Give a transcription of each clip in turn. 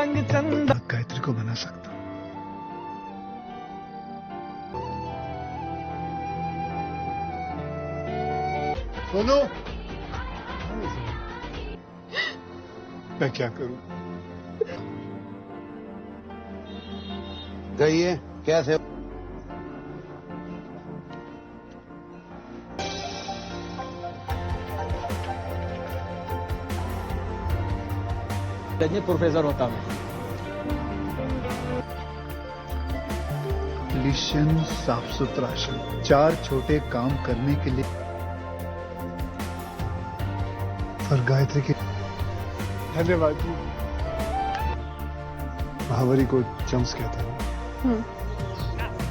रंग चंदा। गायत्री को मना सकता। सोनू, मैं क्या करूं? कहिए कैसे? प्रोफेसर होता मैं। क्लिशन साफ सुथरा शब्द, 4 छोटे काम करने के लिए और गायत्री की। धन्यवाद जी। महावरी को चम्स कहते हैं।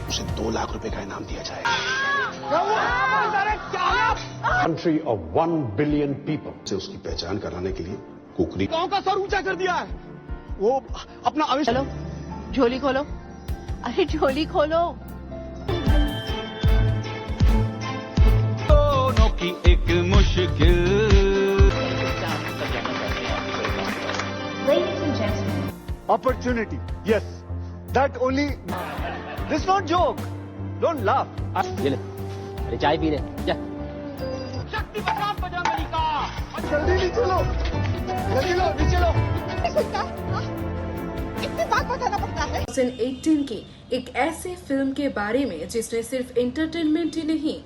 उसे 2 लाख रुपए का इनाम दिया जाएगा। कंट्री ऑफ 1 बिलियन पीपल से उसकी पहचान कराने के लिए कुकरी गांव का सर ऊंचा कर दिया है। वो अपना चलो झोली खोलो, अरे झोली खोलो। दोनों की एक मुश्किल। Opportunity, yes. That only. This not joke. Don't laugh. ये ले, अरे चाय पी ले जा। शक्ति बलराम बजरंगबली का। जल्दी नीचे लो, जल्दी लो, नीचे लो। कितनी बात बताना पड़ता है। 2018 की एक ऐसे फिल्म के बारे में जिसने सिर्फ एंटरटेनमेंट ही नहीं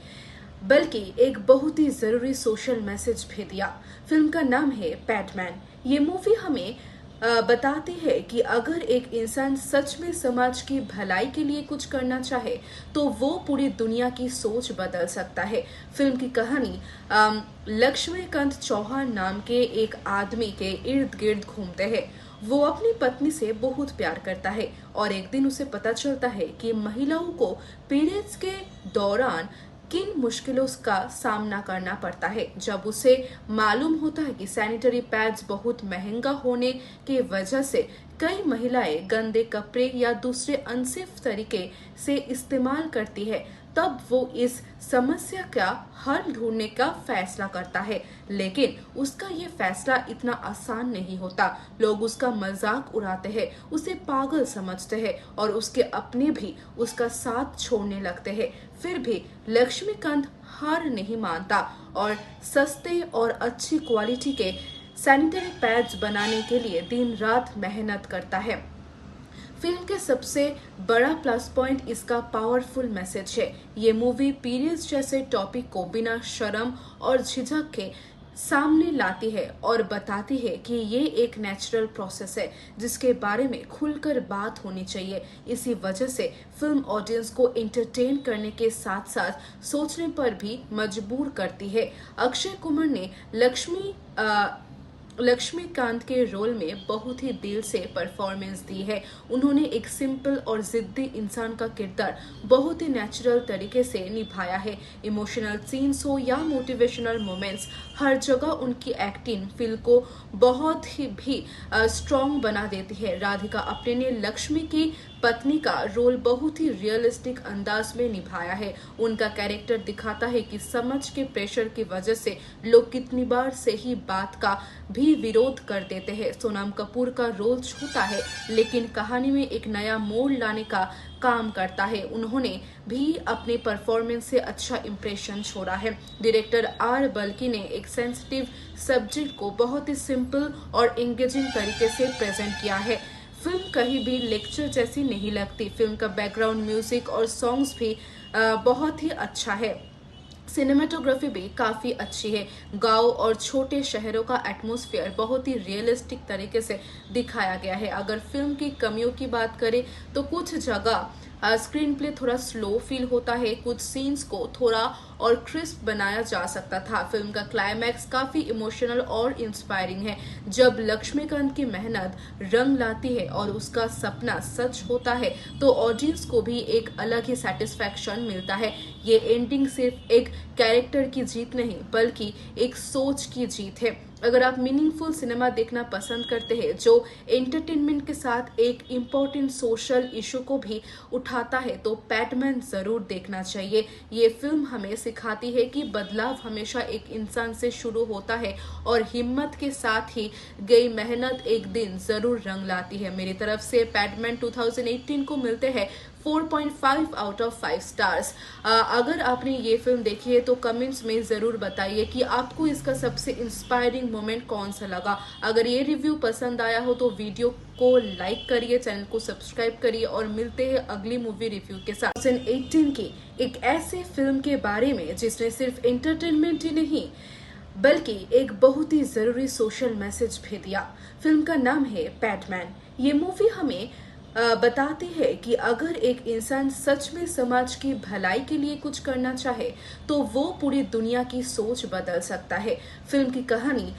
बल्कि एक बहुत ही जरूरी सोशल मैसेज भी दिया। फिल्म का नाम है पैडमैन। ये मूवी हमें बताती है कि अगर एक इंसान सच में समाज की भलाई के लिए कुछ करना चाहे तो वो पूरी दुनिया की सोच बदल सकता है। फिल्म की कहानी लक्ष्मीकांत चौहान नाम के एक आदमी के इर्द गिर्द घूमते हैं। वो अपनी पत्नी से बहुत प्यार करता है और एक दिन उसे पता चलता है कि महिलाओं को पीरियड्स के दौरान किन मुश्किलों का सामना करना पड़ता है। जब उसे मालूम होता है कि सैनिटरी पैड्स बहुत महंगा होने की वजह से कई महिलाएं गंदे कपड़े या दूसरे अनसेफ तरीके से इस्तेमाल करती है, तब वो इस समस्या का हल ढूंढने का फैसला करता है। लेकिन उसका ये फैसला इतना आसान नहीं होता। लोग उसका मजाक उड़ाते हैं, उसे पागल समझते हैं और उसके अपने भी उसका साथ छोड़ने लगते हैं। फिर भी लक्ष्मीकांत हार नहीं मानता और सस्ते और अच्छी क्वालिटी के सैनिटरी पैड्स बनाने के लिए दिन रात मेहनत करता है। फिल्म के सबसे बड़ा प्लस पॉइंट इसका पावरफुल मैसेज है। ये मूवी पीरियड्स जैसे टॉपिक को बिना शर्म और झिझक के सामने लाती है और बताती है कि ये एक नेचुरल प्रोसेस है जिसके बारे में खुलकर बात होनी चाहिए। इसी वजह से फिल्म ऑडियंस को एंटरटेन करने के साथ साथ सोचने पर भी मजबूर करती है। अक्षय कुमार ने लक्ष्मीकांत के रोल में बहुत ही दिल से परफॉर्मेंस दी है। उन्होंने एक सिंपल और जिद्दी इंसान का किरदार बहुत ही नेचुरल तरीके से निभाया है। इमोशनल सीन्स हो या मोटिवेशनल मोमेंट्स, हर जगह उनकी एक्टिंग फिल्म को बहुत ही भी स्ट्रॉन्ग बना देती है। राधिका आप्टे ने लक्ष्मी की पत्नी का रोल बहुत ही रियलिस्टिक अंदाज में निभाया है। उनका कैरेक्टर दिखाता है कि समाज के प्रेशर की वजह से लोग कितनी बार सही बात का भी विरोध कर देते हैं। सोनम कपूर का रोल छोटा है लेकिन कहानी में एक नया मोड़ लाने का काम करता है। उन्होंने भी अपने परफॉर्मेंस से अच्छा इंप्रेशन छोड़ा है। डायरेक्टर आर बल्की ने एक सेंसिटिव सब्जेक्ट को बहुत ही सिंपल और एंगेजिंग तरीके से प्रेजेंट किया है। फिल्म कहीं भी लेक्चर जैसी नहीं लगती। फिल्म का बैकग्राउंड म्यूजिक और सॉन्ग्स भी बहुत ही अच्छा है। सिनेमेटोग्राफी भी काफी अच्छी है। गांव और छोटे शहरों का एटमॉस्फेयर बहुत ही रियलिस्टिक तरीके से दिखाया गया है। अगर फिल्म की कमियों की बात करें तो कुछ जगह स्क्रीन प्ले थोड़ा स्लो फील होता है, कुछ सीन्स को थोड़ा और क्रिस्प बनाया जा सकता था। फिल्म का क्लाइमैक्स काफी इमोशनल और इंस्पायरिंग है। जब लक्ष्मीकांत की मेहनत रंग लाती है और उसका सपना सच होता है तो ऑडियंस को भी एक अलग ही सेटिस्फैक्शन मिलता है। ये एंडिंग सिर्फ एक कैरेक्टर की जीत नहीं बल्कि एक सोच की जीत है। अगर आप मीनिंगफुल सिनेमा देखना पसंद करते हैं जो एंटरटेनमेंट के साथ एक इम्पोर्टेंट सोशल इशू को भी उठाता है तो पैटमैन जरूर देखना चाहिए। ये फिल्म हमें सिखाती है कि बदलाव हमेशा एक इंसान से शुरू होता है और हिम्मत के साथ ही गई मेहनत एक दिन जरूर रंग लाती है। मेरी तरफ से पैटमैन 2018 को मिलते हैं 4.5 आउट ऑफ 5 स्टार्स। अगर आपने ये फिल्म देखी है तो कमेंट्स में जरूर बताइए कि आपको इसका सबसे इंस्पायरिंग मोमेंट कौन सा लगा। अगर ये रिव्यू पसंद आया हो तो वीडियो को लाइक करिए, चैनल को सब्सक्राइब करिए और मिलते हैं अगली मूवी रिव्यू के साथ। 2018 की एक ऐसे फिल्म के बारे में जिसने सिर्फ एंटरटेनमेंट ही नहीं बल्कि एक बहुत ही जरूरी सोशल मैसेज भी दिया। फिल्म का नाम है पैटमैन। ये मूवी हमें बताती है कि अगर एक इंसान सच में समाज की भलाई के लिए कुछ करना चाहे तो वो पूरी दुनिया की सोच बदल सकता है। फिल्म की कहानी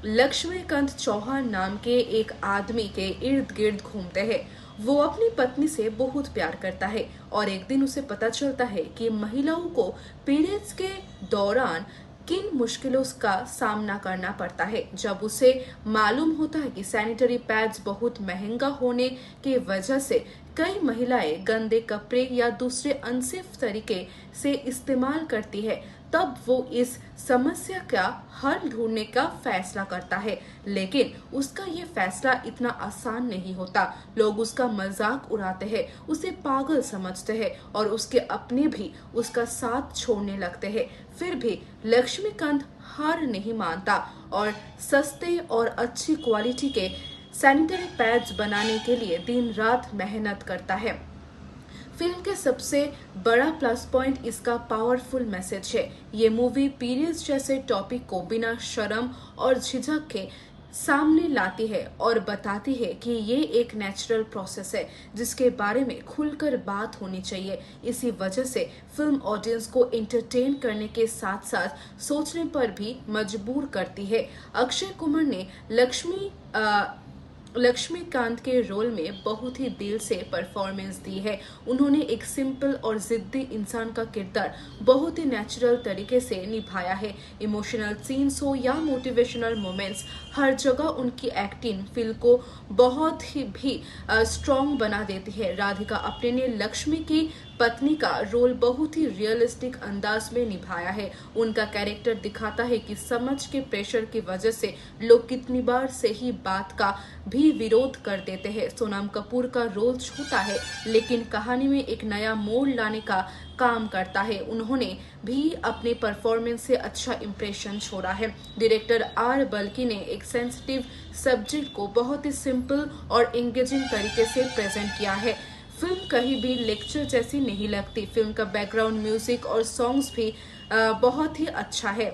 लक्ष्मीकांत चौहान नाम के एक आदमी के इर्द गिर्द घूमते हैं। वो अपनी पत्नी से बहुत प्यार करता है और एक दिन उसे पता चलता है कि महिलाओं को पीरियड्स के दौरान किन मुश्किलों का सामना करना पड़ता है। जब उसे मालूम होता है कि सैनिटरी पैड्स बहुत महंगा होने की वजह से कई महिलाएं गंदे कपड़े या दूसरे अनसेफ तरीके से इस्तेमाल करती है, तब वो इस समस्या का हल ढूंढने का फैसला करता है। लेकिन उसका ये फैसला इतना आसान नहीं होता। लोग उसका मजाक उड़ाते हैं, उसे पागल समझते हैं और उसके अपने भी उसका साथ छोड़ने लगते हैं। फिर भी लक्ष्मीकांत हार नहीं मानता और सस्ते और अच्छी क्वालिटी के सैनिटरी पैड्स बनाने के लिए दिन रात मेहनत करता है। फिल्म के सबसे बड़ा प्लस पॉइंट इसका पावरफुल मैसेज है। ये मूवी पीरियड्स जैसे टॉपिक को बिना शर्म और झिझक के सामने लाती है और बताती है कि ये एक नेचुरल प्रोसेस है जिसके बारे में खुलकर बात होनी चाहिए। इसी वजह से फिल्म ऑडियंस को एंटरटेन करने के साथ साथ सोचने पर भी मजबूर करती है। अक्षय कुमार ने लक्ष्मीकांत के रोल में बहुत ही दिल से परफॉर्मेंस दी है। उन्होंने एक सिंपल और जिद्दी इंसान का किरदार बहुत ही नेचुरल तरीके से निभाया है। इमोशनल सीन्स हो या मोटिवेशनल मोमेंट्स, हर जगह उनकी एक्टिंग फिल्म को बहुत ही भी स्ट्रॉन्ग बना देती है। राधिका आप्टे ने लक्ष्मी की पत्नी का रोल बहुत ही रियलिस्टिक अंदाज में निभाया है। उनका कैरेक्टर दिखाता है कि समझ के प्रेशर की वजह से लोग कितनी बार सही बात का भी विरोध कर देते हैं। सोनम कपूर का रोल छोटा है लेकिन कहानी में एक नया मोड़ लाने का काम करता है। उन्होंने भी अपने परफॉर्मेंस से अच्छा इंप्रेशन छोड़ा है। डायरेक्टर आर बल्की ने एक सेंसिटिव सब्जेक्ट को बहुत ही सिंपल और एंगेजिंग तरीके से प्रेजेंट किया है। फिल्म कहीं भी लेक्चर जैसी नहीं लगती। फिल्म का बैकग्राउंड म्यूजिक और सॉन्ग्स भी बहुत ही अच्छा है।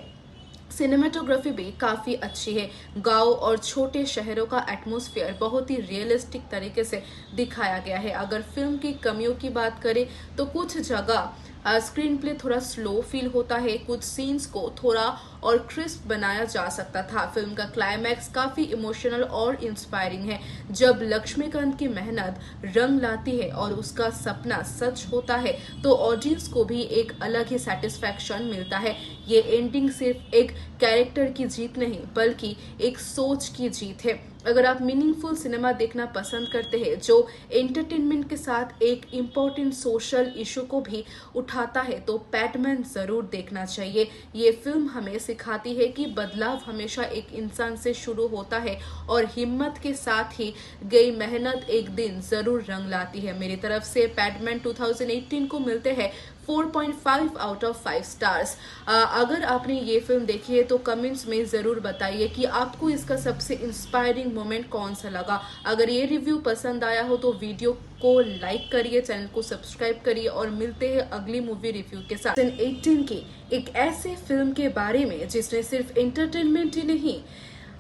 सिनेमेटोग्राफी भी काफी अच्छी है। गांव और छोटे शहरों का एटमॉस्फेयर बहुत ही रियलिस्टिक तरीके से दिखाया गया है। अगर फिल्म की कमियों की बात करें तो कुछ जगह स्क्रीन प्ले थोड़ा स्लो फील होता है, कुछ सीन्स को थोड़ा और क्रिस्प बनाया जा सकता था। फिल्म का क्लाइमैक्स काफी इमोशनल और इंस्पायरिंग है। जब लक्ष्मीकांत की मेहनत रंग लाती है और उसका सपना सच होता है तो ऑडियंस को भी एक अलग ही सेटिस्फैक्शन मिलता है। ये एंडिंग सिर्फ एक कैरेक्टर की जीत नहीं बल्कि एक सोच की जीत है। अगर आप मीनिंगफुल सिनेमा देखना पसंद करते हैं जो एंटरटेनमेंट के साथ एक इम्पोर्टेंट सोशल इशू को भी उठाता है तो पैटमैन जरूर देखना चाहिए। ये फिल्म हमें सिखाती है कि बदलाव हमेशा एक इंसान से शुरू होता है और हिम्मत के साथ ही गई मेहनत एक दिन जरूर रंग लाती है। मेरी तरफ से पैटमैन 2018 को मिलते हैं 4.5 आउट ऑफ 5 स्टार्स। अगर आपने ये फिल्म देखी है तो कमेंट्स में जरूर बताइए कि आपको इसका सबसे इंस्पायरिंग मोमेंट कौन सा लगा। अगर ये रिव्यू पसंद आया हो तो वीडियो को लाइक करिए, चैनल को सब्सक्राइब करिए और मिलते हैं अगली मूवी रिव्यू के साथ। 2018 की एक ऐसे फिल्म के बारे में जिसने सिर्फ एंटरटेनमेंट ही नहीं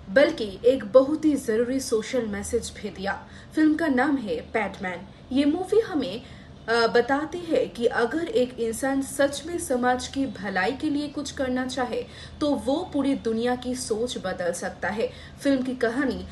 बल्कि एक बहुत ही जरूरी सोशल मैसेज भी दिया। फिल्म का नाम है पैटमैन। ये मूवी हमें बताती है कि अगर एक इंसान सच में समाज की भलाई के लिए कुछ करना चाहे तो वो पूरी दुनिया की सोच बदल सकता है। फिल्म की कहानी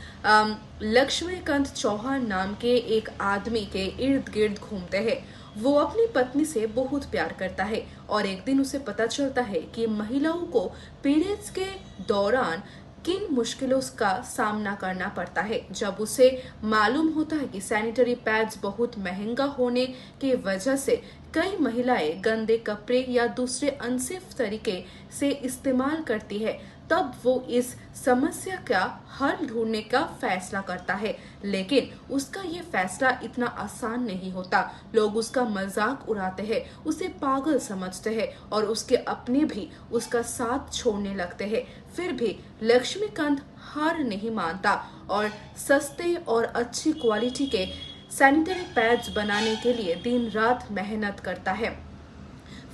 लक्ष्मीकांत चौहान नाम के एक आदमी के इर्द गिर्द घूमते हैं। वो अपनी पत्नी से बहुत प्यार करता है और एक दिन उसे पता चलता है कि महिलाओं को पीरियड्स के दौरान किन मुश्किलों का सामना करना पड़ता है जब उसे मालूम होता है कि सैनिटरी पैड्स बहुत महंगा होने की वजह से कई महिलाएं गंदे कपड़े या दूसरे अनसेफ तरीके से इस्तेमाल करती है। तब वो इस समस्या का हल ढूंढने का फैसला करता है, लेकिन उसका ये फैसला इतना आसान नहीं होता। लोग उसका मजाक उड़ाते हैं, उसे पागल समझते हैं और उसके अपने भी उसका साथ छोड़ने लगते हैं। फिर भी लक्ष्मीकांत हार नहीं मानता और सस्ते और अच्छी क्वालिटी के सैनिटरी पैड्स बनाने के लिए दिन रात मेहनत करता है।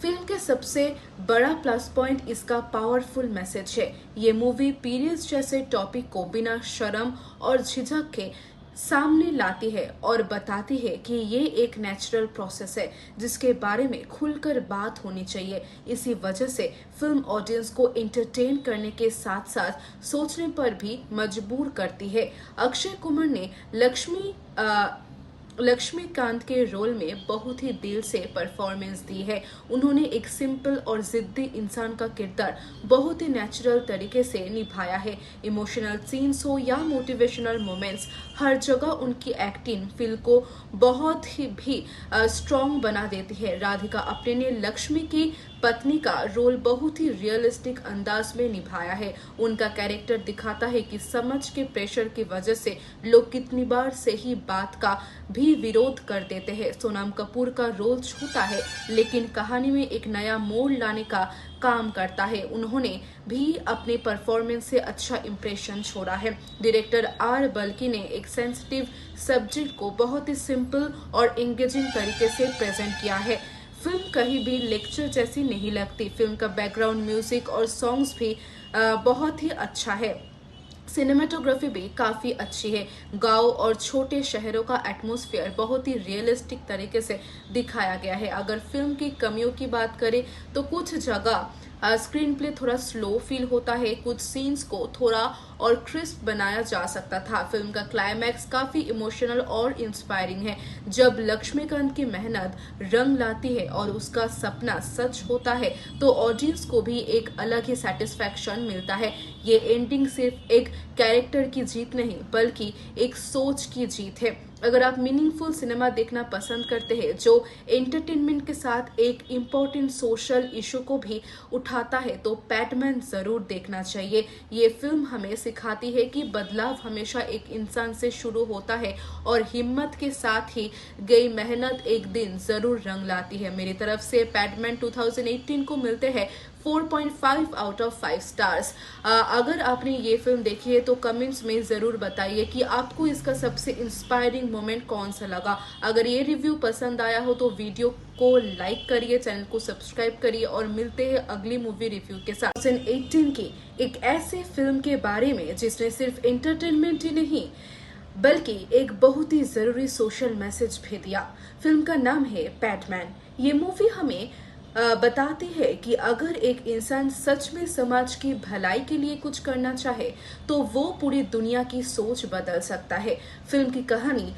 फिल्म के सबसे बड़ा प्लस पॉइंट इसका पावरफुल मैसेज है। ये मूवी पीरियड्स जैसे टॉपिक को बिना शर्म और झिझक के सामने लाती है और बताती है कि ये एक नेचुरल प्रोसेस है जिसके बारे में खुलकर बात होनी चाहिए। इसी वजह से फिल्म ऑडियंस को एंटरटेन करने के साथ साथ सोचने पर भी मजबूर करती है। अक्षय कुमार ने लक्ष्मीकांत के रोल में बहुत ही दिल से परफॉर्मेंस दी है। उन्होंने एक सिंपल और जिद्दी इंसान का किरदार बहुत ही नेचुरल तरीके से निभाया है। इमोशनल सीन्स हो या मोटिवेशनल मोमेंट्स, हर जगह उनकी एक्टिंग फिल्म को बहुत ही भी स्ट्रॉन्ग बना देती है। राधिका आप्टे ने लक्ष्मी की पत्नी का रोल बहुत ही रियलिस्टिक अंदाज में निभाया है। उनका कैरेक्टर दिखाता है कि समझ के प्रेशर की वजह से लोग कितनी बार सही बात का भी विरोध कर देते हैं। सोनम कपूर का रोल छोटा है लेकिन कहानी में एक नया मोड़ लाने का काम करता है। उन्होंने भी अपने परफॉर्मेंस से अच्छा इंप्रेशन छोड़ा है। डायरेक्टर आर बल्की ने एक सेंसिटिव सब्जेक्ट को बहुत ही सिंपल और एंगेजिंग तरीके से प्रेजेंट किया है। फिल्म कहीं भी लेक्चर जैसी नहीं लगती। फिल्म का बैकग्राउंड म्यूजिक और सॉन्ग्स भी बहुत ही अच्छा है। सिनेमाटोग्राफी भी काफी अच्छी है। गांव और छोटे शहरों का एटमॉस्फेयर बहुत ही रियलिस्टिक तरीके से दिखाया गया है। अगर फिल्म की कमियों की बात करें तो कुछ जगह स्क्रीन प्ले थोड़ा स्लो फील होता है, कुछ सीन्स को थोड़ा और क्रिस्प बनाया जा सकता था। फिल्म का क्लाइमैक्स काफी इमोशनल और इंस्पायरिंग है। जब लक्ष्मीकांत की मेहनत रंग लाती है और उसका सपना सच होता है तो ऑडियंस को भी एक अलग ही सेटिस्फैक्शन मिलता है। ये एंडिंग सिर्फ एक कैरेक्टर की जीत नहीं बल्कि एक सोच की जीत है। अगर आप मीनिंगफुल सिनेमा देखना पसंद करते हैं जो एंटरटेनमेंट के साथ एक इम्पोर्टेंट सोशल इशू को भी उठाता है तो पैडमैन जरूर देखना चाहिए। ये फिल्म हमें सिखाती है कि बदलाव हमेशा एक इंसान से शुरू होता है और हिम्मत के साथ ही गई मेहनत एक दिन जरूर रंग लाती है। मेरी तरफ से पैडमैन 2018 को मिलते हैं 4.5 आउट ऑफ 5 स्टार्स। अगर आपने ये फिल्म देखी है तो कमेंट्स में जरूर बताइए कि आपको इसका सबसे इंस्पायरिंग मोमेंट कौन सा लगा। अगर ये रिव्यू पसंद आया हो तो वीडियो को लाइक करिए, चैनल को सब्सक्राइब करिए और मिलते हैं अगली मूवी रिव्यू के साथ। 2018 की एक ऐसे फिल्म के बारे में जिसने सिर्फ एंटरटेनमेंट ही नहीं बल्कि एक बहुत ही जरूरी सोशल मैसेज भी दिया। फिल्म का नाम है पैडमैन। ये मूवी हमें बताती है कि अगर एक इंसान सच में समाज की भलाई के लिए कुछ करना चाहे तो वो पूरी दुनिया की सोच बदल सकता है। फिल्म की कहानी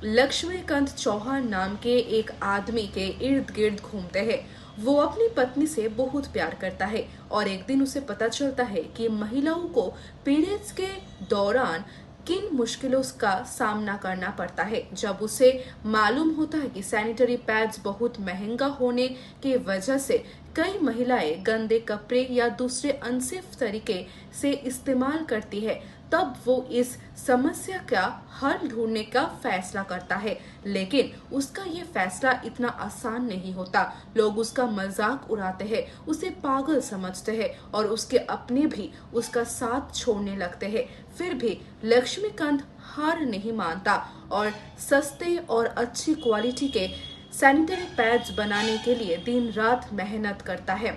लक्ष्मीकांत चौहान नाम के एक आदमी के इर्द गिर्द घूमते हैं। वो अपनी पत्नी से बहुत प्यार करता है और एक दिन उसे पता चलता है कि महिलाओं को पीरियड्स के दौरान किन मुश्किलों का सामना करना पड़ता है जब उसे मालूम होता है कि सैनिटरी पैड्स बहुत महंगा होने की वजह से कई महिलाएं गंदे कपड़े या दूसरे अनसेफ तरीके से इस्तेमाल करती है। तब वो इस समस्या का हल ढूंढने का फैसला करता है, लेकिन उसका ये फैसला इतना आसान नहीं होता। लोग उसका मजाक उड़ाते हैं, उसे पागल समझते हैं और उसके अपने भी उसका साथ छोड़ने लगते हैं। फिर भी लक्ष्मीकांत हार नहीं मानता और सस्ते और अच्छी क्वालिटी के सैनिटरी पैड्स बनाने के लिए दिन रात मेहनत करता है।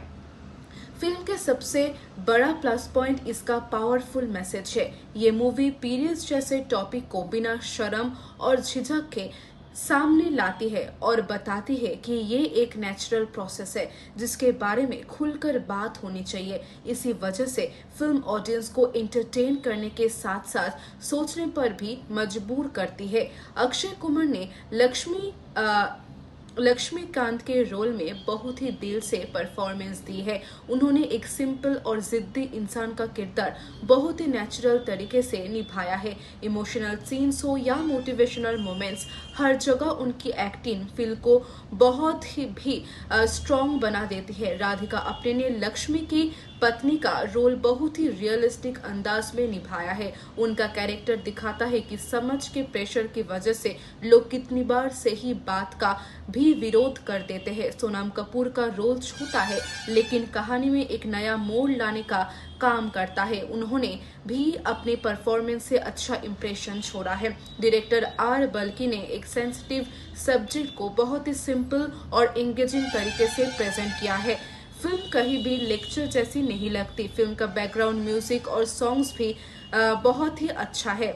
फिल्म के सबसे बड़ा प्लस पॉइंट इसका पावरफुल मैसेज है। ये मूवी पीरियड्स जैसे टॉपिक को बिना शर्म और झिझक के सामने लाती है और बताती है कि ये एक नेचुरल प्रोसेस है जिसके बारे में खुलकर बात होनी चाहिए। इसी वजह से फिल्म ऑडियंस को एंटरटेन करने के साथ साथ सोचने पर भी मजबूर करती है। अक्षय कुमार ने लक्ष्मीकांत के रोल में बहुत ही दिल से परफॉर्मेंस दी है। उन्होंने एक सिंपल और जिद्दी इंसान का किरदार बहुत ही नेचुरल तरीके से निभाया है। इमोशनल सीन्स हो या मोटिवेशनल मोमेंट्स, हर जगह उनकी एक्टिंग फिल्म को बहुत ही भी स्ट्रॉन्ग बना देती है। राधिका आप्टे ने लक्ष्मी की पत्नी का रोल बहुत ही रियलिस्टिक अंदाज में निभाया है। उनका कैरेक्टर दिखाता है कि समझ के प्रेशर की वजह से लोग कितनी बार सही बात का भी विरोध कर देते हैं। सोनम कपूर का रोल छूता है लेकिन कहानी में एक नया मोड़ लाने का काम करता है। उन्होंने भी अपने परफॉर्मेंस से अच्छा इंप्रेशन छोड़ा है। डायरेक्टर आर बल्की ने एक सेंसिटिव सब्जेक्ट को बहुत ही सिंपल और एंगेजिंग तरीके से प्रेजेंट किया है। फिल्म कहीं भी लेक्चर जैसी नहीं लगती। फिल्म का बैकग्राउंड म्यूजिक और सॉन्ग्स भी बहुत ही अच्छा है।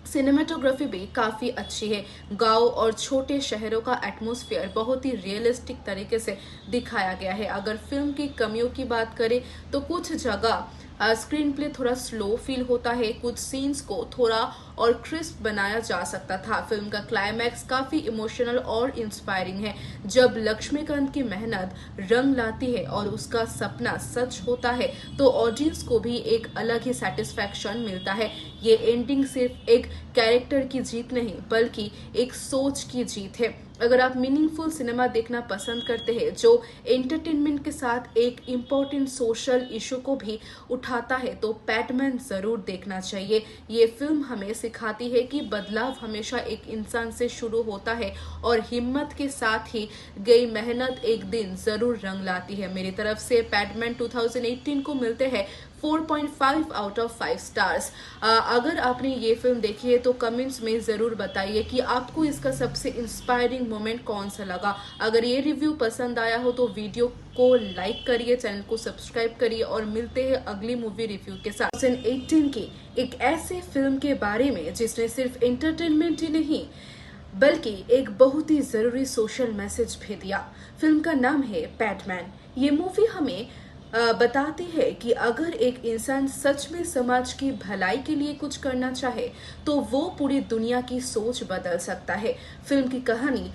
सिनेमेटोग्राफी भी काफी अच्छी है। गांव और छोटे शहरों का एटमॉस्फेयर बहुत ही रियलिस्टिक तरीके से दिखाया गया है। अगर फिल्म की कमियों की बात करें तो कुछ जगह स्क्रीन प्ले थोड़ा स्लो फील होता है, कुछ सीन्स को थोड़ा और क्रिस्प बनाया जा सकता था। फिल्म का क्लाइमैक्स काफी इमोशनल और इंस्पायरिंग है। जब लक्ष्मीकांत की मेहनत रंग लाती है और उसका सपना सच होता है तो ऑडियंस को भी एक अलग ही सेटिस्फैक्शन मिलता है। ये एंडिंग सिर्फ एक कैरेक्टर की जीत नहीं बल्कि एक सोच की जीत है। अगर आप मीनिंगफुल सिनेमा देखना पसंद करते हैं जो एंटरटेनमेंट के साथ एक इम्पोर्टेंट सोशल इशू को भी उठाता है तो पैटमैन जरूर देखना चाहिए। ये फिल्म हमें सिखाती है कि बदलाव हमेशा एक इंसान से शुरू होता है और हिम्मत के साथ ही गई मेहनत एक दिन जरूर रंग लाती है। मेरी तरफ से पैटमैन 2018 को मिलते हैं 4.5 आउट ऑफ 5 स्टार्स। अगर आपने ये फिल्म देखी है तो कमेंट्स में जरूर बताइए कि आपको इसका सबसे इंस्पायरिंग मोमेंट कौन सा लगा। अगर ये रिव्यू पसंद आया हो तो वीडियो को लाइक करिए, चैनल को सब्सक्राइब करिए और मिलते हैं अगली मूवी रिव्यू के साथ। 2018 की एक ऐसे फिल्म के बारे में जिसने सिर्फ एंटरटेनमेंट ही नहीं बल्कि एक बहुत ही जरूरी सोशल मैसेज भी दिया। फिल्म का नाम है पैटमैन। ये मूवी हमें बताती है कि अगर एक इंसान सच में समाज की भलाई के लिए कुछ करना चाहे तो वो पूरी दुनिया की सोच बदल सकता है। फिल्म की कहानी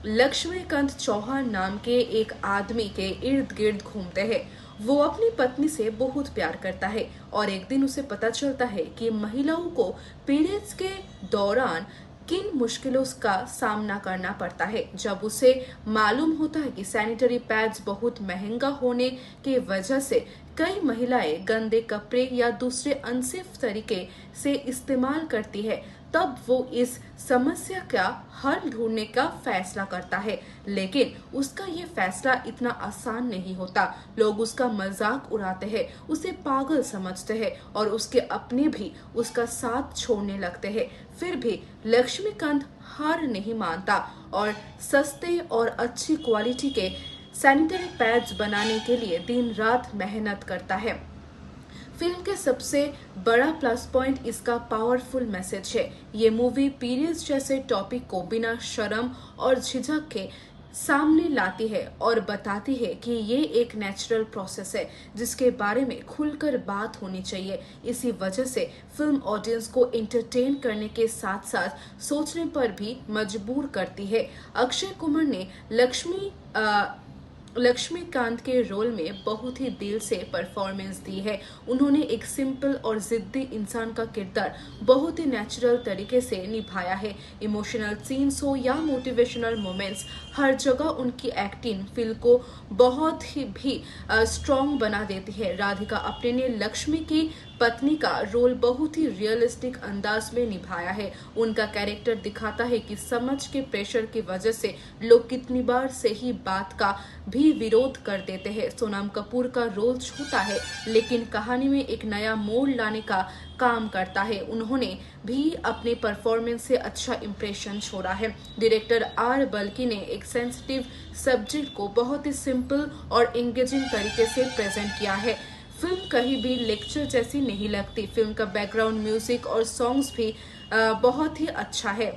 लक्ष्मीकांत चौहान नाम के एक आदमी के इर्द गिर्द घूमते हैं। वो अपनी पत्नी से बहुत प्यार करता है और एक दिन उसे पता चलता है कि महिलाओं को पीरियड्स के दौरान किन मुश्किलों का सामना करना पड़ता है। जब उसे मालूम होता है कि सैनिटरी पैड्स बहुत महंगा होने के वजह से कई महिलाएं गंदे कपड़े या दूसरे अनसेफ तरीके से इस्तेमाल करती है, तब वो इस समस्या का हल ढूंढने का फैसला करता है। लेकिन उसका ये फैसला इतना आसान नहीं होता। लोग उसका मजाक उड़ाते हैं, उसे पागल समझते हैं और उसके अपने भी उसका साथ छोड़ने लगते हैं। फिर भी लक्ष्मीकांत हार नहीं मानता और सस्ते और अच्छी क्वालिटी के सैनिटरी पैड्स बनाने के लिए दिन रात मेहनत करता है। फिल्म के सबसे बड़ा प्लस पॉइंट इसका पावरफुल मैसेज है। ये मूवी पीरियड्स जैसे टॉपिक को बिना शर्म और झिझक के सामने लाती है और बताती है कि ये एक नेचुरल प्रोसेस है जिसके बारे में खुलकर बात होनी चाहिए। इसी वजह से फिल्म ऑडियंस को एंटरटेन करने के साथ साथ सोचने पर भी मजबूर करती है। अक्षय कुमार ने लक्ष्मीकांत के रोल में बहुत ही दिल से परफॉर्मेंस दी है। उन्होंने एक सिंपल और जिद्दी इंसान का किरदार बहुत ही नेचुरल तरीके से निभाया है। इमोशनल सीन्स हो या मोटिवेशनल मोमेंट्स, हर जगह उनकी एक्टिंग फिल्म को बहुत ही भी स्ट्रॉन्ग बना देती है। राधिका आप्टे ने लक्ष्मी की पत्नी का रोल बहुत ही रियलिस्टिक अंदाज में निभाया है। उनका कैरेक्टर दिखाता है कि समझ के प्रेशर की वजह से लोग कितनी बार सही बात का भी विरोध कर देते हैं। सोनम कपूर का रोल छूता है लेकिन कहानी में एक नया मोड़ लाने का काम करता है। उन्होंने भी अपने परफॉर्मेंस से अच्छा इंप्रेशन छोड़ा है। डायरेक्टर आर बल्की ने एक सेंसिटिव सब्जेक्ट को बहुत ही सिंपल और एंगेजिंग तरीके से प्रेजेंट किया है। फिल्म कहीं भी लेक्चर जैसी नहीं लगती। फिल्म का बैकग्राउंड म्यूजिक और सॉन्ग्स भी बहुत ही अच्छा है।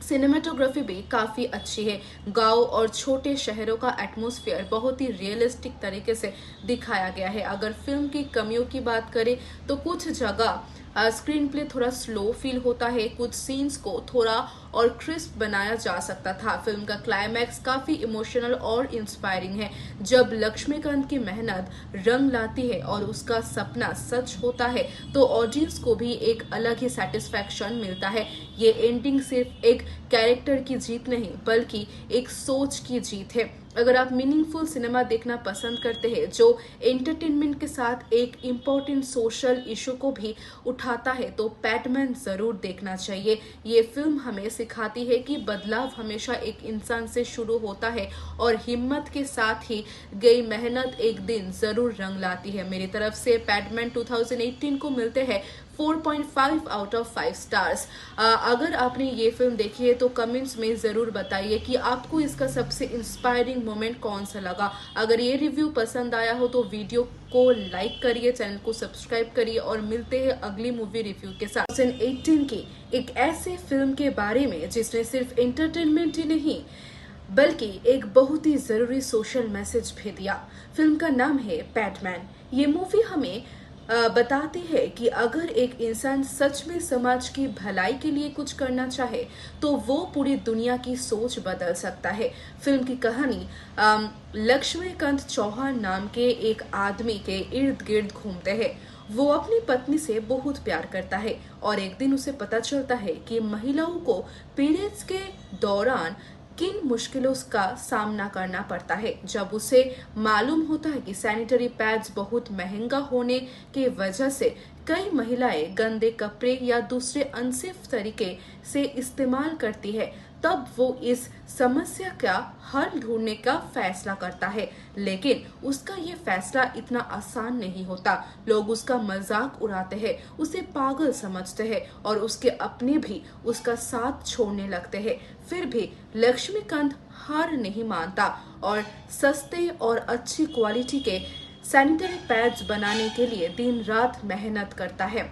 सिनेमेटोग्राफी भी काफी अच्छी है। गांव और छोटे शहरों का एटमॉस्फेयर बहुत ही रियलिस्टिक तरीके से दिखाया गया है। अगर फिल्म की कमियों की बात करें तो कुछ जगह स्क्रीन प्ले थोड़ा स्लो फील होता है, कुछ सीन्स को थोड़ा और क्रिस्प बनाया जा सकता था। फिल्म का क्लाइमैक्स काफी इमोशनल और इंस्पायरिंग है। जब लक्ष्मीकांत की मेहनत रंग लाती है और उसका सपना सच होता है तो ऑडियंस को भी एक अलग ही सेटिस्फैक्शन मिलता है। ये एंडिंग सिर्फ एक कैरेक्टर की जीत नहीं बल्कि एक सोच की जीत है। अगर आप मीनिंगफुल सिनेमा देखना पसंद करते हैं जो एंटरटेनमेंट के साथ एक इम्पोर्टेंट सोशल इशू को भी उठाता है तो पैटमैन जरूर देखना चाहिए। ये फिल्म हमें सिखाती है कि बदलाव हमेशा एक इंसान से शुरू होता है और हिम्मत के साथ ही गई मेहनत एक दिन जरूर रंग लाती है। मेरी तरफ से पैटमैन 2018 को मिलते हैं 4.5 आउट ऑफ 5 स्टार्स। अगर आपने ये फिल्म देखी है तो कमेंट्स में जरूर बताइए कि आपको इसका सबसे इंस्पायरिंग मोमेंट कौन सा लगा। अगर ये रिव्यू पसंद आया हो तो वीडियो को लाइक करिए, चैनल को सब्सक्राइब करिए और मिलते हैं अगली मूवी रिव्यू के साथ। 2018 की एक ऐसे फिल्म के बारे में जिसने सिर्फ एंटरटेनमेंट ही नहीं बल्कि एक बहुत ही जरूरी सोशल मैसेज भी दिया। फिल्म का नाम है पैटमैन। ये मूवी हमें बताती है कि अगर एक इंसान सच में समाज की भलाई के लिए कुछ करना चाहे तो वो पूरी दुनिया की सोच बदल सकता है। फिल्म की कहानी लक्ष्मीकांत चौहान नाम के एक आदमी के इर्द गिर्द घूमते हैं। वो अपनी पत्नी से बहुत प्यार करता है और एक दिन उसे पता चलता है कि महिलाओं को पीरियड्स के दौरान किन मुश्किलों का सामना करना पड़ता है। जब उसे मालूम होता है कि सैनिटरी पैड्स बहुत महंगा होने के वजह से कई महिलाएं गंदे कपड़े या दूसरे अनसेफ तरीके से इस्तेमाल करती है, तब वो इस समस्या का हल ढूंढने का फैसला करता है। लेकिन उसका ये फैसला इतना आसान नहीं होता। लोग उसका मजाक उड़ाते हैं, उसे पागल समझते हैं और उसके अपने भी उसका साथ छोड़ने लगते हैं। फिर भी लक्ष्मीकांत हार नहीं मानता और सस्ते और अच्छी क्वालिटी के सैनिटरी पैड्स बनाने के लिए दिन रात मेहनत करता है।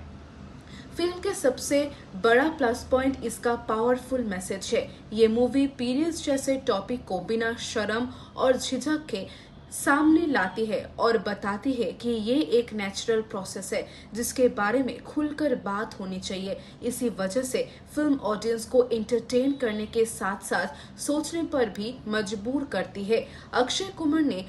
फिल्म के सबसे बड़ा प्लस पॉइंट इसका पावरफुल मैसेज है। ये मूवी पीरियड्स जैसे टॉपिक को बिना शर्म और झिझक के सामने लाती है और बताती है कि ये एक नेचुरल प्रोसेस है जिसके बारे में खुलकर बात होनी चाहिए। इसी वजह से फिल्म ऑडियंस को एंटरटेन करने के साथ साथ सोचने पर भी मजबूर करती है। अक्षय कुमार ने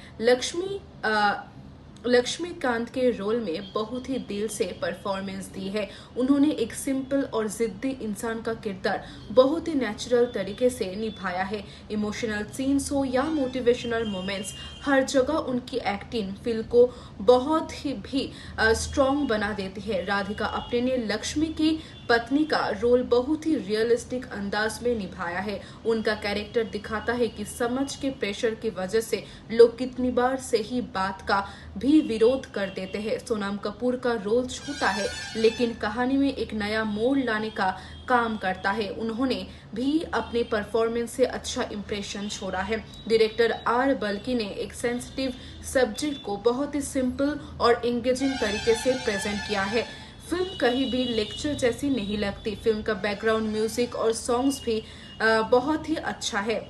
लक्ष्मीकांत के रोल में बहुत ही दिल से परफॉर्मेंस दी है। उन्होंने एक सिंपल और जिद्दी इंसान का किरदार बहुत ही नेचुरल तरीके से निभाया है। इमोशनल सीन्स हो या मोटिवेशनल मोमेंट्स, हर जगह उनकी एक्टिंग फिल्म को बहुत ही भी स्ट्रॉन्ग बना देती है। राधिका आप्टे ने लक्ष्मी की पत्नी का रोल बहुत ही रियलिस्टिक अंदाज में निभाया है। उनका कैरेक्टर दिखाता है कि समाज के प्रेशर की वजह से लोग कितनी बार सही बात का भी विरोध कर देते हैं। सोनम कपूर का रोल छोटा है लेकिन कहानी में एक नया मोड़ लाने का काम करता है। उन्होंने भी अपने परफॉर्मेंस से अच्छा इंप्रेशन छोड़ा है। डायरेक्टर आर बल्की ने एक सेंसिटिव सब्जेक्ट को बहुत ही सिंपल और एंगेजिंग तरीके से प्रेजेंट किया है। फिल्म कहीं भी लेक्चर जैसी नहीं लगती। फिल्म का बैकग्राउंड म्यूजिक और सॉन्ग्स भी बहुत ही अच्छा है।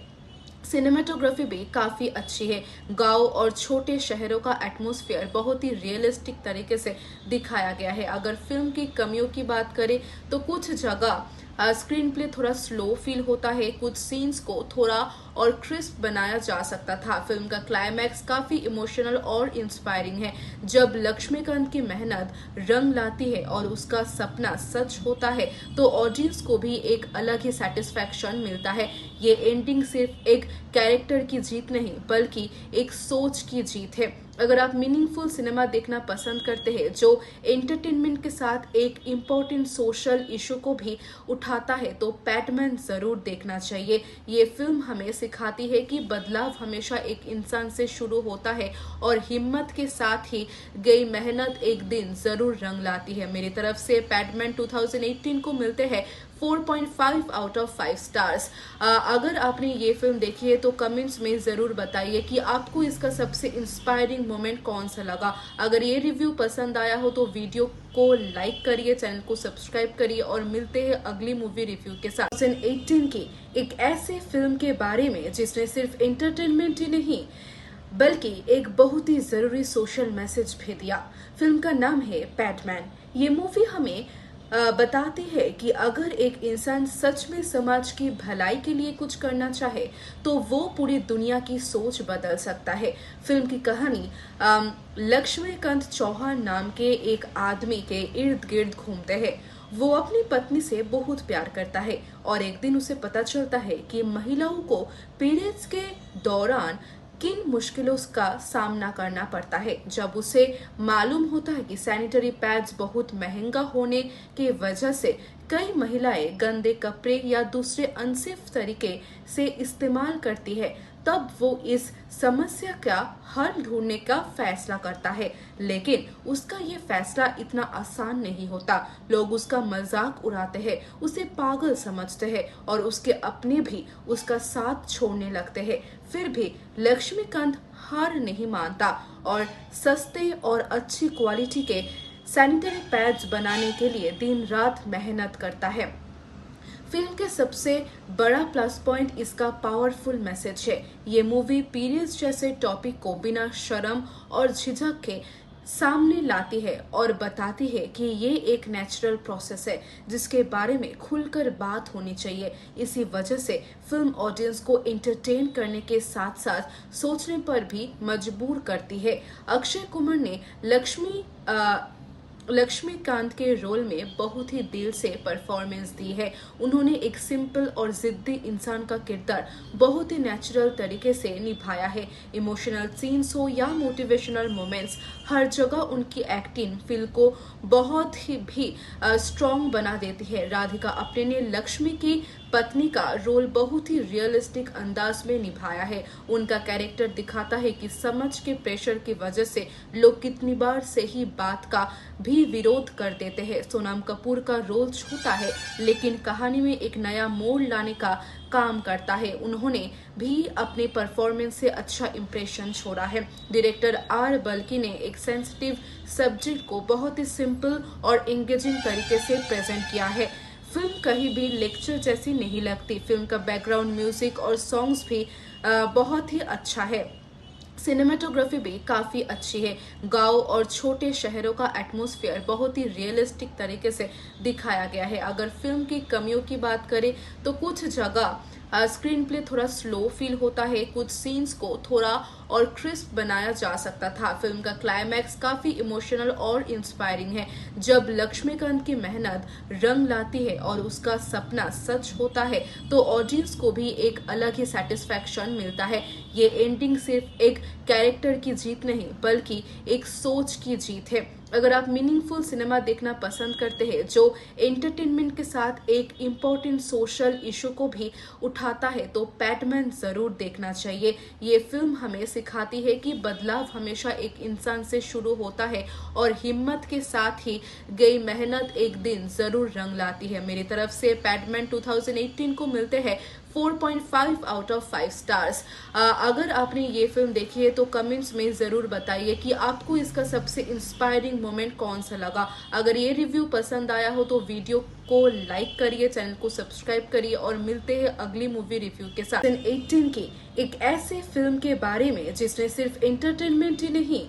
सिनेमाटोग्राफी भी काफी अच्छी है। गांव और छोटे शहरों का एटमॉस्फेयर बहुत ही रियलिस्टिक तरीके से दिखाया गया है। अगर फिल्म की कमियों की बात करें तो कुछ जगह स्क्रीन प्ले थोड़ा स्लो फील होता है, कुछ सीन्स को थोड़ा और क्रिस्प बनाया जा सकता था। फिल्म का क्लाइमैक्स काफी इमोशनल और इंस्पायरिंग है। जब लक्ष्मीकांत की मेहनत रंग लाती है और उसका सपना सच होता है तो ऑडियंस को भी एक अलग ही सेटिस्फैक्शन मिलता है। ये एंडिंग सिर्फ एक कैरेक्टर की जीत नहीं बल्कि एक सोच की जीत है। अगर आप मीनिंगफुल सिनेमा देखना पसंद करते हैं जो एंटरटेनमेंट के साथ एक इम्पोर्टेंट सोशल इशू को भी उठाता है तो पैटमैन जरूर देखना चाहिए। ये फिल्म हमें सिखाती है कि बदलाव हमेशा एक इंसान से शुरू होता है और हिम्मत के साथ ही गई मेहनत एक दिन जरूर रंग लाती है। मेरी तरफ से पैटमैन 2018 को मिलते हैं 4.5 आउट ऑफ 5 स्टार्स। अगर आपने ये फिल्म देखी है तो कमेंट्स में जरूर बताइए कि आपको इसका सबसे इंस्पायरिंग मोमेंट कौन सा लगा। अगर ये रिव्यू पसंद आया हो तो वीडियो को लाइक करिए, चैनल को सब्सक्राइब करिए और मिलते हैं अगली मूवी रिव्यू के साथ। 2018 की एक ऐसे फिल्म के बारे में जिसने सिर्फ एंटरटेनमेंट ही नहीं बल्कि एक बहुत ही जरूरी सोशल मैसेज भी दिया। फिल्म का नाम है पैटमैन। ये मूवी हमें बताती है कि अगर एक इंसान सच में समाज की भलाई के लिए कुछ करना चाहे तो वो पूरी दुनिया की सोच बदल सकता है। फिल्म की कहानी लक्ष्मीकांत चौहान नाम के एक आदमी के इर्द गिर्द घूमते हैं। वो अपनी पत्नी से बहुत प्यार करता है और एक दिन उसे पता चलता है कि महिलाओं को पीरियड्स के दौरान किन मुश्किलों का सामना करना पड़ता है। जब उसे मालूम होता है कि सैनिटरी पैड्स बहुत महंगा होने की वजह से कई महिलाएं गंदे कपड़े या दूसरे अनसेफ तरीके से इस्तेमाल करती है, तब वो इस समस्या का हल ढूंढने का फैसला करता है। लेकिन उसका ये फैसला इतना आसान नहीं होता। लोग उसका मजाक उड़ाते हैं, उसे पागल समझते हैं और उसके अपने भी उसका साथ छोड़ने लगते हैं। फिर भी लक्ष्मीकांत हार नहीं मानता और सस्ते और अच्छी क्वालिटी के सैनिटरी पैड्स बनाने के लिए दिन रात मेहनत करता है। फिल्म के सबसे बड़ा प्लस पॉइंट इसका पावरफुल मैसेज है। ये मूवी पीरियड्स जैसे टॉपिक को बिना शर्म और झिझक के सामने लाती है और बताती है कि ये एक नेचुरल प्रोसेस है जिसके बारे में खुलकर बात होनी चाहिए। इसी वजह से फिल्म ऑडियंस को एंटरटेन करने के साथ साथ सोचने पर भी मजबूर करती है। अक्षय कुमार ने लक्ष्मीकांत के रोल में बहुत ही दिल से परफॉर्मेंस दी है। उन्होंने एक सिंपल और जिद्दी इंसान का किरदार बहुत ही नेचुरल तरीके से निभाया है। इमोशनल सीन्स हो या मोटिवेशनल मोमेंट्स, हर जगह उनकी एक्टिंग फिल्म को बहुत ही भी स्ट्रॉन्ग बना देती है। राधिका आप्टे ने लक्ष्मी की पत्नी का रोल बहुत ही रियलिस्टिक अंदाज में निभाया है। उनका कैरेक्टर दिखाता है कि समझ के प्रेशर की वजह से लोग कितनी बार सही बात का भी विरोध कर देते हैं। सोनम कपूर का रोल छोटा है लेकिन कहानी में एक नया मोड़ लाने का काम करता है। उन्होंने भी अपने परफॉर्मेंस से अच्छा इंप्रेशन छोड़ा है। डायरेक्टर आर बल्की ने एक सेंसिटिव सब्जेक्ट को बहुत ही सिंपल और एंगेजिंग तरीके से प्रेजेंट किया है। फिल्म कहीं भी लेक्चर जैसी नहीं लगती। फिल्म का बैकग्राउंड म्यूजिक और सॉन्ग्स भी बहुत ही अच्छा है। सिनेमेटोग्राफी भी काफी अच्छी है। गांव और छोटे शहरों का एटमॉस्फेयर बहुत ही रियलिस्टिक तरीके से दिखाया गया है। अगर फिल्म की कमियों की बात करें तो कुछ जगह स्क्रीन प्ले थोड़ा स्लो फील होता है, कुछ सीन्स को थोड़ा और क्रिस्प बनाया जा सकता था। फिल्म का क्लाइमैक्स काफी इमोशनल और इंस्पायरिंग है। जब लक्ष्मीकांत की मेहनत रंग लाती है और उसका सपना सच होता है तो ऑडियंस को भी एक अलग ही सेटिस्फैक्शन मिलता है। ये एंडिंग सिर्फ एक कैरेक्टर की जीत नहीं बल्कि एक सोच की जीत है। अगर आप मीनिंगफुल सिनेमा देखना पसंद करते हैं जो एंटरटेनमेंट के साथ एक इम्पोर्टेंट सोशल इशू को भी उठाता है तो पैडमैन जरूर देखना चाहिए। ये फिल्म हमें सिखाती है कि बदलाव हमेशा एक इंसान से शुरू होता है और हिम्मत के साथ ही गई मेहनत एक दिन जरूर रंग लाती है। मेरी तरफ से पैडमैन 2018 को मिलते हैं 4.5 आउट ऑफ 5 स्टार्स। अगर आपने ये फिल्म देखी है तो कमेंट्स में जरूर बताइए कि आपको इसका सबसे इंस्पायरिंग मोमेंट कौन सा लगा। अगर ये रिव्यू पसंद आया हो तो वीडियो को लाइक करिए, चैनल को सब्सक्राइब करिए और मिलते हैं अगली मूवी रिव्यू के साथ। 2018 की एक ऐसे फिल्म के बारे में जिसने सिर्फ एंटरटेनमेंट ही नहीं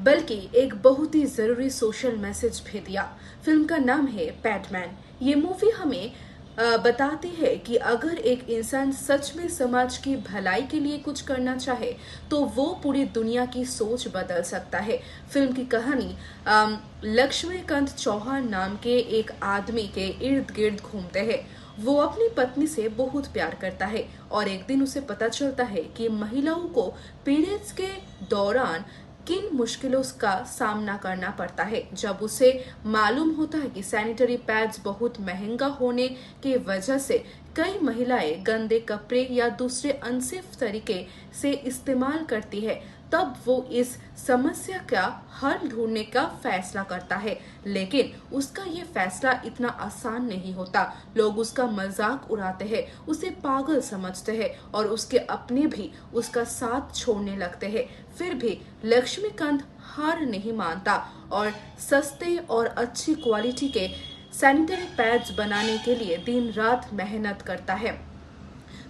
बल्कि एक बहुत ही जरूरी सोशल मैसेज भी दिया। फिल्म का नाम है पैडमैन। ये मूवी हमें बताती है कि अगर एक इंसान सच में समाज की भलाई के लिए कुछ करना चाहे तो वो पूरी दुनिया की सोच बदल सकता है। फिल्म की कहानी लक्ष्मीकांत चौहान नाम के एक आदमी के इर्द गिर्द घूमते हैं। वो अपनी पत्नी से बहुत प्यार करता है और एक दिन उसे पता चलता है कि महिलाओं को पीरियड्स के दौरान किन मुश्किलों का सामना करना पड़ता है। जब उसे मालूम होता है कि सैनिटरी पैड्स बहुत महंगा होने की वजह से कई महिलाएं गंदे कपड़े या दूसरे अनसेफ तरीके से इस्तेमाल करती है, तब वो इस समस्या का हल ढूंढने का फैसला करता है। लेकिन उसका ये फैसला इतना आसान नहीं होता। लोग उसका मजाक उड़ाते हैं, उसे पागल समझते हैं और उसके अपने भी उसका साथ छोड़ने लगते हैं। फिर भी लक्ष्मीकांत हार नहीं मानता और सस्ते और अच्छी क्वालिटी के सैनिटरी पैड्स बनाने के लिए दिन रात मेहनत करता है।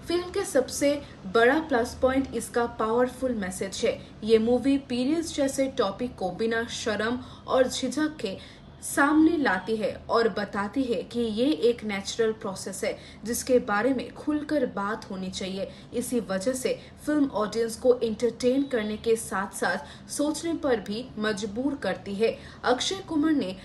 फिल्म के सबसे बड़ा प्लस पॉइंट इसका पावरफुल मैसेज है। ये मूवी पीरियड्स जैसे टॉपिक को बिना शर्म और झिझक के सामने लाती है और बताती है कि ये एक नेचुरल प्रोसेस है जिसके बारे में खुलकर बात होनी चाहिए। इसी वजह से फिल्म ऑडियंस को एंटरटेन करने के साथ साथ सोचने पर भी मजबूर करती है। अक्षय कुमार ने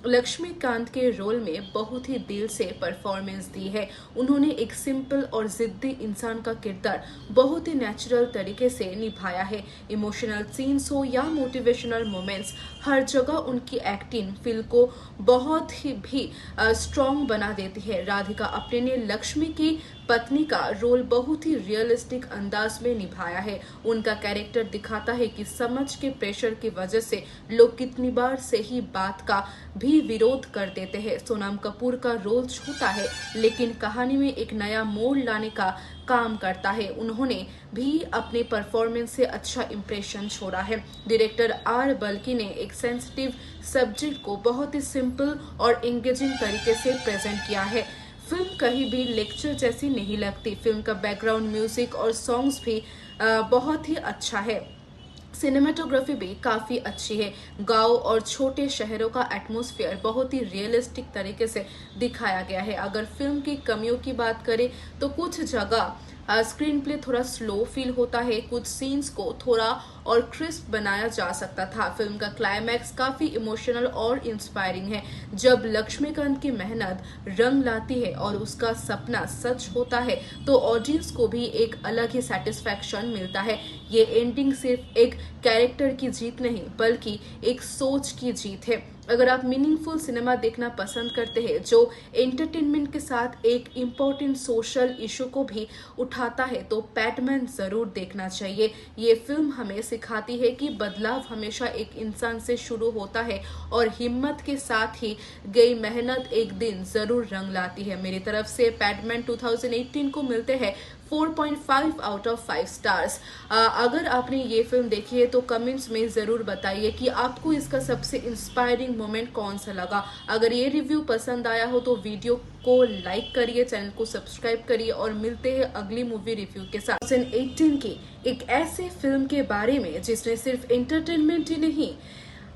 लक्ष्मीकांत के रोल में बहुत ही दिल से परफॉर्मेंस दी है। उन्होंने एक सिंपल और जिद्दी इंसान का किरदार बहुत ही नेचुरल तरीके से निभाया है। इमोशनल सीन्स हो या मोटिवेशनल मोमेंट्स, हर जगह उनकी एक्टिंग फिल्म को बहुत ही भी स्ट्रॉन्ग बना देती है। राधिका आप्टे ने लक्ष्मी की पत्नी का रोल बहुत ही रियलिस्टिक अंदाज में निभाया है। उनका कैरेक्टर दिखाता है कि समझ के प्रेशर की वजह से लोग कितनी बार सही बात का भी विरोध कर देते हैं। सोनम कपूर का रोल छोटा है लेकिन कहानी में एक नया मोड़ लाने का काम करता है। उन्होंने भी अपने परफॉर्मेंस से अच्छा इंप्रेशन छोड़ा है। डायरेक्टर आर बल्की ने एक सेंसिटिव सब्जेक्ट को बहुत ही सिंपल और एंगेजिंग तरीके से प्रेजेंट किया है। फिल्म कहीं भी लेक्चर जैसी नहीं लगती। फिल्म का बैकग्राउंड म्यूजिक और सॉन्ग्स भी बहुत ही अच्छा है। सिनेमेटोग्राफी भी काफी अच्छी है। गांव और छोटे शहरों का एटमॉस्फेयर बहुत ही रियलिस्टिक तरीके से दिखाया गया है। अगर फिल्म की कमियों की बात करें तो कुछ जगह स्क्रीन प्ले थोड़ा स्लो फील होता है। कुछ सीन्स को थोड़ा और क्रिस्प बनाया जा सकता था। फिल्म का क्लाइमैक्स काफी इमोशनल और इंस्पायरिंग है। जब लक्ष्मीकांत की मेहनत रंग लाती है और उसका सपना सच होता है तो ऑडियंस को भी एक अलग ही सेटिस्फैक्शन मिलता है। ये एंडिंग सिर्फ एक कैरेक्टर की जीत नहीं बल्कि एक सोच की जीत है। अगर आप मीनिंगफुल सिनेमा देखना पसंद करते हैं जो एंटरटेनमेंट के साथ एक इम्पोर्टेंट सोशल इशू को भी उठाता है तो पैटमैन जरूर देखना चाहिए। ये फिल्म हमें सिखाती है कि बदलाव हमेशा एक इंसान से शुरू होता है और हिम्मत के साथ ही गई मेहनत एक दिन जरूर रंग लाती है। मेरी तरफ से पैटमैन 2018 को मिलते हैं 4.5 आउट ऑफ 5 स्टार्स। अगर आपने ये फिल्म देखी है तो कमेंट्स में जरूर बताइए कि आपको इसका सबसे इंस्पायरिंग मोमेंट कौन सा लगा। अगर ये रिव्यू पसंद आया हो तो वीडियो को लाइक करिए, चैनल को सब्सक्राइब करिए और मिलते हैं अगली मूवी रिव्यू के साथ। 2018 की एक ऐसे फिल्म के बारे में जिसने सिर्फ एंटरटेनमेंट ही नहीं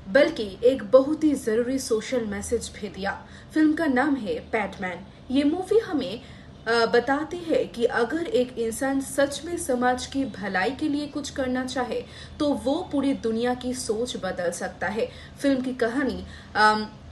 बल्कि एक बहुत ही जरूरी सोशल मैसेज भी दिया। फिल्म का नाम है पैटमैन। ये मूवी हमें बताती है कि अगर एक इंसान सच में समाज की भलाई के लिए कुछ करना चाहे तो वो पूरी दुनिया की सोच बदल सकता है। फिल्म की कहानी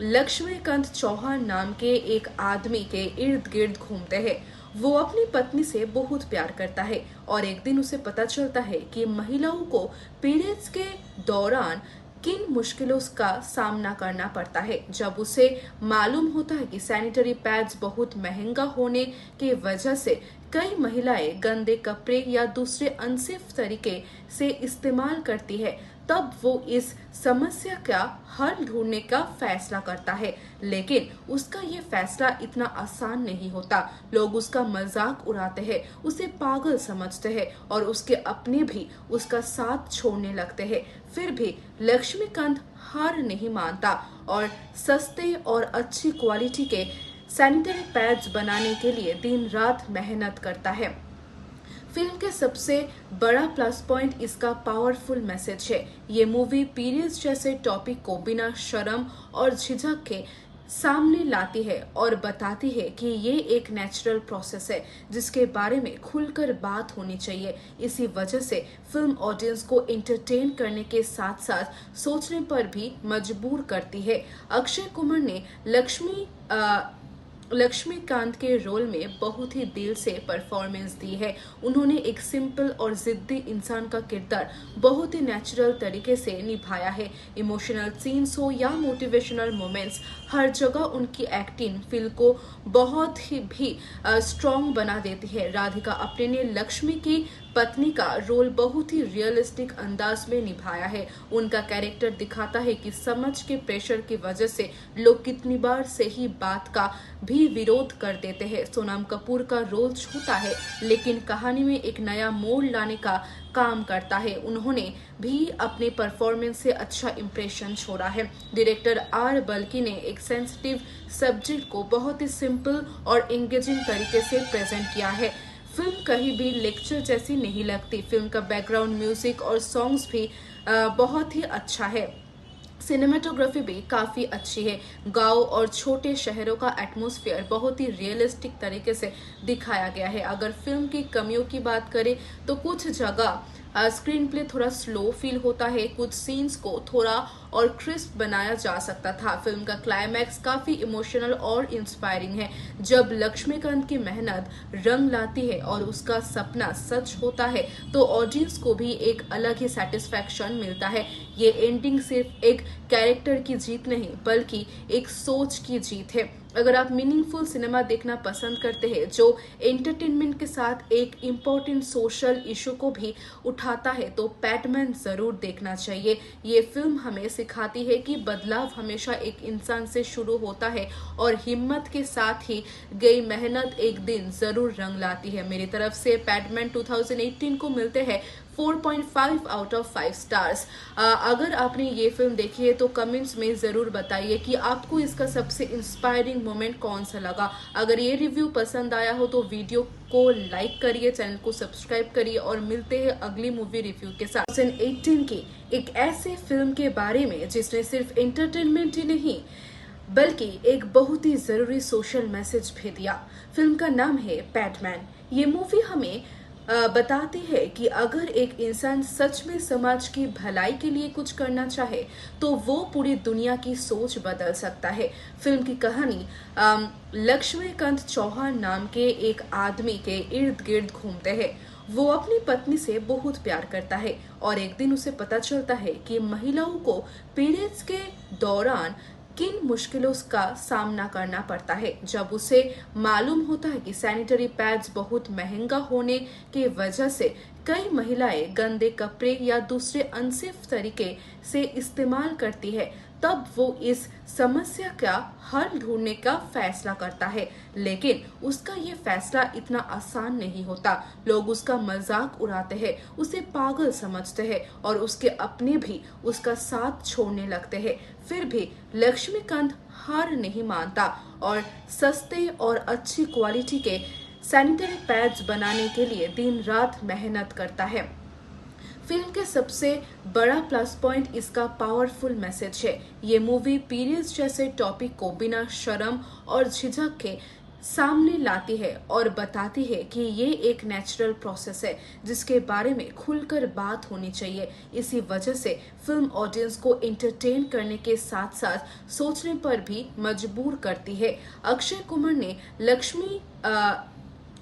लक्ष्मीकांत चौहान नाम के एक आदमी के इर्द गिर्द घूमते हैं। वो अपनी पत्नी से बहुत प्यार करता है और एक दिन उसे पता चलता है कि महिलाओं को पीरियड्स के दौरान किन मुश्किलों का सामना करना पड़ता है। जब उसे मालूम होता है कि सैनिटरी पैड्स बहुत महंगा होने की वजह से कई महिलाएं गंदे कपड़े या दूसरे अनसेफ तरीके से इस्तेमाल करती है, तब वो इस समस्या का हल ढूंढने का फैसला करता है। लेकिन उसका ये फैसला इतना आसान नहीं होता। लोग उसका मजाक उड़ाते हैं, उसे पागल समझते हैं और उसके अपने भी उसका साथ छोड़ने लगते हैं। फिर भी लक्ष्मीकांत हार नहीं मानता और सस्ते और अच्छी क्वालिटी के सैनिटरी पैड्स बनाने के लिए दिन रात मेहनत करता है। फिल्म के सबसे बड़ा प्लस पॉइंट इसका पावरफुल मैसेज है। ये मूवी पीरियड्स जैसे टॉपिक को बिना शर्म और झिझक के सामने लाती है और बताती है कि ये एक नेचुरल प्रोसेस है जिसके बारे में खुलकर बात होनी चाहिए। इसी वजह से फिल्म ऑडियंस को एंटरटेन करने के साथ साथ सोचने पर भी मजबूर करती है। अक्षय कुमार ने लक्ष्मीकांत के रोल में बहुत ही दिल से परफॉर्मेंस दी है। उन्होंने एक सिंपल और जिद्दी इंसान का किरदार बहुत ही नेचुरल तरीके से निभाया है। इमोशनल सीन्स हो या मोटिवेशनल मोमेंट्स, हर जगह उनकी एक्टिंग फिल्म को बहुत ही भी स्ट्रॉन्ग बना देती है। राधिका आप्टे ने लक्ष्मी की पत्नी का रोल बहुत ही रियलिस्टिक अंदाज में निभाया है। उनका कैरेक्टर दिखाता है कि समझ के प्रेशर की वजह से लोग कितनी बार सही बात का भी विरोध कर देते हैं। सोनम कपूर का रोल छोटा है लेकिन कहानी में एक नया मोड़ लाने का काम करता है। उन्होंने भी अपने परफॉर्मेंस से अच्छा इंप्रेशन छोड़ा है। डायरेक्टर आर बल्की ने एक सेंसिटिव सब्जेक्ट को बहुत ही सिंपल और एंगेजिंग तरीके से प्रेजेंट किया है। फिल्म कहीं भी लेक्चर जैसी नहीं लगती। फिल्म का बैकग्राउंड म्यूजिक और सॉन्ग्स भी बहुत ही अच्छा है। सिनेमेटोग्राफी भी काफी अच्छी है। गांव और छोटे शहरों का एटमॉस्फेयर बहुत ही रियलिस्टिक तरीके से दिखाया गया है। अगर फिल्म की कमियों की बात करें तो कुछ जगह स्क्रीन प्ले थोड़ा स्लो फील होता है, कुछ सीन्स को थोड़ा और क्रिस्प बनाया जा सकता था। फिल्म का क्लाइमैक्स काफी इमोशनल और इंस्पायरिंग है। जब लक्ष्मीकांत की मेहनत रंग लाती है और उसका सपना सच होता है तो ऑडियंस को भी एक अलग ही सेटिस्फैक्शन मिलता है। ये एंडिंग सिर्फ एक कैरेक्टर की जीत नहीं बल्कि एक सोच की जीत है। अगर आप मीनिंगफुल सिनेमा देखना पसंद करते हैं जो एंटरटेनमेंट के साथ एक इम्पोर्टेंट सोशल इशू को भी उठाता है तो पैटमैन जरूर देखना चाहिए। ये फिल्म हमें सिखाती है कि बदलाव हमेशा एक इंसान से शुरू होता है और हिम्मत के साथ ही गई मेहनत एक दिन जरूर रंग लाती है। मेरी तरफ से पैटमैन 2018 को मिलते हैं 4.5 आउट ऑफ 5 स्टार्स। अगर आपने ये फिल्म देखी है तो कमेंट्स में जरूर बताइए कि आपको इसका सबसे इंस्पायरिंग मोमेंट कौन सा लगा। अगर ये रिव्यू पसंद आया हो तो वीडियो को लाइक करिए, चैनल को सब्सक्राइब करिए और मिलते हैं अगली मूवी रिव्यू के साथ। 2018 की एक ऐसे फिल्म के बारे में जिसने सिर्फ एंटरटेनमेंट ही नहीं बल्कि एक बहुत ही जरूरी सोशल मैसेज भी दिया। फिल्म का नाम है पैटमैन। ये मूवी हमें बताती है कि अगर एक इंसान सच में समाज की भलाई के लिए कुछ करना चाहे तो वो पूरी दुनिया की सोच बदल सकता है। फिल्म की कहानी लक्ष्मीकांत चौहान नाम के एक आदमी के इर्द गिर्द घूमते हैं। वो अपनी पत्नी से बहुत प्यार करता है और एक दिन उसे पता चलता है कि महिलाओं को पीरियड्स के दौरान किन मुश्किलों का सामना करना पड़ता है। जब उसे मालूम होता है कि सैनिटरी पैड्स बहुत महंगा होने की वजह से कई महिलाएं गंदे कपड़े या दूसरे अनसेफ तरीके से इस्तेमाल करती है, तब वो इस समस्या का हल ढूंढने का फैसला करता है। लेकिन उसका ये फैसला इतना आसान नहीं होता। लोग उसका मजाक उड़ाते हैं, उसे पागल समझते हैं और उसके अपने भी उसका साथ छोड़ने लगते हैं। फिर भी लक्ष्मीकांत हार नहीं मानता और सस्ते और अच्छी क्वालिटी के सैनिटरी पैड्स बनाने के लिए दिन रात मेहनत करता है। फिल्म के सबसे बड़ा प्लस पॉइंट इसका पावरफुल मैसेज है। ये मूवी पीरियड्स जैसे टॉपिक को बिना शर्म और झिझक के सामने लाती है और बताती है कि ये एक नेचुरल प्रोसेस है जिसके बारे में खुलकर बात होनी चाहिए। इसी वजह से फिल्म ऑडियंस को एंटरटेन करने के साथ साथ सोचने पर भी मजबूर करती है। अक्षय कुमार ने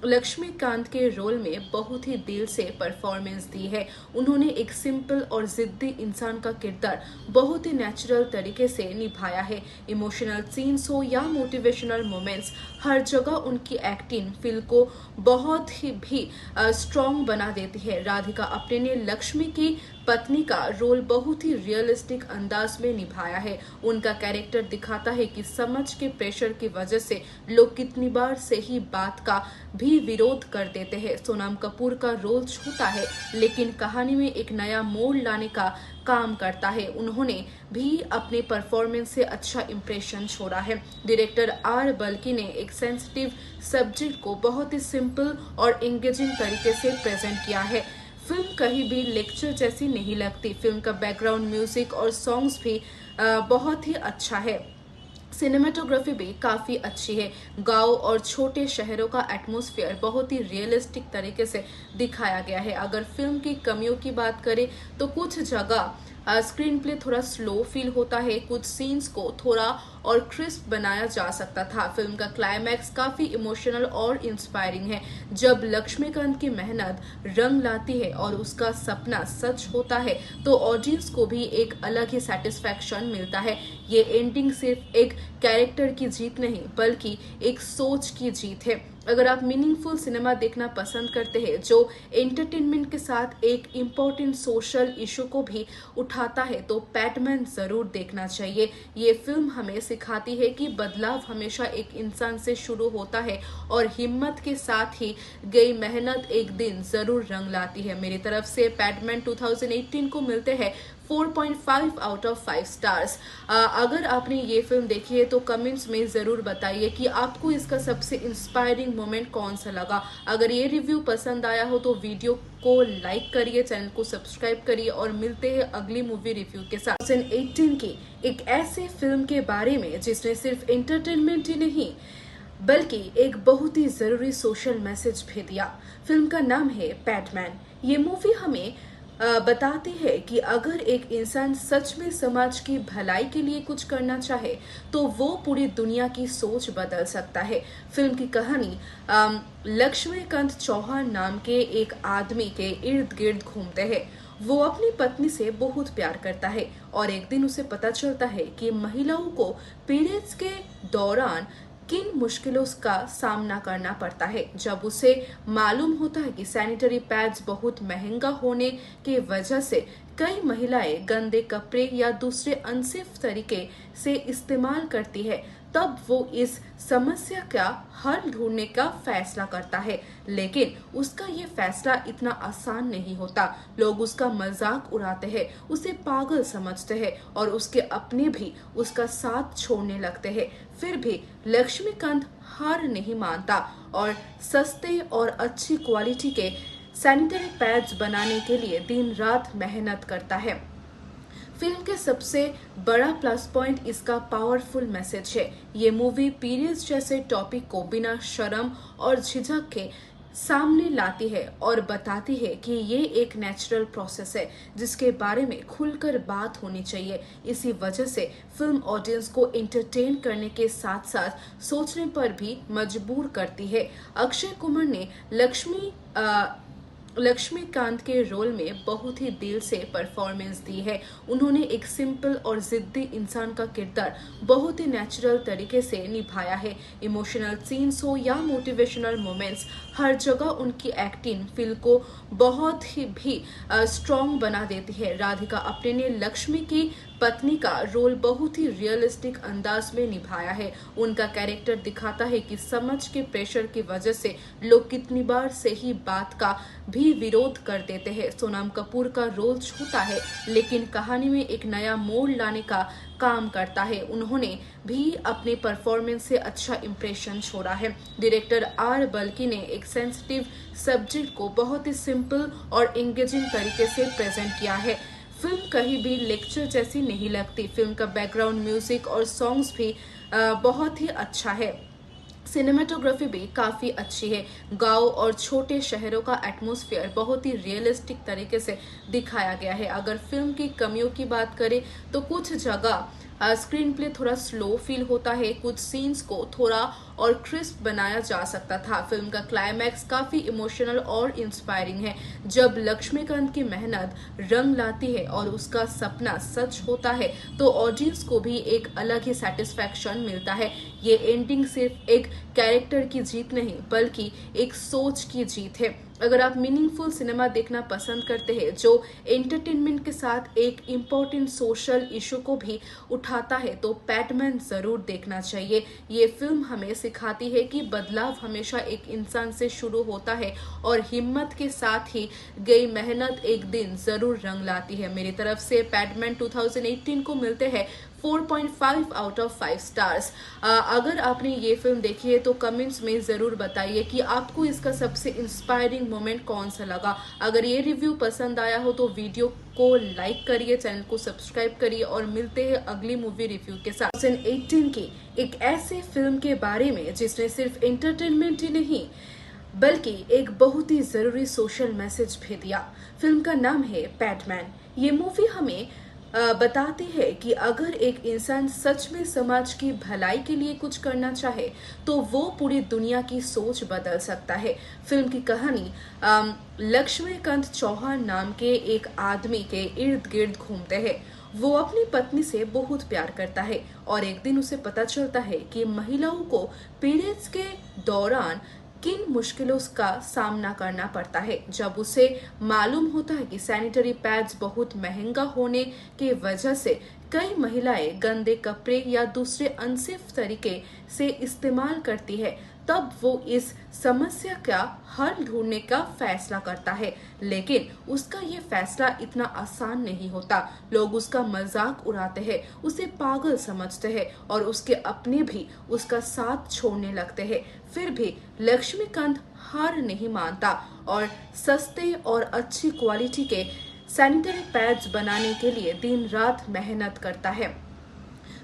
लक्ष्मीकांत के रोल में बहुत ही दिल से परफॉर्मेंस दी है। उन्होंने एक सिंपल और जिद्दी इंसान का किरदार बहुत ही नेचुरल तरीके से निभाया है। इमोशनल सीन्स हो या मोटिवेशनल मोमेंट्स, हर जगह उनकी एक्टिंग फिल्म को बहुत ही भी स्ट्रॉन्ग बना देती है। राधिका आप्टे ने लक्ष्मी की पत्नी का रोल बहुत ही रियलिस्टिक अंदाज में निभाया है। उनका कैरेक्टर दिखाता है कि समाज के प्रेशर की वजह से लोग कितनी बार सही बात का भी विरोध कर देते हैं। सोनम कपूर का रोल छोटा है लेकिन कहानी में एक नया मोड़ लाने का काम करता है। उन्होंने भी अपने परफॉर्मेंस से अच्छा इंप्रेशन छोड़ा है। डायरेक्टर आर बल्की ने एक सेंसिटिव सब्जेक्ट को बहुत ही सिंपल और एंगेजिंग तरीके से प्रेजेंट किया है। फिल्म कहीं भी लेक्चर जैसी नहीं लगती। फिल्म का बैकग्राउंड म्यूजिक और सॉन्ग्स भी बहुत ही अच्छा है। सिनेमेटोग्राफी भी काफी अच्छी है। गांव और छोटे शहरों का एटमॉस्फेयर बहुत ही रियलिस्टिक तरीके से दिखाया गया है। अगर फिल्म की कमियों की बात करें तो कुछ जगह स्क्रीन प्ले थोड़ा स्लो फील होता है, कुछ सीन्स को थोड़ा और क्रिस्प बनाया जा सकता था। फिल्म का क्लाइमैक्स काफी इमोशनल और इंस्पायरिंग है। जब लक्ष्मीकांत की मेहनत रंग लाती है और उसका सपना सच होता है तो ऑडियंस को भी एक अलग ही सेटिस्फैक्शन मिलता है। ये एंडिंग सिर्फ एक कैरेक्टर की जीत नहीं बल्कि एक सोच की जीत है। अगर आप मीनिंगफुल सिनेमा देखना पसंद करते हैं जो एंटरटेनमेंट के साथ एक इम्पोर्टेंट सोशल इशू को भी उठाता है तो पैटमैन जरूर देखना चाहिए। ये फिल्म हमें सिखाती है कि बदलाव हमेशा एक इंसान से शुरू होता है और हिम्मत के साथ ही गई मेहनत एक दिन जरूर रंग लाती है। मेरी तरफ से पैटमैन 2018 को मिलते हैं 4.5 आउट ऑफ 5 स्टार्स। अगर आपने ये फिल्म देखी है तो कमेंट्स में ज़रूर बताइए कि आपको इसका सबसे इंस्पायरिंग मोमेंट कौन सा लगा। अगर ये रिव्यू पसंद आया हो तो वीडियो को लाइक करिए, चैनल को सब्सक्राइब करिए और मिलते हैं अगली मूवी रिव्यू के साथ। 2018 की एक ऐसे फिल्म के बारे में जिसने सिर्फ एंटरटेनमेंट ही नहीं बल्कि एक बहुत ही जरूरी सोशल मैसेज भी दिया। फिल्म का नाम है पैडमैन। ये मूवी हमें बताती है कि अगर एक इंसान सच में समाज की भलाई के लिए कुछ करना चाहे तो वो पूरी दुनिया की सोच बदल सकता है। फिल्म की कहानी लक्ष्मीकांत चौहान नाम के एक आदमी के इर्द गिर्द घूमते हैं। वो अपनी पत्नी से बहुत प्यार करता है और एक दिन उसे पता चलता है कि महिलाओं को पीरियड्स के दौरान किन मुश्किलों का सामना करना पड़ता है। जब उसे मालूम होता है कि सैनिटरी पैड्स बहुत महंगा होने की वजह से कई महिलाएं गंदे कपड़े या दूसरे अनसेफ तरीके से इस्तेमाल करती है, तब वो इस समस्या का हल ढूंढने का फैसला करता है। लेकिन उसका ये फैसला इतना आसान नहीं होता। लोग उसका मजाक उड़ाते हैं, उसे पागल समझते हैं और उसके अपने भी उसका साथ छोड़ने लगते हैं। फिर भी लक्ष्मीकांत हार नहीं मानता और सस्ते और अच्छी क्वालिटी के सैनिटरी पैड्स बनाने के लिए दिन रात मेहनत करता है। फिल्म के सबसे बड़ा प्लस पॉइंट इसका पावरफुल मैसेज है। ये मूवी पीरियड्स जैसे टॉपिक को बिना शर्म और झिझक के सामने लाती है और बताती है कि ये एक नेचुरल प्रोसेस है जिसके बारे में खुलकर बात होनी चाहिए। इसी वजह से फिल्म ऑडियंस को एंटरटेन करने के साथ साथ सोचने पर भी मजबूर करती है। अक्षय कुमार ने लक्ष्मीकांत के रोल में बहुत ही दिल से परफॉर्मेंस दी है। उन्होंने एक सिंपल और जिद्दी इंसान का किरदार बहुत ही नेचुरल तरीके से निभाया है। इमोशनल सीन्स हो या मोटिवेशनल मोमेंट्स, हर जगह उनकी एक्टिंग फिल्म को बहुत ही भी स्ट्रॉन्ग बना देती है। राधिका आप्टे ने लक्ष्मी की पत्नी का रोल बहुत ही रियलिस्टिक अंदाज में निभाया है। उनका कैरेक्टर दिखाता है कि समाज के प्रेशर की वजह से लोग कितनी बार सही बात का भी विरोध कर देते हैं। सोनम कपूर का रोल छोटा है लेकिन कहानी में एक नया मोड़ लाने का काम करता है। उन्होंने भी अपने परफॉर्मेंस से अच्छा इंप्रेशन छोड़ा है। डायरेक्टर आर बल्की ने एक सेंसिटिव सब्जेक्ट को बहुत ही सिंपल और एंगेजिंग तरीके से प्रेजेंट किया है। फिल्म कहीं भी लेक्चर जैसी नहीं लगती। फिल्म का बैकग्राउंड म्यूजिक और सॉन्ग्स भी बहुत ही अच्छा है। सिनेमेटोग्राफी भी काफी अच्छी है। गांव और छोटे शहरों का एटमॉस्फेयर बहुत ही रियलिस्टिक तरीके से दिखाया गया है। अगर फिल्म की कमियों की बात करें तो कुछ जगह स्क्रीन प्ले थोड़ा स्लो फील होता है, कुछ सीन्स को थोड़ा और क्रिस्प बनाया जा सकता था। फिल्म का क्लाइमैक्स काफी इमोशनल और इंस्पायरिंग है। जब लक्ष्मीकांत की मेहनत रंग लाती है और उसका सपना सच होता है तो ऑडियंस को भी एक अलग ही सेटिस्फैक्शन मिलता है। ये एंडिंग सिर्फ एक कैरेक्टर की जीत नहीं बल्कि एक सोच की जीत है। अगर आप मीनिंगफुल सिनेमा देखना पसंद करते हैं जो एंटरटेनमेंट के साथ एक इम्पोर्टेंट सोशल इशू को भी उठाता है तो पैडमैन जरूर देखना चाहिए। ये फिल्म हमें सिखाती है कि बदलाव हमेशा एक इंसान से शुरू होता है और हिम्मत के साथ ही गई मेहनत एक दिन जरूर रंग लाती है। मेरी तरफ से पैडमैन 2018 को मिलते हैं 4.5 आउट ऑफ 5 स्टार्स। अगर आपने ये फिल्म देखी है तो कमेंट्स में जरूर बताइए कि आपको इसका सबसे इंस्पायरिंग मोमेंट कौन सा लगा। अगर ये रिव्यू पसंद आया हो तो वीडियो को लाइक करिए, चैनल को सब्सक्राइब करिए और मिलते हैं अगली मूवी रिव्यू के साथ। 2018 की एक ऐसे फिल्म के बारे में जिसने सिर्फ एंटरटेनमेंट ही नहीं बल्कि एक बहुत ही जरूरी सोशल मैसेज भी दिया। फिल्म का नाम है पैडमैन। ये मूवी हमें बताती है कि अगर एक इंसान सच में समाज की भलाई के लिए कुछ करना चाहे तो वो पूरी दुनिया की सोच बदल सकता है। फिल्म की कहानी लक्ष्मीकांत चौहान नाम के एक आदमी के इर्द गिर्द घूमते हैं। वो अपनी पत्नी से बहुत प्यार करता है और एक दिन उसे पता चलता है कि महिलाओं को पीरियड्स के दौरान किन मुश्किलों का सामना करना पड़ता है। जब उसे मालूम होता है कि सैनिटरी पैड्स बहुत महंगा होने की वजह से कई महिलाएं गंदे कपड़े या दूसरे अनसेफ तरीके से इस्तेमाल करती है, तब वो इस समस्या का हल ढूंढने का फैसला करता है, लेकिन उसका ये फैसला इतना आसान नहीं होता। लोग उसका मजाक उड़ाते हैं, उसे पागल समझते हैं और उसके अपने भी उसका साथ छोड़ने लगते हैं। फिर भी लक्ष्मीकांत हार नहीं मानता और सस्ते और अच्छी क्वालिटी के सैनिटरी पैड्स बनाने के लिए दिन रात मेहनत करता है।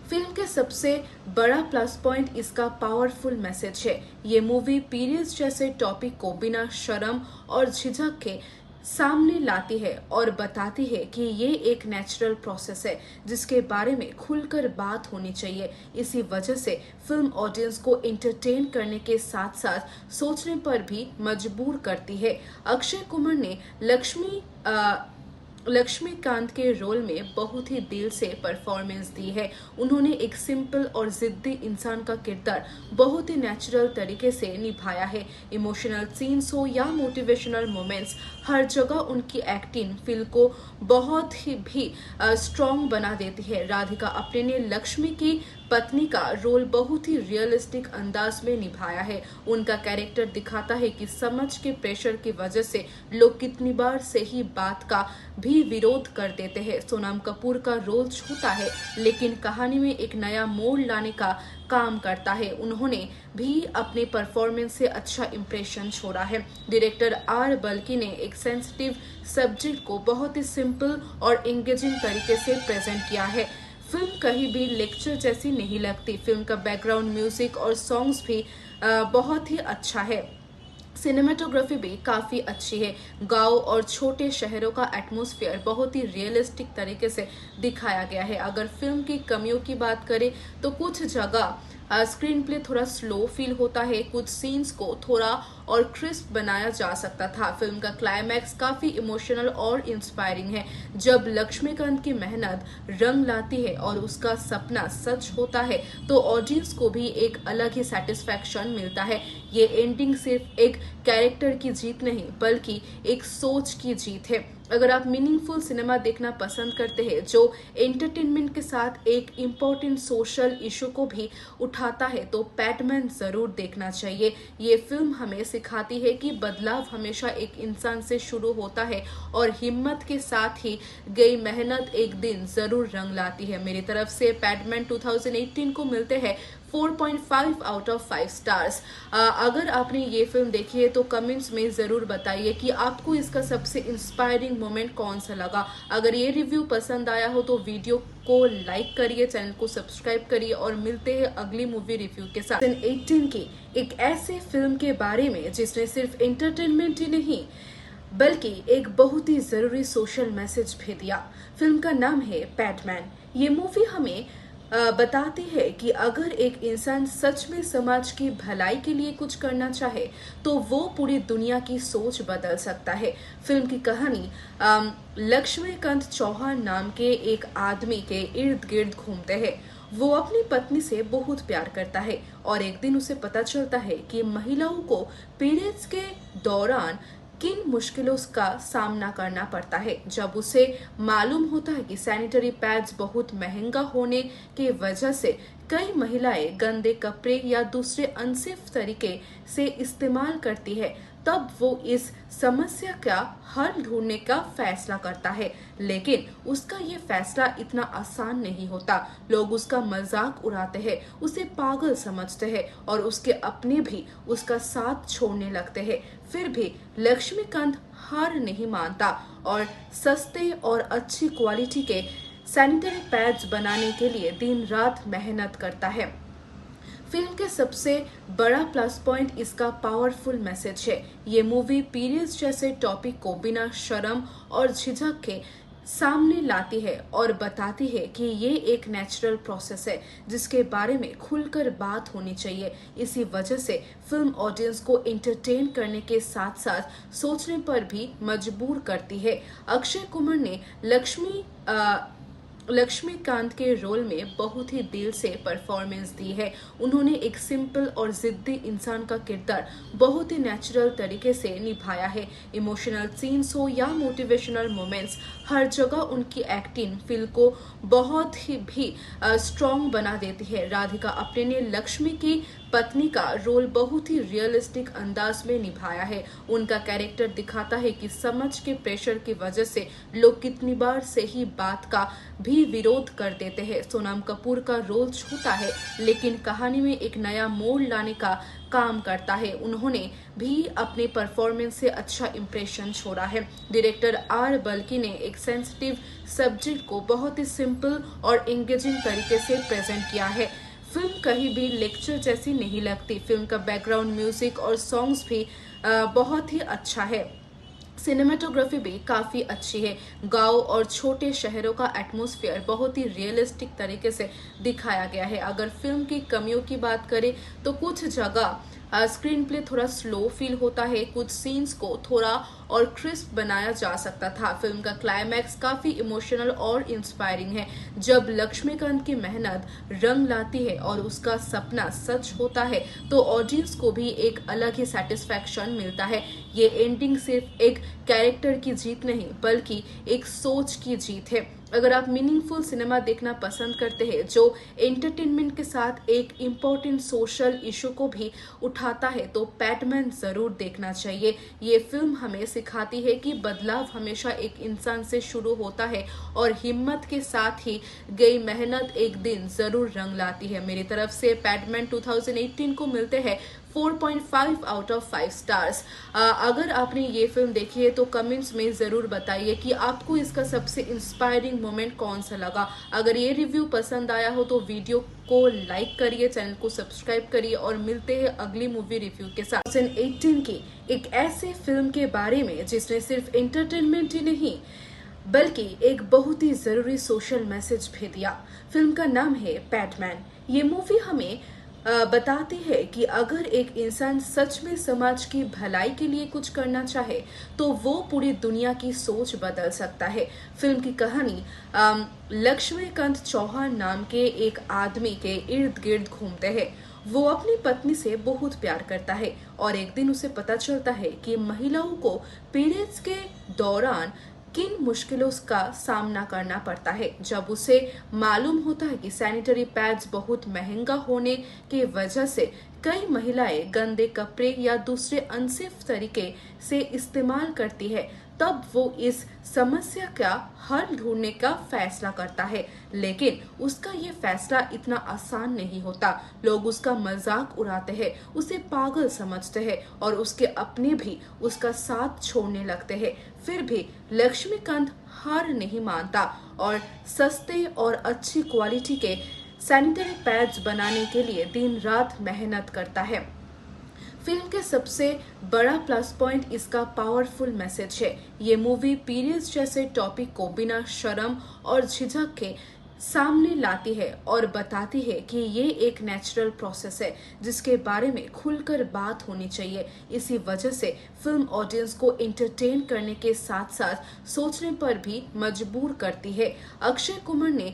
फिल्म के सबसे बड़ा प्लस पॉइंट इसका पावरफुल मैसेज है। ये मूवी पीरियड्स जैसे टॉपिक को बिना शर्म और झिझक के सामने लाती है और बताती है कि ये एक नेचुरल प्रोसेस है जिसके बारे में खुलकर बात होनी चाहिए। इसी वजह से फिल्म ऑडियंस को एंटरटेन करने के साथ साथ सोचने पर भी मजबूर करती है। अक्षय कुमार ने लक्ष्मीकांत के रोल में बहुत ही दिल से परफॉर्मेंस दी है। उन्होंने एक सिंपल और जिद्दी इंसान का किरदार बहुत ही नेचुरल तरीके से निभाया है। इमोशनल सीन्स हो या मोटिवेशनल मोमेंट्स, हर जगह उनकी एक्टिंग फिल्म को बहुत ही भी स्ट्रॉन्ग बना देती है। राधिका आप्टे ने लक्ष्मी की पत्नी का रोल बहुत ही रियलिस्टिक अंदाज में निभाया है। उनका कैरेक्टर दिखाता है कि समझ के प्रेशर की वजह से लोग कितनी बार सही बात का भी विरोध कर देते हैं। सोनम कपूर का रोल छोटा है लेकिन कहानी में एक नया मोड़ लाने का काम करता है। उन्होंने भी अपने परफॉर्मेंस से अच्छा इंप्रेशन छोड़ा है। डायरेक्टर आर बल्की ने एक सेंसिटिव सब्जेक्ट को बहुत ही सिंपल और एंगेजिंग तरीके से प्रेजेंट किया है। फिल्म कहीं भी लेक्चर जैसी नहीं लगती। फिल्म का बैकग्राउंड म्यूजिक और सॉन्ग्स भी बहुत ही अच्छा है। सिनेमेटोग्राफी भी काफी अच्छी है। गांव और छोटे शहरों का एटमॉस्फेयर बहुत ही रियलिस्टिक तरीके से दिखाया गया है। अगर फिल्म की कमियों की बात करें तो कुछ जगह स्क्रीन प्ले थोड़ा स्लो फील होता है, कुछ सीन्स को थोड़ा और क्रिस्प बनाया जा सकता था। फिल्म का क्लाइमैक्स काफी इमोशनल और इंस्पायरिंग है। जब लक्ष्मीकांत की मेहनत रंग लाती है और उसका सपना सच होता है तो ऑडियंस को भी एक अलग ही सेटिस्फैक्शन मिलता है। ये एंडिंग सिर्फ एक कैरेक्टर की जीत नहीं बल्कि एक सोच की जीत है। अगर आप मीनिंगफुल सिनेमा देखना पसंद करते हैं जो एंटरटेनमेंट के साथ एक इम्पोर्टेंट सोशल इशू को भी उठाता है तो पैडमैन जरूर देखना चाहिए। ये फिल्म हमें सिखाती है कि बदलाव हमेशा एक इंसान से शुरू होता है और हिम्मत के साथ ही गई मेहनत एक दिन जरूर रंग लाती है। मेरी तरफ से पैडमैन 2018 को मिलते हैं 4.5 आउट ऑफ 5 स्टार्स। अगर आपने ये फिल्म देखी है तो कमेंट्स में जरूर बताइए कि आपको इसका सबसे इंस्पायरिंग मोमेंट कौन सा लगा। अगर ये रिव्यू पसंद आया हो तो वीडियो को लाइक करिए, चैनल को सब्सक्राइब करिए और मिलते हैं अगली मूवी रिव्यू के साथ। 2018 की एक ऐसे फिल्म के बारे में जिसने सिर्फ एंटरटेनमेंट ही नहीं बल्कि एक बहुत ही जरूरी सोशल मैसेज भी दिया। फिल्म का नाम है पैडमैन। ये मूवी हमें बताती है कि अगर एक इंसान सच में समाज की भलाई के लिए कुछ करना चाहे तो वो पूरी दुनिया की सोच बदल सकता है। फिल्म की कहानी लक्ष्मीकांत चौहान नाम के एक आदमी के इर्द गिर्द घूमते हैं। वो अपनी पत्नी से बहुत प्यार करता है और एक दिन उसे पता चलता है कि महिलाओं को पीरियड्स के दौरान किन मुश्किलों का सामना करना पड़ता है। जब उसे मालूम होता है कि सैनिटरी पैड्स बहुत महंगा होने की वजह से कई महिलाएं गंदे कपड़े या दूसरे अनसेफ तरीके से इस्तेमाल करती है, तब वो इस समस्या का हल ढूंढने का फैसला करता है, लेकिन उसका ये फैसला इतना आसान नहीं होता। लोग उसका मजाक उड़ाते हैं, उसे पागल समझते हैं और उसके अपने भी उसका साथ छोड़ने लगते हैं। फिर भी लक्ष्मीकांत हार नहीं मानता और सस्ते और अच्छी क्वालिटी के सैनिटरी पैड्स बनाने के लिए दिन रात मेहनत करता है। फिल्म के सबसे बड़ा प्लस पॉइंट इसका पावरफुल मैसेज है। ये मूवी पीरियड्स जैसे टॉपिक को बिना शर्म और झिझक के सामने लाती है और बताती है कि ये एक नेचुरल प्रोसेस है जिसके बारे में खुलकर बात होनी चाहिए। इसी वजह से फिल्म ऑडियंस को एंटरटेन करने के साथ साथ सोचने पर भी मजबूर करती है। अक्षय कुमार ने लक्ष्मीकांत के रोल में बहुत ही दिल से परफॉर्मेंस दी है। उन्होंने एक सिंपल और जिद्दी इंसान का किरदार बहुत ही नेचुरल तरीके से निभाया है। इमोशनल सीन्स हो या मोटिवेशनल मोमेंट्स, हर जगह उनकी एक्टिंग फिल्म को बहुत ही भी स्ट्रॉन्ग बना देती है। राधिका आप्टे ने लक्ष्मी की पत्नी का रोल बहुत ही रियलिस्टिक अंदाज में निभाया है। उनका कैरेक्टर दिखाता है कि समझ के प्रेशर की वजह से लोग कितनी बार सही बात का भी विरोध कर देते हैं। सोनम कपूर का रोल छोटा है लेकिन कहानी में एक नया मोड़ लाने का काम करता है। उन्होंने भी अपने परफॉर्मेंस से अच्छा इंप्रेशन छोड़ा है। डायरेक्टर आर बल्की ने एक सेंसिटिव सब्जेक्ट को बहुत ही सिंपल और एंगेजिंग तरीके से प्रेजेंट किया है। फिल्म कहीं भी लेक्चर जैसी नहीं लगती। फिल्म का बैकग्राउंड म्यूजिक और सॉन्ग्स भी बहुत ही अच्छा है। सिनेमेटोग्राफी भी काफी अच्छी है। गांव और छोटे शहरों का एटमॉस्फेयर बहुत ही रियलिस्टिक तरीके से दिखाया गया है। अगर फिल्म की कमियों की बात करें तो कुछ जगह स्क्रीन प्ले थोड़ा स्लो फील होता है, कुछ सीन्स को थोड़ा और क्रिस्प बनाया जा सकता था। फिल्म का क्लाइमैक्स काफी इमोशनल और इंस्पायरिंग है। जब लक्ष्मीकांत की मेहनत रंग लाती है और उसका सपना सच होता है तो ऑडियंस को भी एक अलग ही सेटिस्फैक्शन मिलता है। ये एंडिंग सिर्फ एक कैरेक्टर की जीत नहीं बल्कि एक सोच की जीत है। अगर आप मीनिंगफुल सिनेमा देखना पसंद करते हैं जो एंटरटेनमेंट के साथ एक इम्पोर्टेंट सोशल इशू को भी उठाता है तो पैटमैन जरूर देखना चाहिए। ये फिल्म हमें सिखाती है कि बदलाव हमेशा एक इंसान से शुरू होता है और हिम्मत के साथ ही गई मेहनत एक दिन जरूर रंग लाती है। मेरी तरफ से पैटमैन 2018 को मिलते हैं 4.5 आउट ऑफ 5 स्टार्स। अगर आपने ये फिल्म देखी है तो कमेंट्स में जरूर बताइए कि आपको इसका सबसे इंस्पायरिंग मोमेंट कौन सा लगा। अगर ये रिव्यू पसंद आया हो तो वीडियो को लाइक करिए, चैनल को सब्सक्राइब करिए और मिलते हैं अगली मूवी रिव्यू के साथ। 2018 की एक ऐसे फिल्म के बारे में जिसने सिर्फ एंटरटेनमेंट ही नहीं बल्कि एक बहुत ही जरूरी सोशल मैसेज भी दिया। फिल्म का नाम है पैटमैन। ये मूवी हमें बताती है कि अगर एक इंसान सच में समाज की भलाई के लिए कुछ करना चाहे तो वो पूरी दुनिया की सोच बदल सकता है। फिल्म की कहानी लक्ष्मीकांत चौहान नाम के एक आदमी के इर्द गिर्द घूमते हैं। वो अपनी पत्नी से बहुत प्यार करता है और एक दिन उसे पता चलता है कि महिलाओं को पीरियड्स के दौरान किन मुश्किलों का सामना करना पड़ता है। जब उसे मालूम होता है कि सैनिटरी पैड्स बहुत महंगा होने की वजह से कई महिलाएं गंदे कपड़े या दूसरे अनसेफ तरीके से इस्तेमाल करती है, तब वो इस समस्या का हल ढूंढने का फैसला करता है। लेकिन उसका ये फैसला इतना आसान नहीं होता। लोग उसका मजाक उड़ाते हैं, उसे पागल समझते हैं और उसके अपने भी उसका साथ छोड़ने लगते हैं। फिर भी लक्ष्मीकांत हार नहीं मानता और सस्ते और अच्छी क्वालिटी के सैनिटरी पैड्स बनाने के लिए दिन रात मेहनत करता है। फिल्म के सबसे बड़ा प्लस पॉइंट इसका पावरफुल मैसेज है। ये मूवी पीरियड्स जैसे टॉपिक को बिना शर्म और झिझक के सामने लाती है और बताती है कि ये एक नेचुरल प्रोसेस है जिसके बारे में खुलकर बात होनी चाहिए। इसी वजह से फिल्म ऑडियंस को एंटरटेन करने के साथ साथ सोचने पर भी मजबूर करती है। अक्षय कुमार ने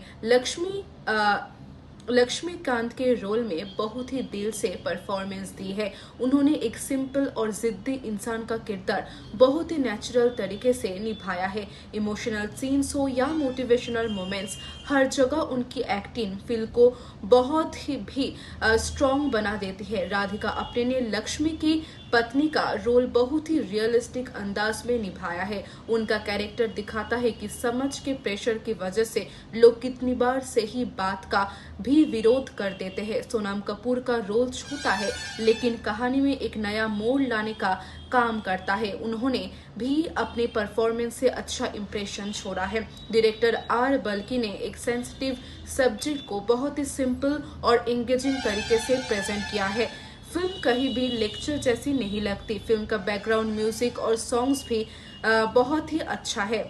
लक्ष्मीकांत के रोल में बहुत ही दिल से परफॉर्मेंस दी है। उन्होंने एक सिंपल और जिद्दी इंसान का किरदार बहुत ही नेचुरल तरीके से निभाया है। इमोशनल सीन्स हो या मोटिवेशनल मोमेंट्स, हर जगह उनकी एक्टिंग फिल्म को बहुत ही भी स्ट्रॉन्ग बना देती है। राधिका आप्टे ने लक्ष्मी की पत्नी का रोल बहुत ही रियलिस्टिक अंदाज में निभाया है। उनका कैरेक्टर दिखाता है कि समझ के प्रेशर की वजह से लोग कितनी बार सही बात का भी विरोध कर देते हैं। सोनम कपूर का रोल छोटा है लेकिन कहानी में एक नया मोड़ लाने का काम करता है। उन्होंने भी अपने परफॉर्मेंस से अच्छा इंप्रेशन छोड़ा है। डायरेक्टर आर बल्की ने एक सेंसिटिव सब्जेक्ट को बहुत ही सिंपल और एंगेजिंग तरीके से प्रेजेंट किया है। फिल्म कहीं भी लेक्चर जैसी नहीं लगती। फिल्म का बैकग्राउंड म्यूजिक और सॉन्ग्स भी बहुत ही अच्छा है।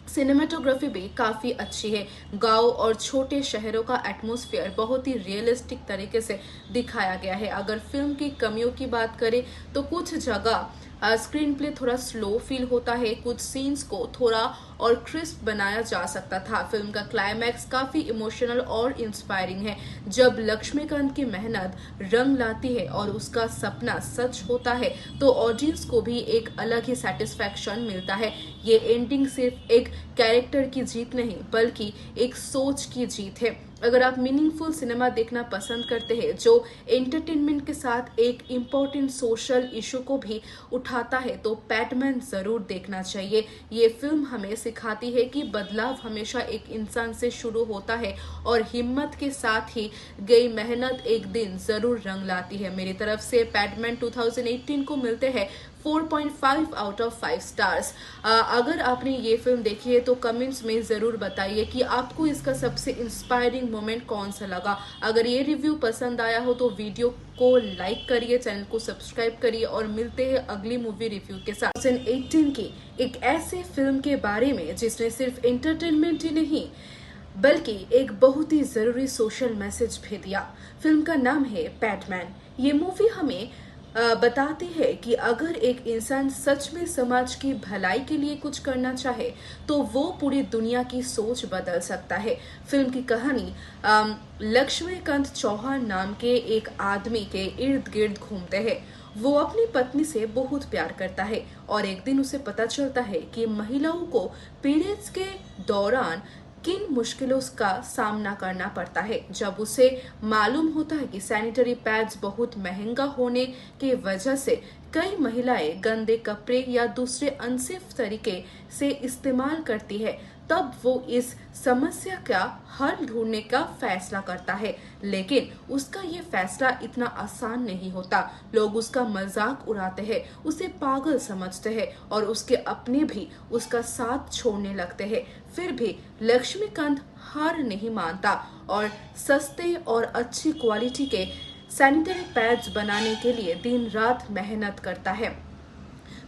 सिनेमेटोग्राफी भी काफी अच्छी है। गांव और छोटे शहरों का एटमॉस्फेयर बहुत ही रियलिस्टिक तरीके से दिखाया गया है। अगर फिल्म की कमियों की बात करें तो कुछ जगह स्क्रीन प्ले थोड़ा स्लो फील होता है, कुछ सीन्स को थोड़ा और क्रिस्प बनाया जा सकता था। फिल्म का क्लाइमैक्स काफी इमोशनल और इंस्पायरिंग है। जब लक्ष्मीकांत की मेहनत रंग लाती है और उसका सपना सच होता है तो ऑडियंस को भी एक अलग ही सेटिस्फैक्शन मिलता है। ये एंडिंग सिर्फ एक कैरेक्टर की जीत नहीं बल्कि एक सोच की जीत है। अगर आप मीनिंगफुल सिनेमा देखना पसंद करते हैं जो एंटरटेनमेंट के साथ एक इम्पोर्टेंट सोशल इशू को भी उठाता है तो पैटमैन जरूर देखना चाहिए। ये फिल्म हमें सिखाती है कि बदलाव हमेशा एक इंसान से शुरू होता है और हिम्मत के साथ ही गई मेहनत एक दिन जरूर रंग लाती है। मेरी तरफ से पैटमैन 2018 को मिलते हैं 4.5 आउट ऑफ 5 स्टार्स। अगर आपने ये फिल्म देखी है तो कमेंट्स में जरूर बताइए कि आपको इसका सबसे इंस्पायरिंग मोमेंट कौन सा लगा। अगर ये रिव्यू पसंद आया हो तो वीडियो को लाइक करिए, चैनल को सब्सक्राइब करिए और मिलते हैं अगली मूवी रिव्यू के साथ। 2018 की एक ऐसे फिल्म के बारे में जिसने सिर्फ एंटरटेनमेंट ही नहीं बल्कि एक बहुत ही जरूरी सोशल मैसेज भी दिया। फिल्म का नाम है पैटमैन। ये मूवी हमें बताती है कि अगर एक इंसान सच में समाज की भलाई के लिए कुछ करना चाहे तो वो पूरी दुनिया की सोच बदल सकता है। फिल्म की कहानी लक्ष्मीकांत चौहान नाम के एक आदमी के इर्द गिर्द घूमते हैं। वो अपनी पत्नी से बहुत प्यार करता है और एक दिन उसे पता चलता है कि महिलाओं को पीरियड्स के दौरान किन मुश्किलों का सामना करना पड़ता है। जब उसे मालूम होता है कि सैनिटरी पैड्स बहुत महंगा होने के वजह से कई महिलाएं गंदे कपड़े या दूसरे अनसेफ तरीके से इस्तेमाल करती है, तब वो इस समस्या का हल ढूंढने का फैसला करता है। लेकिन उसका ये फैसला इतना आसान नहीं होता। लोग उसका मजाक उड़ाते हैं, उसे पागल समझते हैं और उसके अपने भी उसका साथ छोड़ने लगते हैं। फिर भी लक्ष्मीकांत हार नहीं मानता और सस्ते और अच्छी क्वालिटी के सैनिटरी पैड्स बनाने के लिए दिन रात मेहनत करता है।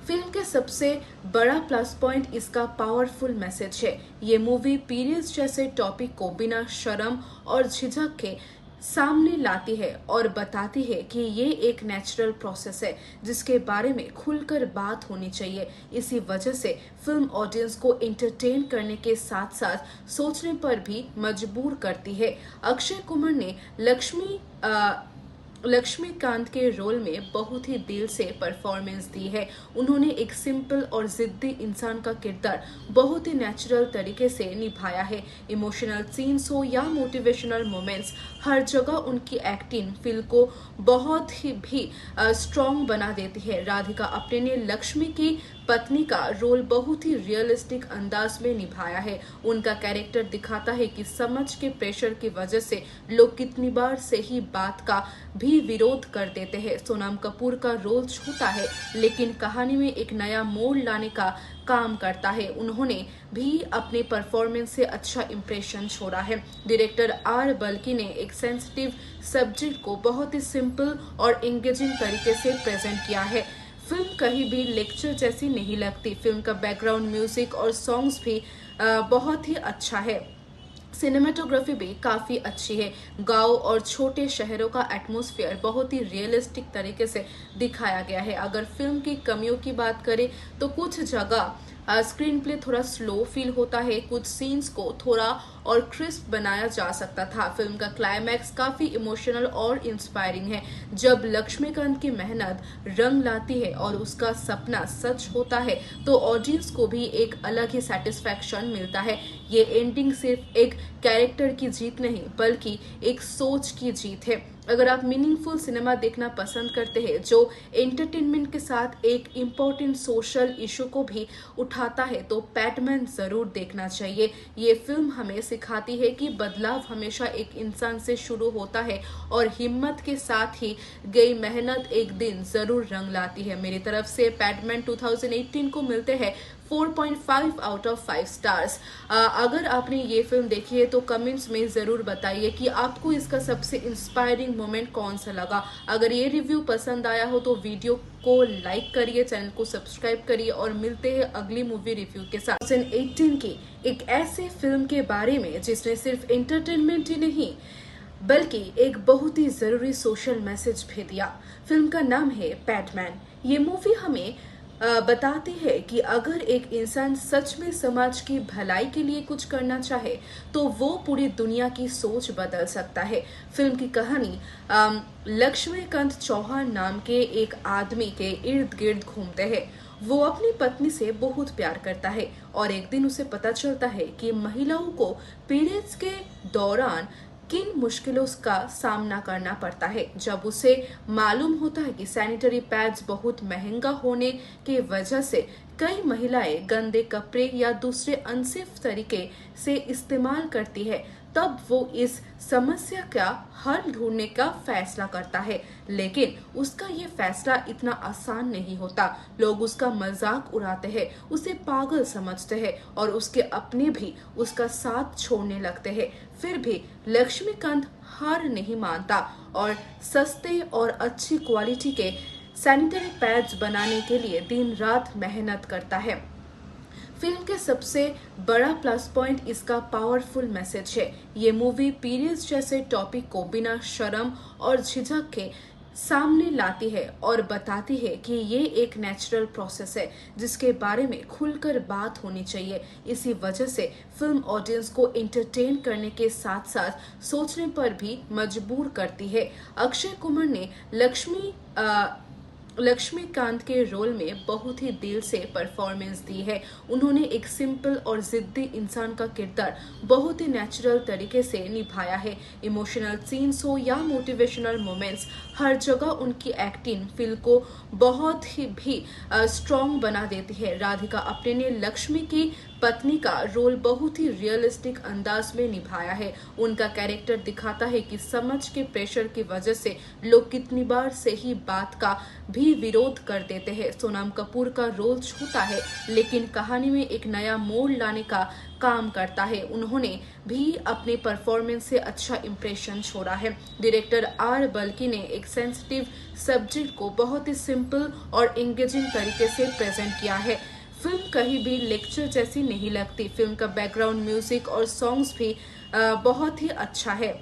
फिल्म के सबसे बड़ा प्लस पॉइंट इसका पावरफुल मैसेज है। ये मूवी पीरियड्स जैसे टॉपिक को बिना शर्म और झिझक के सामने लाती है और बताती है कि ये एक नेचुरल प्रोसेस है जिसके बारे में खुलकर बात होनी चाहिए। इसी वजह से फिल्म ऑडियंस को एंटरटेन करने के साथ साथ सोचने पर भी मजबूर करती है। अक्षय कुमार ने लक्ष्मीकांत के रोल में बहुत ही दिल से परफॉर्मेंस दी है। उन्होंने एक सिंपल और जिद्दी इंसान का किरदार बहुत ही नेचुरल तरीके से निभाया है। इमोशनल सीन्स हो या मोटिवेशनल मोमेंट्स, हर जगह उनकी एक्टिंग फिल्म को बहुत ही भी स्ट्रॉन्ग बना देती है। राधिका आप्टे ने लक्ष्मी की पत्नी का रोल बहुत ही रियलिस्टिक अंदाज में निभाया है। उनका कैरेक्टर दिखाता है कि समाज के प्रेशर की वजह से लोग कितनी बार सही बात का भी विरोध कर देते हैं। सोनम कपूर का रोल छोटा है लेकिन कहानी में एक नया मोड़ लाने का काम करता है। उन्होंने भी अपने परफॉर्मेंस से अच्छा इंप्रेशन छोड़ा है। डायरेक्टर आर बल्की ने एक सेंसिटिव सब्जेक्ट को बहुत ही सिंपल और एंगेजिंग तरीके से प्रेजेंट किया है। फिल्म कहीं भी लेक्चर जैसी नहीं लगती। फिल्म का बैकग्राउंड म्यूजिक और सॉन्ग्स भी बहुत ही अच्छा है। सिनेमेटोग्राफी भी काफी अच्छी है। गांव और छोटे शहरों का एटमॉस्फेयर बहुत ही रियलिस्टिक तरीके से दिखाया गया है। अगर फिल्म की कमियों की बात करें तो कुछ जगह स्क्रीन प्ले थोड़ा स्लो फील होता है, कुछ सीन्स को थोड़ा और क्रिस्प बनाया जा सकता था। फिल्म का क्लाइमैक्स काफी इमोशनल और इंस्पायरिंग है। जब लक्ष्मीकांत की मेहनत रंग लाती है और उसका सपना सच होता है तो ऑडियंस को भी एक अलग ही सेटिस्फैक्शन मिलता है। ये एंडिंग सिर्फ एक कैरेक्टर की जीत नहीं बल्कि एक सोच की जीत है। अगर आप मीनिंगफुल सिनेमा देखना पसंद करते हैं जो एंटरटेनमेंट के साथ एक इम्पोर्टेंट सोशल इशू को भी उठाता है तो पैटमैन जरूर देखना चाहिए। ये फिल्म हमें सिखाती है कि बदलाव हमेशा एक इंसान से शुरू होता है और हिम्मत के साथ ही गई मेहनत एक दिन जरूर रंग लाती है। मेरी तरफ से पैटमैन 2018 को मिलते हैं 4.5 आउट ऑफ 5 स्टार्स। अगर आपने ये फिल्म देखी है तो कमेंट्स में जरूर बताइए कि आपको इसका सबसे इंस्पायरिंग मोमेंट कौन सा लगा। अगर ये रिव्यू पसंद आया हो तो वीडियो को लाइक करिए, चैनल को सब्सक्राइब करिए और मिलते हैं अगली मूवी रिव्यू के साथ। 2018 की एक ऐसे फिल्म के बारे में जिसने सिर्फ एंटरटेनमेंट ही नहीं बल्कि एक बहुत ही जरूरी सोशल मैसेज भी दिया। फिल्म का नाम है पैटमैन। ये मूवी हमें बताती है कि अगर एक इंसान सच में समाज की भलाई के लिए कुछ करना चाहे तो वो पूरी दुनिया की सोच बदल सकता है। फिल्म की कहानी लक्ष्मीकांत चौहान नाम के एक आदमी के इर्द गिर्द घूमते हैं। वो अपनी पत्नी से बहुत प्यार करता है और एक दिन उसे पता चलता है कि महिलाओं को पीरियड्स के दौरान किन मुश्किलों का सामना करना पड़ता है जब उसे मालूम होता है कि सैनिटरी पैड्स बहुत महंगा होने की वजह से कई महिलाएं गंदे कपड़े या दूसरे अनसेफ तरीके से इस्तेमाल करती है। तब वो इस समस्या का हल ढूंढने का फैसला करता है, लेकिन उसका ये फैसला इतना आसान नहीं होता। लोग उसका मजाक उड़ाते हैं, उसे पागल समझते हैं और उसके अपने भी उसका साथ छोड़ने लगते हैं। फिर भी लक्ष्मीकांत हार नहीं मानता और सस्ते और अच्छी क्वालिटी के सैनिटरी पैड्स बनाने के लिए दिन रात मेहनत करता है। फिल्म के सबसे बड़ा प्लस पॉइंट इसका पावरफुल मैसेज है। ये मूवी पीरियड्स जैसे टॉपिक को बिना शर्म और झिझक के सामने लाती है और बताती है कि ये एक नेचुरल प्रोसेस है जिसके बारे में खुलकर बात होनी चाहिए। इसी वजह से फिल्म ऑडियंस को एंटरटेन करने के साथ साथ सोचने पर भी मजबूर करती है। अक्षय कुमार ने लक्ष्मीकांत के रोल में बहुत ही दिल से परफॉर्मेंस दी है। उन्होंने एक सिंपल और जिद्दी इंसान का किरदार बहुत ही नेचुरल तरीके से निभाया है। इमोशनल सीन्स हो या मोटिवेशनल मोमेंट्स, हर जगह उनकी एक्टिंग फिल्म को बहुत ही भी स्ट्रॉन्ग बना देती है। राधिका आप्टे ने लक्ष्मी की पत्नी का रोल बहुत ही रियलिस्टिक अंदाज में निभाया है। उनका कैरेक्टर दिखाता है कि समझ के प्रेशर की वजह से लोग कितनी बार सही बात का भी विरोध कर देते हैं। सोनम कपूर का रोल छोटा है लेकिन कहानी में एक नया मोड़ लाने का काम करता है। उन्होंने भी अपने परफॉर्मेंस से अच्छा इंप्रेशन छोड़ा है। डायरेक्टर आर बल्की ने एक सेंसिटिव सब्जेक्ट को बहुत ही सिंपल और एंगेजिंग तरीके से प्रेजेंट किया है। फिल्म कहीं भी लेक्चर जैसी नहीं लगती। फिल्म का बैकग्राउंड म्यूजिक और सॉन्ग्स भी बहुत ही अच्छा है।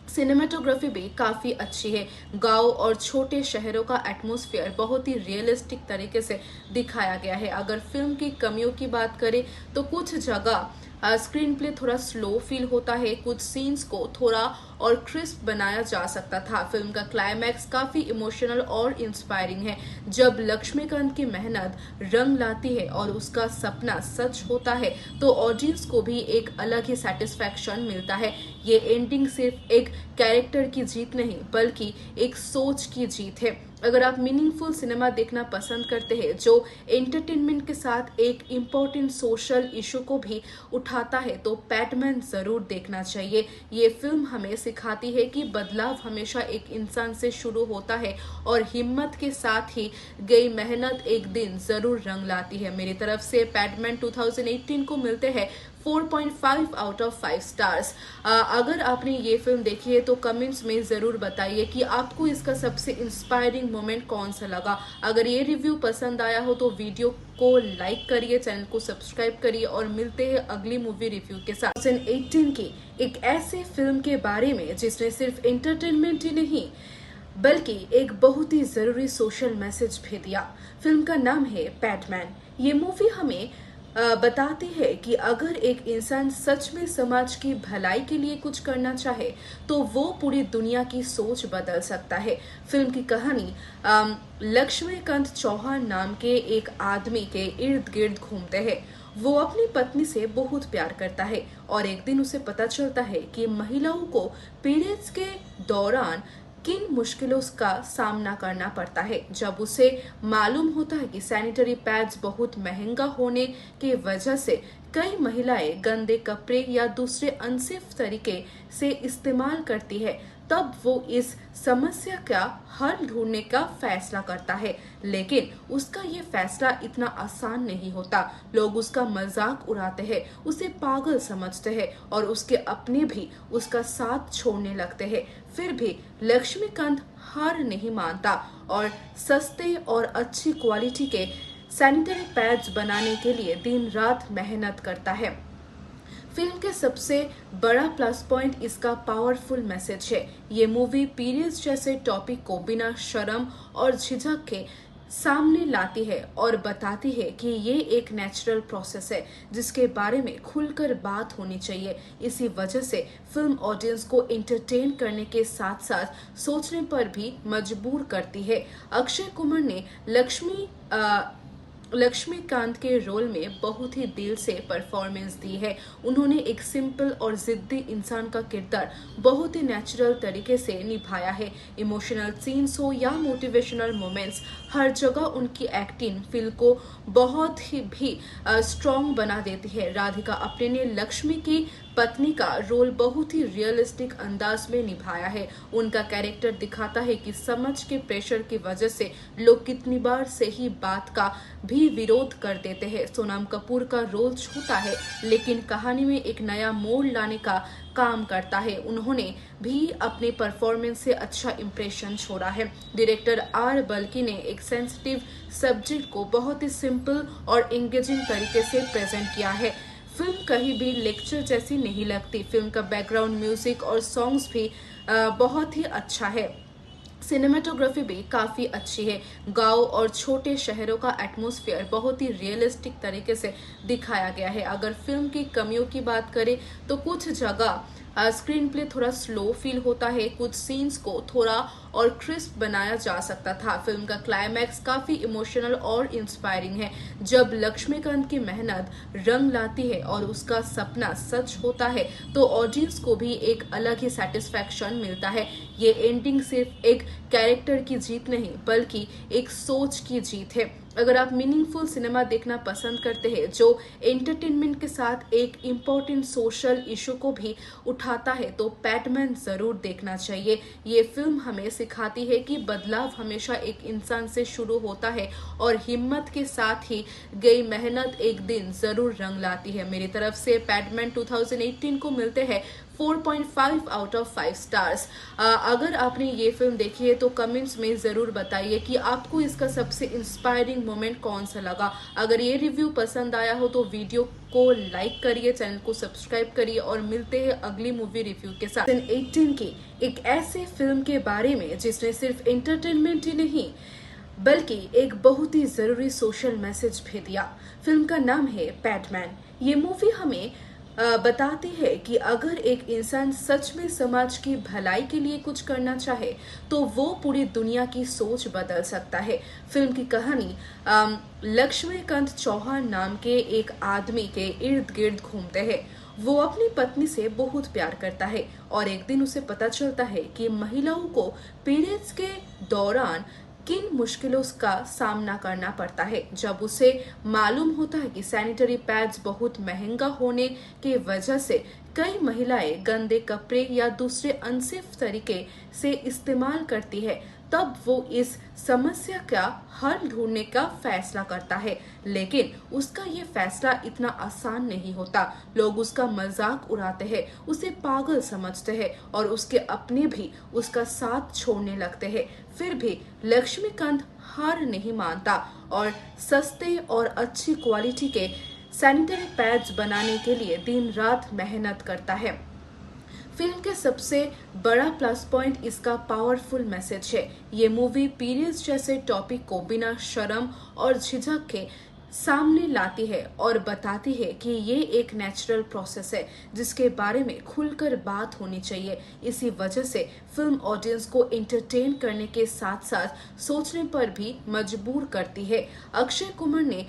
सिनेमाटोग्राफी भी काफी अच्छी है। गांव और छोटे शहरों का एटमॉस्फेयर बहुत ही रियलिस्टिक तरीके से दिखाया गया है। अगर फिल्म की कमियों की बात करें तो कुछ जगह स्क्रीन प्ले थोड़ा स्लो फील होता है, कुछ सीन्स को थोड़ा और क्रिस्प बनाया जा सकता था। फिल्म का क्लाइमैक्स काफी इमोशनल और इंस्पायरिंग है। जब लक्ष्मीकांत की मेहनत रंग लाती है और उसका सपना सच होता है तो ऑडियंस को भी एक अलग ही सेटिस्फैक्शन मिलता है। ये एंडिंग सिर्फ एक कैरेक्टर की जीत नहीं बल्कि एक सोच की जीत है। अगर आप मीनिंगफुल सिनेमा देखना पसंद करते हैं जो एंटरटेनमेंट के साथ एक इम्पोर्टेंट सोशल इशू को भी उठाता है तो पैडमैन जरूर देखना चाहिए। ये फिल्म हमें सिखाती है कि बदलाव हमेशा एक इंसान से शुरू होता है और हिम्मत के साथ ही गई मेहनत एक दिन जरूर रंग लाती है। मेरी तरफ से पैडमैन 2018 को मिलते हैं 4.5 आउट ऑफ 5 स्टार्स। अगर आपने ये फिल्म देखी है तो कमेंट्स में जरूर बताइए कि आपको इसका सबसे इंस्पायरिंग मोमेंट कौन सा लगा। अगर ये रिव्यू पसंद आया हो तो वीडियो को लाइक करिए, चैनल को सब्सक्राइब करिए और मिलते हैं अगली मूवी रिव्यू के साथ। 2018 की एक ऐसे फिल्म के बारे में जिसने सिर्फ एंटरटेनमेंट ही नहीं बल्कि एक बहुत ही जरूरी सोशल मैसेज भी दिया। फिल्म का नाम है पैडमैन। ये मूवी हमें बताती है कि अगर एक इंसान सच में समाज की भलाई के लिए कुछ करना चाहे तो वो पूरी दुनिया की सोच बदल सकता है। फिल्म की कहानी लक्ष्मीकांत चौहान नाम के एक आदमी के इर्द गिर्द घूमते हैं। वो अपनी पत्नी से बहुत प्यार करता है और एक दिन उसे पता चलता है कि महिलाओं को पीरियड्स के दौरान किन मुश्किलों का सामना करना पड़ता है। जब उसे मालूम होता है कि सैनिटरी पैड्स बहुत महंगा होने की वजह से कई महिलाएं गंदे कपड़े या दूसरे अनसेफ तरीके से इस्तेमाल करती है, तब वो इस समस्या का हल ढूंढने का फैसला करता है, लेकिन उसका ये फैसला इतना आसान नहीं होता। लोग उसका मजाक उड़ाते हैं, उसे पागल समझते हैं और उसके अपने भी उसका साथ छोड़ने लगते हैं। फिर भी लक्ष्मीकांत हार नहीं मानता और सस्ते और अच्छी क्वालिटी के सैनिटरी पैड्स बनाने के लिए दिन रात मेहनत करता है। फिल्म के सबसे बड़ा प्लस पॉइंट इसका पावरफुल मैसेज है। ये मूवी पीरियड्स जैसे टॉपिक को बिना शर्म और झिझक के सामने लाती है और बताती है कि ये एक नेचुरल प्रोसेस है जिसके बारे में खुलकर बात होनी चाहिए। इसी वजह से फिल्म ऑडियंस को एंटरटेन करने के साथ साथ सोचने पर भी मजबूर करती है। अक्षय कुमार ने लक्ष्मीकांत के रोल में बहुत ही दिल से परफॉर्मेंस दी है। उन्होंने एक सिंपल और जिद्दी इंसान का किरदार बहुत ही नेचुरल तरीके से निभाया है। इमोशनल सीन्स हो या मोटिवेशनल मोमेंट्स, हर जगह उनकी एक्टिंग फिल्म को बहुत ही भी स्ट्रॉन्ग बना देती है। राधिका आप्टे ने लक्ष्मी की पत्नी का रोल बहुत ही रियलिस्टिक अंदाज में निभाया है। उनका कैरेक्टर दिखाता है कि समझ के प्रेशर की वजह से लोग कितनी बार सही बात का भी विरोध कर देते हैं। सोनम कपूर का रोल छोटा है लेकिन कहानी में एक नया मोड़ लाने का काम करता है। उन्होंने भी अपने परफॉर्मेंस से अच्छा इंप्रेशन छोड़ा है। डायरेक्टर आर बल्की ने एक सेंसिटिव सब्जेक्ट को बहुत ही सिंपल और एंगेजिंग तरीके से प्रेजेंट किया है। फिल्म कहीं भी लेक्चर जैसी नहीं लगती। फिल्म का बैकग्राउंड म्यूजिक और सॉन्ग्स भी बहुत ही अच्छा है। सिनेमेटोग्राफी भी काफी अच्छी है। गांव और छोटे शहरों का एटमॉस्फेयर बहुत ही रियलिस्टिक तरीके से दिखाया गया है। अगर फिल्म की कमियों की बात करें तो कुछ जगह स्क्रीन प्ले थोड़ा स्लो फील होता है। कुछ सीन्स को थोड़ा और क्रिस्प बनाया जा सकता था। फिल्म का क्लाइमैक्स काफी इमोशनल और इंस्पायरिंग है। जब लक्ष्मीकांत की मेहनत रंग लाती है और उसका सपना सच होता है तो ऑडियंस को भी एक अलग ही सेटिस्फैक्शन मिलता है। ये एंडिंग सिर्फ एक कैरेक्टर की जीत नहीं बल्कि एक सोच की जीत है। अगर आप मीनिंगफुल सिनेमा देखना पसंद करते हैं जो एंटरटेनमेंट के साथ एक इम्पोर्टेंट सोशल इशू को भी उठाता है तो पैटमैन जरूर देखना चाहिए। ये फिल्म हमें सिखाती है कि बदलाव हमेशा एक इंसान से शुरू होता है और हिम्मत के साथ ही गई मेहनत एक दिन जरूर रंग लाती है। मेरी तरफ से पैटमैन 2018 को मिलते हैं 4.5 आउट ऑफ 5 स्टार्स। अगर आपने ये फिल्म देखी है तो कमेंट्स में जरूर बताइए कि आपको इसका सबसे इंस्पायरिंग मोमेंट कौन सा लगा। अगर ये रिव्यू पसंद आया हो तो वीडियो को लाइक करिए, चैनल को सब्सक्राइब करिए और मिलते हैं अगली मूवी रिव्यू के साथ। 2018 की एक ऐसे फिल्म के बारे में जिसने सिर्फ एंटरटेनमेंट ही नहीं बल्कि एक बहुत ही जरूरी सोशल मैसेज भी दिया। फिल्म का नाम है पैटमैन। ये मूवी हमें बताती है कि अगर एक इंसान सच में समाज की भलाई के लिए कुछ करना चाहे तो वो पूरी दुनिया की सोच बदल सकता है। फिल्म की कहानी लक्ष्मीकांत चौहान नाम के एक आदमी के इर्द गिर्द घूमते हैं। वो अपनी पत्नी से बहुत प्यार करता है और एक दिन उसे पता चलता है कि महिलाओं को पीरियड्स के दौरान किन मुश्किलों का सामना करना पड़ता है। जब उसे मालूम होता है कि सैनिटरी पैड्स बहुत महंगा होने के वजह से कई महिलाएं गंदे कपड़े या दूसरे अनसेफ तरीके से इस्तेमाल करती है, तब वो इस समस्या का हल ढूंढने का फैसला करता है। लेकिन उसका ये फैसला इतना आसान नहीं होता। लोग उसका मजाक उड़ाते हैं, उसे पागल समझते हैं और उसके अपने भी उसका साथ छोड़ने लगते हैं। फिर भी लक्ष्मीकांत हार नहीं मानता और सस्ते और अच्छी क्वालिटी के सैनिटरी पैड्स बनाने के लिए दिन रात मेहनत करता है। फिल्म के सबसे बड़ा प्लस पॉइंट इसका पावरफुल मैसेज है। ये मूवी पीरियड्स जैसे टॉपिक को बिना शर्म और झिझक के सामने लाती है और बताती है कि ये एक नेचुरल प्रोसेस है जिसके बारे में खुलकर बात होनी चाहिए। इसी वजह से फिल्म ऑडियंस को एंटरटेन करने के साथ साथ सोचने पर भी मजबूर करती है। अक्षय कुमार ने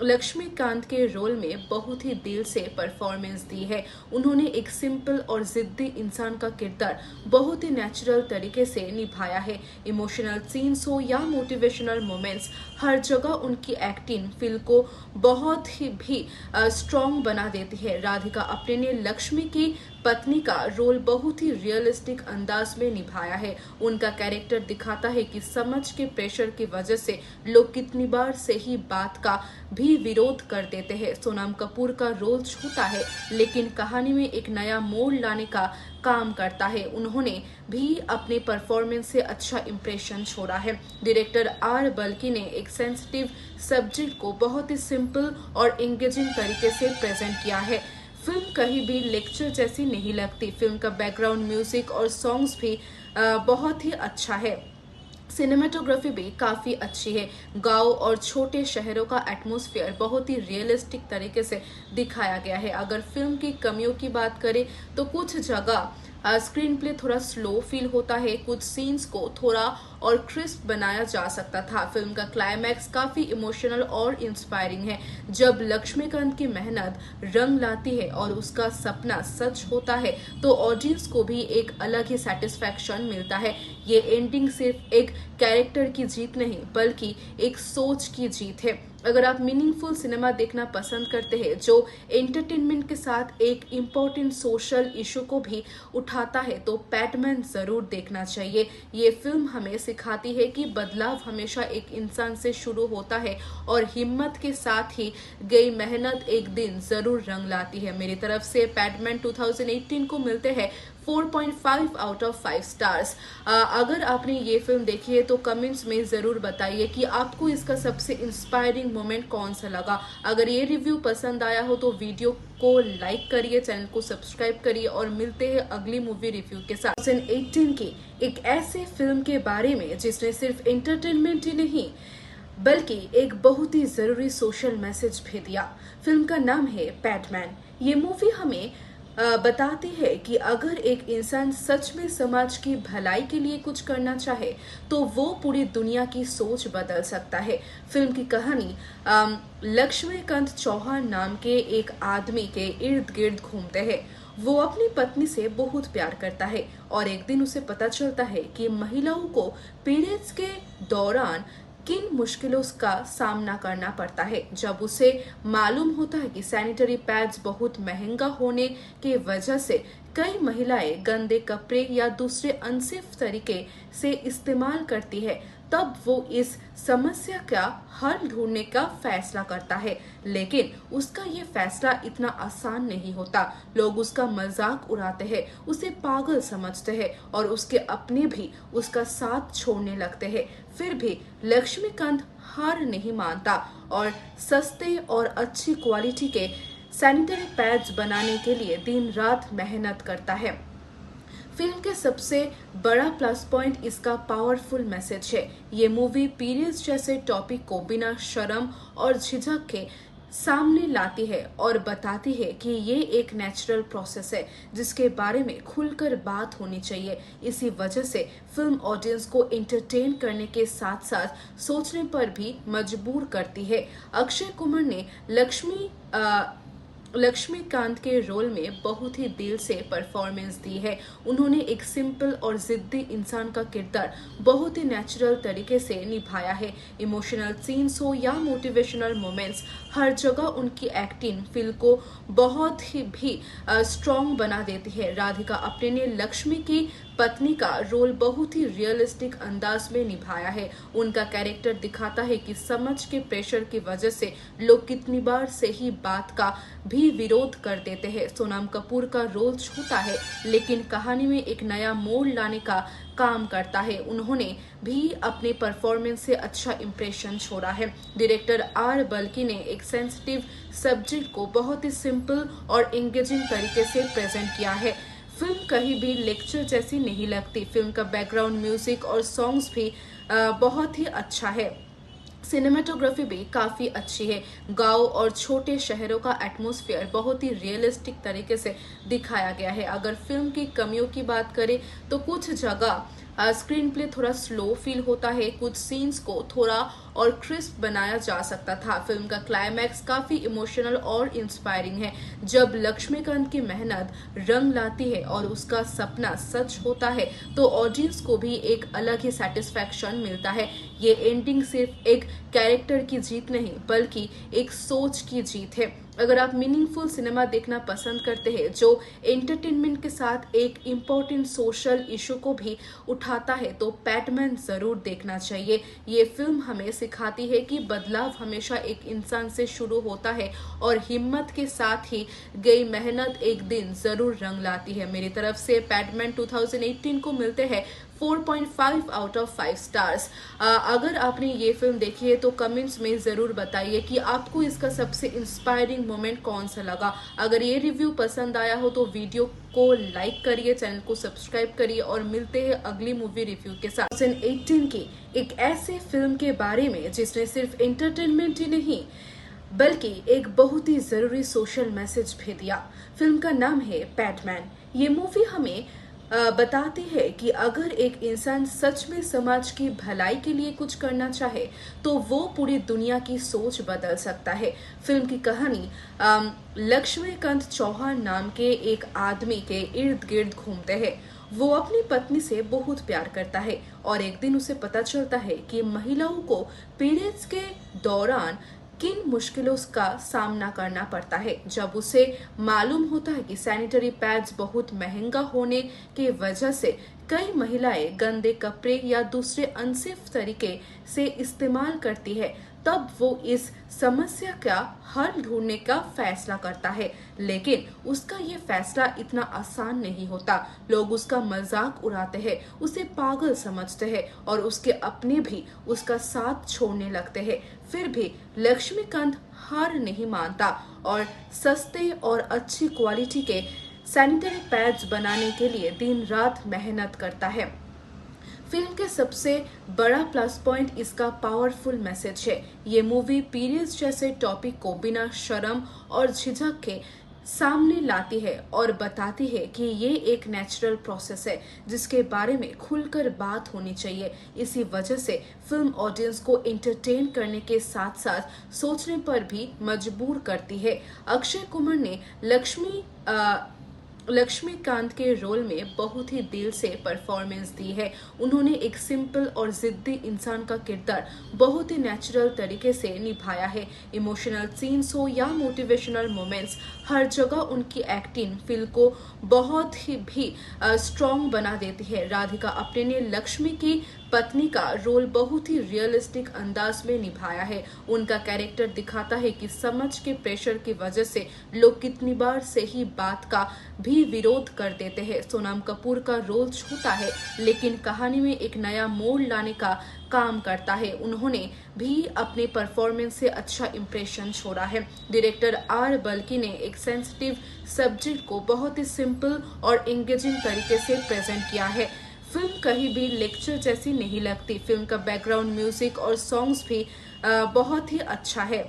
लक्ष्मीकांत के रोल में बहुत ही दिल से परफॉर्मेंस दी है। उन्होंने एक सिंपल और जिद्दी इंसान का किरदार बहुत ही नेचुरल तरीके से निभाया है। इमोशनल सीन्स हो या मोटिवेशनल मोमेंट्स, हर जगह उनकी एक्टिंग फिल्म को बहुत ही भी स्ट्रॉन्ग बना देती है। राधिका आप्टे ने लक्ष्मी की पत्नी का रोल बहुत ही रियलिस्टिक अंदाज में निभाया है। उनका कैरेक्टर दिखाता है कि समझ के प्रेशर की वजह से लोग कितनी बार सही बात का भी विरोध कर देते हैं। सोनम कपूर का रोल छोटा है लेकिन कहानी में एक नया मोड़ लाने का काम करता है। उन्होंने भी अपने परफॉर्मेंस से अच्छा इंप्रेशन छोड़ा है। डायरेक्टर आर बल्की ने एक सेंसिटिव सब्जेक्ट को बहुत ही सिंपल और एंगेजिंग तरीके से प्रेजेंट किया है। फिल्म कहीं भी लेक्चर जैसी नहीं लगती। फिल्म का बैकग्राउंड म्यूजिक और सॉन्ग्स भी बहुत ही अच्छा है। सिनेमेटोग्राफी भी काफी अच्छी है। गांव और छोटे शहरों का एटमॉस्फेयर बहुत ही रियलिस्टिक तरीके से दिखाया गया है। अगर फिल्म की कमियों की बात करें तो कुछ जगह स्क्रीन प्ले थोड़ा स्लो फील होता है, कुछ सीन्स को थोड़ा और क्रिस्प बनाया जा सकता था। फिल्म का क्लाइमैक्स काफी इमोशनल और इंस्पायरिंग है। जब लक्ष्मीकांत की मेहनत रंग लाती है और उसका सपना सच होता है तो ऑडियंस को भी एक अलग ही सेटिस्फैक्शन मिलता है। ये एंडिंग सिर्फ एक कैरेक्टर की जीत नहीं बल्कि एक सोच की जीत है। अगर आप मीनिंगफुल सिनेमा देखना पसंद करते हैं जो एंटरटेनमेंट के साथ एक इम्पोर्टेंट सोशल इशू को भी उठाता है तो पैटमैन जरूर देखना चाहिए। ये फिल्म हमें सिखाती है कि बदलाव हमेशा एक इंसान से शुरू होता है और हिम्मत के साथ ही गई मेहनत एक दिन जरूर रंग लाती है। मेरी तरफ से पैटमैन 2018 को मिलते हैं 4.5 आउट ऑफ 5 स्टार्स। अगर आपने ये फिल्म देखी है तो कमेंट्स में जरूर बताइए कि आपको इसका सबसे इंस्पायरिंग मोमेंट कौन सा लगा। अगर ये रिव्यू पसंद आया हो तो वीडियो को लाइक करिए, चैनल को सब्सक्राइब करिए और मिलते हैं अगली मूवी रिव्यू के साथ। 2018 की एक ऐसे फिल्म के बारे में जिसने सिर्फ एंटरटेनमेंट ही नहीं बल्कि एक बहुत ही जरूरी सोशल मैसेज भी दिया। फिल्म का नाम है पैटमैन। ये मूवी हमें बताती है कि अगर एक इंसान सच में समाज की भलाई के लिए कुछ करना चाहे तो वो पूरी दुनिया की सोच बदल सकता है। फिल्म की कहानी लक्ष्मीकांत चौहान नाम के एक आदमी के इर्द गिर्द घूमते हैं। वो अपनी पत्नी से बहुत प्यार करता है और एक दिन उसे पता चलता है कि महिलाओं को पीरियड्स के दौरान किन मुश्किलों का सामना करना पड़ता है। जब उसे मालूम होता है कि सैनिटरी पैड्स बहुत महंगा होने के वजह से कई महिलाएं गंदे कपड़े या दूसरे अनसेफ तरीके से इस्तेमाल करती है, तब वो इस समस्या का हल ढूंढने का फैसला करता है। लेकिन उसका ये फैसला इतना आसान नहीं होता। लोग उसका मजाक उड़ाते हैं, उसे पागल समझते हैं और उसके अपने भी उसका साथ छोड़ने लगते हैं। फिर भी लक्ष्मीकांत हार नहीं मानता और सस्ते और अच्छी क्वालिटी के सैनिटरी पैड्स बनाने के लिए दिन रात मेहनत करता है। फिल्म के सबसे बड़ा प्लस पॉइंट इसका पावरफुल मैसेज है। ये मूवी पीरियड्स जैसे टॉपिक को बिना शर्म और झिझक के सामने लाती है और बताती है कि ये एक नेचुरल प्रोसेस है जिसके बारे में खुलकर बात होनी चाहिए। इसी वजह से फिल्म ऑडियंस को एंटरटेन करने के साथ साथ सोचने पर भी मजबूर करती है। अक्षय कुमार ने लक्ष्मीकांत के रोल में बहुत ही दिल से परफॉर्मेंस दी है। उन्होंने एक सिंपल और जिद्दी इंसान का किरदार बहुत ही नेचुरल तरीके से निभाया है। इमोशनल सीन्स हो या मोटिवेशनल मोमेंट्स, हर जगह उनकी एक्टिंग फिल्म को बहुत ही भी स्ट्रॉन्ग बना देती है। राधिका आप्टे ने लक्ष्मी की पत्नी का रोल बहुत ही रियलिस्टिक अंदाज में निभाया है। उनका कैरेक्टर दिखाता है कि समझ के प्रेशर की वजह से लोग कितनी बार सही बात का भी विरोध कर देते हैं। सोनम कपूर का रोल छोटा है लेकिन कहानी में एक नया मोड़ लाने का काम करता है। उन्होंने भी अपने परफॉर्मेंस से अच्छा इंप्रेशन छोड़ा है। डायरेक्टर आर बल्की ने एक सेंसिटिव सब्जेक्ट को बहुत ही सिंपल और एंगेजिंग तरीके से प्रेजेंट किया है। फिल्म कहीं भी लेक्चर जैसी नहीं लगती। फिल्म का बैकग्राउंड म्यूजिक और सॉन्ग्स भी बहुत ही अच्छा है। सिनेमेटोग्राफी भी काफी अच्छी है। गांव और छोटे शहरों का एटमॉस्फेयर बहुत ही रियलिस्टिक तरीके से दिखाया गया है। अगर फिल्म की कमियों की बात करें तो कुछ जगह स्क्रीन प्ले थोड़ा स्लो फील होता है, कुछ सीन्स को थोड़ा और क्रिस्प बनाया जा सकता था। फिल्म का क्लाइमैक्स काफी इमोशनल और इंस्पायरिंग है। जब लक्ष्मीकांत की मेहनत रंग लाती है और उसका सपना सच होता है तो ऑडियंस को भी एक अलग ही सेटिस्फैक्शन मिलता है। ये एंडिंग सिर्फ एक कैरेक्टर की जीत नहीं बल्कि एक सोच की जीत है। अगर आप मीनिंगफुल सिनेमा देखना पसंद करते हैं जो एंटरटेनमेंट के साथ एक इम्पोर्टेंट सोशल इशू को भी उठाता है तो पैटमैन जरूर देखना चाहिए। ये फिल्म हमें सिखाती है कि बदलाव हमेशा एक इंसान से शुरू होता है और हिम्मत के साथ ही गई मेहनत एक दिन जरूर रंग लाती है। मेरी तरफ से पैटमैन 2018 को मिलते हैं 4.5 आउट ऑफ 5 स्टार्स। अगर आपने ये फिल्म देखी है तो कमेंट्स में जरूर बताइए कि आपको इसका सबसे इंस्पायरिंग मोमेंट कौन सा लगा। अगर ये रिव्यू पसंद आया हो तो वीडियो को लाइक करिए, चैनल को सब्सक्राइब करिए और मिलते हैं अगली मूवी रिव्यू के साथ। 2018 की एक ऐसे फिल्म के बारे में जिसने सिर्फ एंटरटेनमेंट ही नहीं बल्कि एक बहुत ही जरूरी सोशल मैसेज भी दिया। फिल्म का नाम है पैटमैन। ये मूवी हमें बताती है कि अगर एक इंसान सच में समाज की भलाई के लिए कुछ करना चाहे तो वो पूरी दुनिया की सोच बदल सकता है। फिल्म की कहानी लक्ष्मीकांत चौहान नाम के एक आदमी के इर्द गिर्द घूमते हैं। वो अपनी पत्नी से बहुत प्यार करता है और एक दिन उसे पता चलता है कि महिलाओं को पीरियड्स के दौरान किन मुश्किलों का सामना करना पड़ता है। जब उसे मालूम होता है कि सैनिटरी पैड्स बहुत महंगा होने की वजह से कई महिलाएं गंदे कपड़े या दूसरे अनसेफ तरीके से इस्तेमाल करती है, तब वो इस समस्या का हल ढूंढने का फैसला करता है। लेकिन उसका ये फैसला इतना आसान नहीं होता। लोग उसका मजाक उड़ाते हैं, उसे पागल समझते हैं और उसके अपने भी उसका साथ छोड़ने लगते हैं। फिर भी लक्ष्मीकांत हार नहीं मानता और सस्ते और अच्छी क्वालिटी के सैनिटरी पैड्स बनाने के लिए दिन रात मेहनत करता है। फिल्म के सबसे बड़ा प्लस पॉइंट इसका पावरफुल मैसेज है। ये मूवी पीरियड्स जैसे टॉपिक को बिना शर्म और झिझक के सामने लाती है और बताती है कि ये एक नेचुरल प्रोसेस है जिसके बारे में खुलकर बात होनी चाहिए। इसी वजह से फिल्म ऑडियंस को एंटरटेन करने के साथ साथ सोचने पर भी मजबूर करती है। अक्षय कुमार ने लक्ष्मीकांत के रोल में बहुत ही दिल से परफॉर्मेंस दी है। उन्होंने एक सिंपल और जिद्दी इंसान का किरदार बहुत ही नेचुरल तरीके से निभाया है। इमोशनल सीन्स हो या मोटिवेशनल मोमेंट्स, हर जगह उनकी एक्टिंग फिल्म को बहुत ही भी स्ट्रॉन्ग बना देती है। राधिका आप्टे ने लक्ष्मी की पत्नी का रोल बहुत ही रियलिस्टिक अंदाज में निभाया है। उनका कैरेक्टर दिखाता है कि समझ के प्रेशर की वजह से लोग कितनी बार सही बात का भी विरोध कर देते हैं। सोनम कपूर का रोल छोटा है लेकिन कहानी में एक नया मोड़ लाने का काम करता है। उन्होंने भी अपने परफॉर्मेंस से अच्छा इंप्रेशन छोड़ा है। डायरेक्टर आर बल्की ने एक सेंसिटिव सब्जेक्ट को बहुत ही सिंपल और एंगेजिंग तरीके से प्रेजेंट किया है। फिल्म कहीं भी लेक्चर जैसी नहीं लगती। फिल्म का बैकग्राउंड म्यूजिक और सॉन्ग्स भी बहुत ही अच्छा है।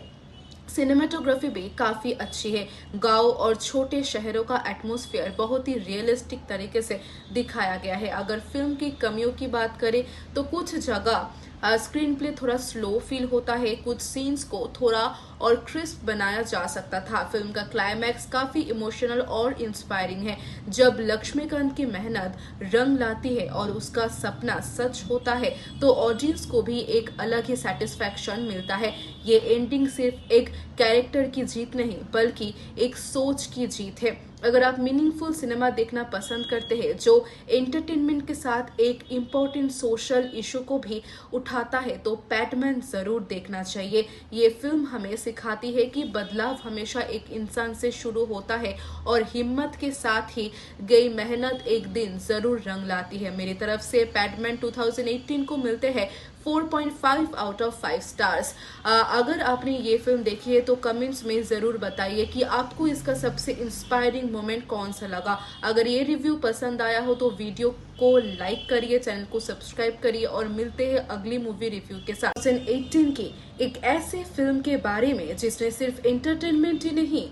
सिनेमेटोग्राफी भी काफी अच्छी है। गांव और छोटे शहरों का एटमॉस्फेयर बहुत ही रियलिस्टिक तरीके से दिखाया गया है। अगर फिल्म की कमियों की बात करें तो कुछ जगह स्क्रीन प्ले थोड़ा स्लो फील होता है, कुछ सीन्स को थोड़ा और क्रिस्प बनाया जा सकता था। फिल्म का क्लाइमैक्स काफी इमोशनल और इंस्पायरिंग है। जब लक्ष्मीकांत की मेहनत रंग लाती है और उसका सपना सच होता है तो ऑडियंस को भी एक अलग ही सेटिस्फैक्शन मिलता है। ये एंडिंग सिर्फ एक कैरेक्टर की जीत नहीं बल्कि एक सोच की जीत है। अगर आप मीनिंगफुल सिनेमा देखना पसंद करते हैं जो एंटरटेनमेंट के साथ एक इम्पोर्टेंट सोशल इशू को भी उठाता है तो पैडमैन जरूर देखना चाहिए। ये फिल्म हमें सिखाती है कि बदलाव हमेशा एक इंसान से शुरू होता है और हिम्मत के साथ ही गई मेहनत एक दिन जरूर रंग लाती है। मेरी तरफ से पैडमैन 2018 को मिलते हैं 4.5 आउट ऑफ 5 स्टार्स। अगर आपने ये फिल्म देखी है तो कमेंट्स में जरूर बताइए कि आपको इसका सबसे इंस्पायरिंग मोमेंट कौन सा लगा। अगर ये रिव्यू पसंद आया हो तो वीडियो को लाइक करिए, चैनल को सब्सक्राइब करिए और मिलते हैं अगली मूवी रिव्यू के साथ। 2018 की एक ऐसे फिल्म के बारे में जिसने सिर्फ एंटरटेनमेंट ही नहीं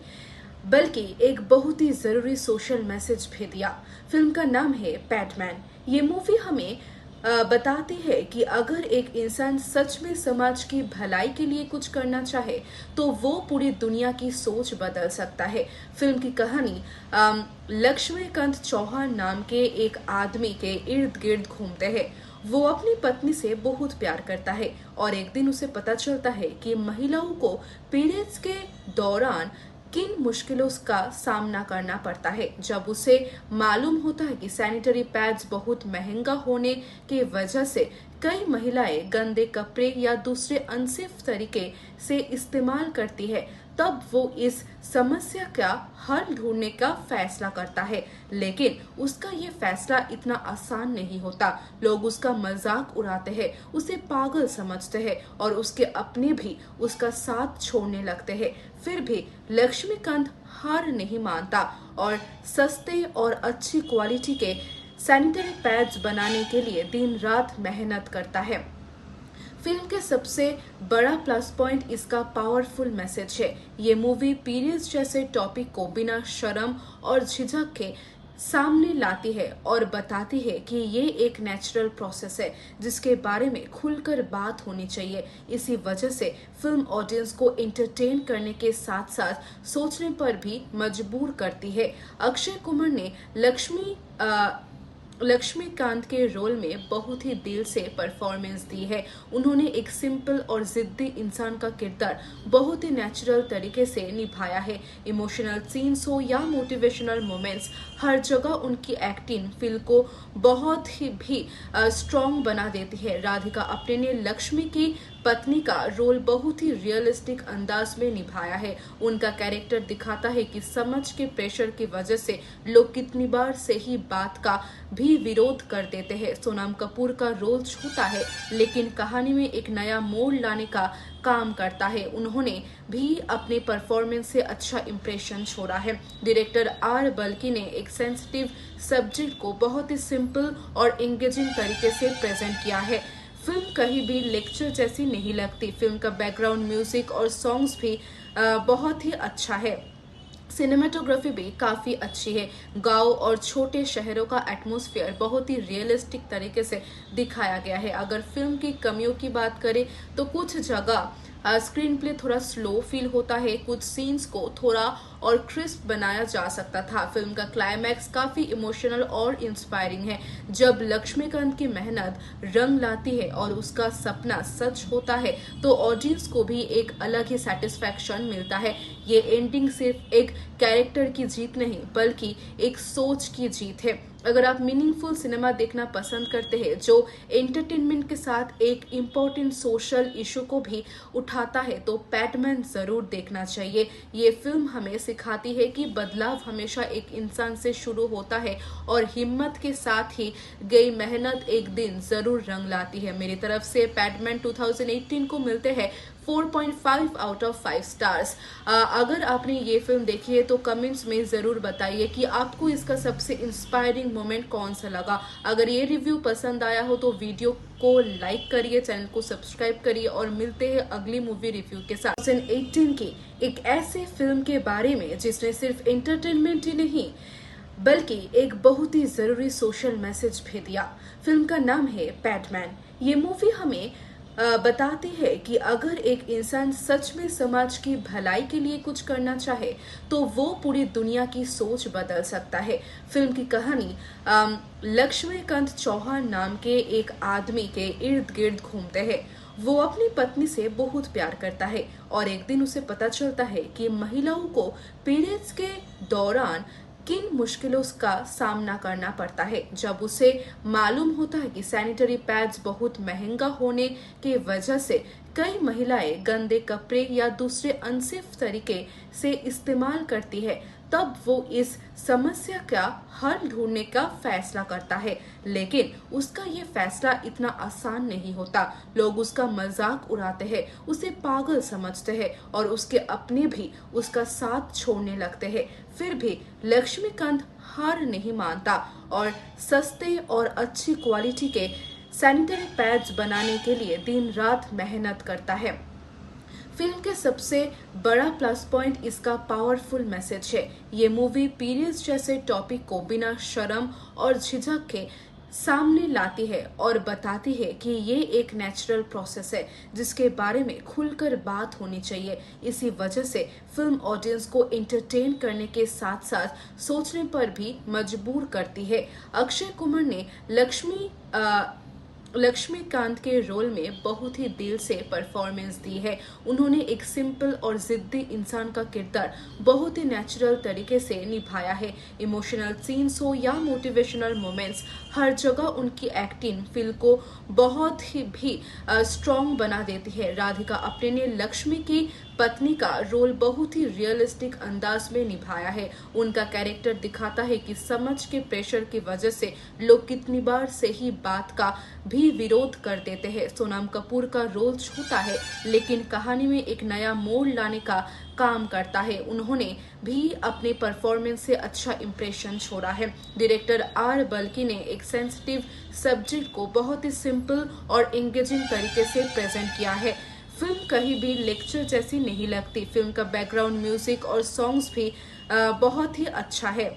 बल्कि एक बहुत ही जरूरी सोशल मैसेज भी दिया। फिल्म का नाम है पैडमैन। ये मूवी हमें बताती है कि अगर एक इंसान सच में समाज की भलाई के लिए कुछ करना चाहे तो वो पूरी दुनिया की सोच बदल सकता है। फिल्म की कहानी लक्ष्मीकांत चौहान नाम के एक आदमी के इर्द गिर्द घूमते हैं। वो अपनी पत्नी से बहुत प्यार करता है और एक दिन उसे पता चलता है कि महिलाओं को पीरियड्स के दौरान किन मुश्किलों का सामना करना पड़ता है। जब उसे मालूम होता है कि सैनिटरी पैड्स बहुत महंगा होने की वजह से कई महिलाएं गंदे कपड़े या दूसरे अनसेफ तरीके से इस्तेमाल करती है, तब वो इस समस्या का हल ढूंढने का फैसला करता है। लेकिन उसका ये फैसला इतना आसान नहीं होता। लोग उसका मजाक उड़ाते हैं, उसे पागल समझते हैं और उसके अपने भी उसका साथ छोड़ने लगते हैं। फिर भी लक्ष्मीकांत हार नहीं मानता और सस्ते और अच्छी क्वालिटी के सैनिटरी पैड्स बनाने के लिए दिन रात मेहनत करता है। फिल्म के सबसे बड़ा प्लस पॉइंट इसका पावरफुल मैसेज है। ये मूवी पीरियड्स जैसे टॉपिक को बिना शर्म और झिझक के सामने लाती है और बताती है कि ये एक नेचुरल प्रोसेस है जिसके बारे में खुलकर बात होनी चाहिए। इसी वजह से फिल्म ऑडियंस को एंटरटेन करने के साथ साथ सोचने पर भी मजबूर करती है। अक्षय कुमार ने लक्ष्मीकांत के रोल में बहुत ही दिल से परफॉर्मेंस दी है। उन्होंने एक सिंपल और जिद्दी इंसान का किरदार बहुत ही नेचुरल तरीके से निभाया है। इमोशनल सीन्स हो या मोटिवेशनल मोमेंट्स, हर जगह उनकी एक्टिंग फिल्म को बहुत ही भी स्ट्रॉन्ग बना देती है। राधिका आप्टे ने लक्ष्मी की पत्नी का रोल बहुत ही रियलिस्टिक अंदाज में निभाया है। उनका कैरेक्टर दिखाता है कि समाज के प्रेशर की वजह से लोग कितनी बार सही बात का भी विरोध कर देते हैं। सोनम कपूर का रोल छूता है लेकिन कहानी में एक नया मोड़ लाने का काम करता है। उन्होंने भी अपने परफॉर्मेंस से अच्छा इंप्रेशन छोड़ा है। डायरेक्टर आर बल्की ने एक सेंसिटिव सब्जेक्ट को बहुत ही सिंपल और एंगेजिंग तरीके से प्रेजेंट किया है। फिल्म कहीं भी लेक्चर जैसी नहीं लगती। फिल्म का बैकग्राउंड म्यूजिक और सॉन्ग्स भी बहुत ही अच्छा है। सिनेमेटोग्राफी भी काफी अच्छी है। गांव और छोटे शहरों का एटमॉस्फेयर बहुत ही रियलिस्टिक तरीके से दिखाया गया है। अगर फिल्म की कमियों की बात करें तो कुछ जगह स्क्रीन प्ले थोड़ा स्लो फील होता है, कुछ सीन्स को थोड़ा और क्रिस्प बनाया जा सकता था। फिल्म का क्लाइमैक्स काफी इमोशनल और इंस्पायरिंग है। जब लक्ष्मीकांत की मेहनत रंग लाती है और उसका सपना सच होता है तो ऑडियंस को भी एक अलग ही सेटिस्फैक्शन मिलता है। ये एंडिंग सिर्फ एक कैरेक्टर की जीत नहीं बल्कि एक सोच की जीत है। अगर आप मीनिंगफुल सिनेमा देखना पसंद करते हैं जो एंटरटेनमेंट के साथ एक इम्पोर्टेंट सोशल इशू को भी उठाता है तो पैटमैन जरूर देखना चाहिए। ये फिल्म हमें सिखाती है कि बदलाव हमेशा एक इंसान से शुरू होता है और हिम्मत के साथ ही गई मेहनत एक दिन जरूर रंग लाती है। मेरी तरफ से पैटमैन 2018 को मिलते हैं 4.5 आउट ऑफ 5 स्टार्स। अगर आपने ये फिल्म देखी है तो कमेंट्स में जरूर बताइए कि आपको इसका सबसे इंस्पायरिंग मोमेंट कौन सा लगा। अगर ये रिव्यू पसंद आया हो तो वीडियो को लाइक करिए, चैनल को सब्सक्राइब करिए और मिलते हैं अगली मूवी रिव्यू के साथ। 2018 की एक ऐसे फिल्म के बारे में जिसने सिर्फ एंटरटेनमेंट ही नहीं बल्कि एक बहुत ही जरूरी सोशल मैसेज भी दिया। फिल्म का नाम है पैटमैन। ये मूवी हमें बताती है कि अगर एक इंसान सच में समाज की भलाई के लिए कुछ करना चाहे तो वो पूरी दुनिया की सोच बदल सकता है। फिल्म की कहानी लक्ष्मीकांत चौहान नाम के एक आदमी के इर्द गिर्द घूमते हैं। वो अपनी पत्नी से बहुत प्यार करता है और एक दिन उसे पता चलता है कि महिलाओं को पीरियड्स के दौरान किन मुश्किलों का सामना करना पड़ता है। जब उसे मालूम होता है कि सैनिटरी पैड्स बहुत महंगा होने की वजह से कई महिलाएं गंदे कपड़े या दूसरे अनसेफ तरीके से इस्तेमाल करती है, तब वो इस समस्या का हल ढूंढने का फैसला करता है। लेकिन उसका ये फैसला इतना आसान नहीं होता। लोग उसका मजाक उड़ाते हैं, उसे पागल समझते हैं और उसके अपने भी उसका साथ छोड़ने लगते हैं। फिर भी लक्ष्मीकांत हार नहीं मानता और सस्ते और अच्छी क्वालिटी के सैनिटरी पैड्स बनाने के लिए दिन रात मेहनत करता है। फिल्म के सबसे बड़ा प्लस पॉइंट इसका पावरफुल मैसेज है। ये मूवी पीरियड्स जैसे टॉपिक को बिना शर्म और झिझक के सामने लाती है और बताती है कि ये एक नेचुरल प्रोसेस है जिसके बारे में खुलकर बात होनी चाहिए। इसी वजह से फिल्म ऑडियंस को एंटरटेन करने के साथ साथ सोचने पर भी मजबूर करती है। अक्षय कुमार ने लक्ष्मीकांत के रोल में बहुत ही दिल से परफॉर्मेंस दी है। उन्होंने एक सिंपल और जिद्दी इंसान का किरदार बहुत ही नेचुरल तरीके से निभाया है। इमोशनल सीन्स हो या मोटिवेशनल मोमेंट्स, हर जगह उनकी एक्टिंग फिल्म को बहुत ही भी स्ट्रॉन्ग बना देती है। राधिका आप्टे ने लक्ष्मी की पत्नी का रोल बहुत ही रियलिस्टिक अंदाज में निभाया है। उनका कैरेक्टर दिखाता है कि समाज के प्रेशर की वजह से लोग कितनी बार सही बात का भी विरोध कर देते हैं। सोनम कपूर का रोल छूता है लेकिन कहानी में एक नया मोड़ लाने का काम करता है। उन्होंने भी अपने परफॉर्मेंस से अच्छा इंप्रेशन छोड़ा है। डायरेक्टर आर बल्की ने एक सेंसिटिव सब्जेक्ट को बहुत ही सिंपल और एंगेजिंग तरीके से प्रेजेंट किया है। फिल्म कहीं भी लेक्चर जैसी नहीं लगती। फिल्म का बैकग्राउंड म्यूजिक और सॉन्ग्स भी बहुत ही अच्छा है।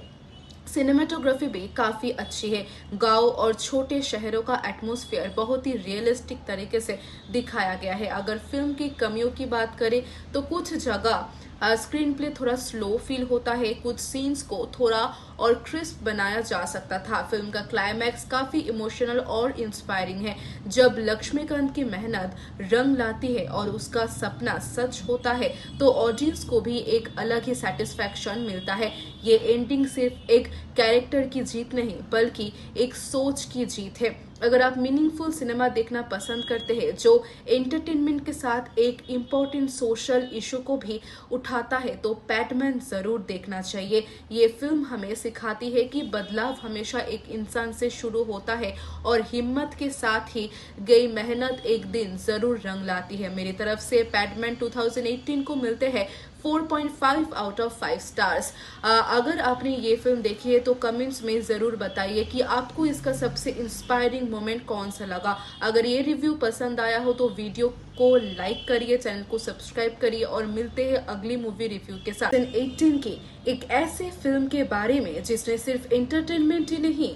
सिनेमेटोग्राफी भी काफी अच्छी है। गांव और छोटे शहरों का एटमॉस्फेयर बहुत ही रियलिस्टिक तरीके से दिखाया गया है। अगर फिल्म की कमियों की बात करें तो कुछ जगह स्क्रीन प्ले थोड़ा स्लो फील होता है, कुछ सीन्स को थोड़ा और क्रिस्प बनाया जा सकता था। फिल्म का क्लाइमैक्स काफी इमोशनल और इंस्पायरिंग है। जब लक्ष्मीकांत की मेहनत रंग लाती है और उसका सपना सच होता है तो ऑडियंस को भी एक अलग ही सेटिस्फैक्शन मिलता है। ये एंडिंग सिर्फ एक कैरेक्टर की जीत नहीं बल्कि एक सोच की जीत है। अगर आप मीनिंगफुल सिनेमा देखना पसंद करते हैं जो एंटरटेनमेंट के साथ एक इम्पोर्टेंट सोशल इशू को भी उठाता है तो पैटमैन जरूर देखना चाहिए। ये फिल्म हमें सिखाती है कि बदलाव हमेशा एक इंसान से शुरू होता है और हिम्मत के साथ ही गई मेहनत एक दिन जरूर रंग लाती है। मेरी तरफ से पैटमैन 2018 को मिलते हैं 4.5 आउट ऑफ 5 स्टार्स। अगर आपने ये फिल्म देखी है तो कमेंट्स में जरूर बताइए कि आपको इसका सबसे इंस्पायरिंग मोमेंट कौन सा लगा। अगर ये रिव्यू पसंद आया हो तो वीडियो को लाइक करिए, चैनल को सब्सक्राइब करिए और मिलते हैं अगली मूवी रिव्यू के साथ। 2018 की एक ऐसे फिल्म के बारे में जिसने सिर्फ एंटरटेनमेंट ही नहीं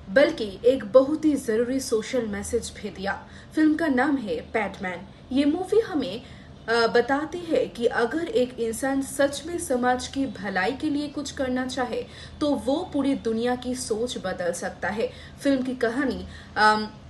बल्कि एक बहुत ही जरूरी सोशल मैसेज भी दिया। फिल्म का नाम है पैटमैन। ये मूवी हमें बताती है कि अगर एक इंसान सच में समाज की भलाई के लिए कुछ करना चाहे तो वो पूरी दुनिया की सोच बदल सकता है। फिल्म की कहानी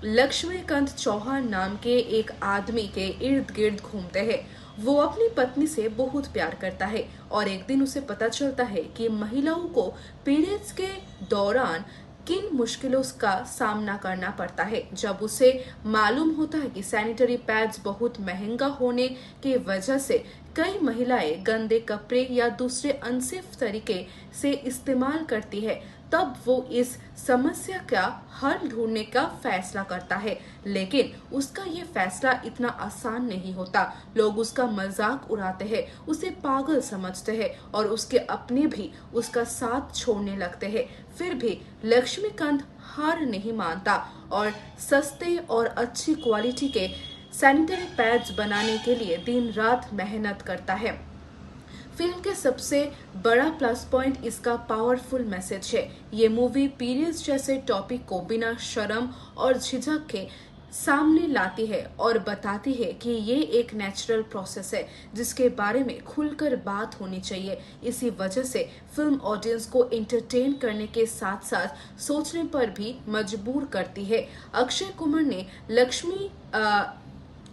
लक्ष्मीकांत चौहान नाम के एक आदमी के इर्द गिर्द घूमते हैं। वो अपनी पत्नी से बहुत प्यार करता है और एक दिन उसे पता चलता है कि महिलाओं को पीरियड्स के दौरान किन मुश्किलों का सामना करना पड़ता है। जब उसे मालूम होता है कि सैनिटरी पैड्स बहुत महंगा होने के वजह से कई महिलाएं गंदे कपड़े या दूसरे अनसेफ तरीके से इस्तेमाल करती है, तब वो इस समस्या का हल ढूंढने का फैसला करता है। लेकिन उसका ये फैसला इतना आसान नहीं होता। लोग उसका मजाक उड़ाते हैं, उसे पागल समझते हैं और उसके अपने भी उसका साथ छोड़ने लगते हैं। फिर भी लक्ष्मीकांत हार नहीं मानता और सस्ते और अच्छी क्वालिटी के सैनिटरी पैड्स बनाने के लिए दिन रात मेहनत करता है। फिल्म के सबसे बड़ा प्लस पॉइंट इसका पावरफुल मैसेज है। ये मूवी पीरियड्स जैसे टॉपिक को बिना शर्म और झिझक के सामने लाती है और बताती है कि ये एक नेचुरल प्रोसेस है जिसके बारे में खुलकर बात होनी चाहिए। इसी वजह से फिल्म ऑडियंस को एंटरटेन करने के साथ साथ सोचने पर भी मजबूर करती है। अक्षय कुमार ने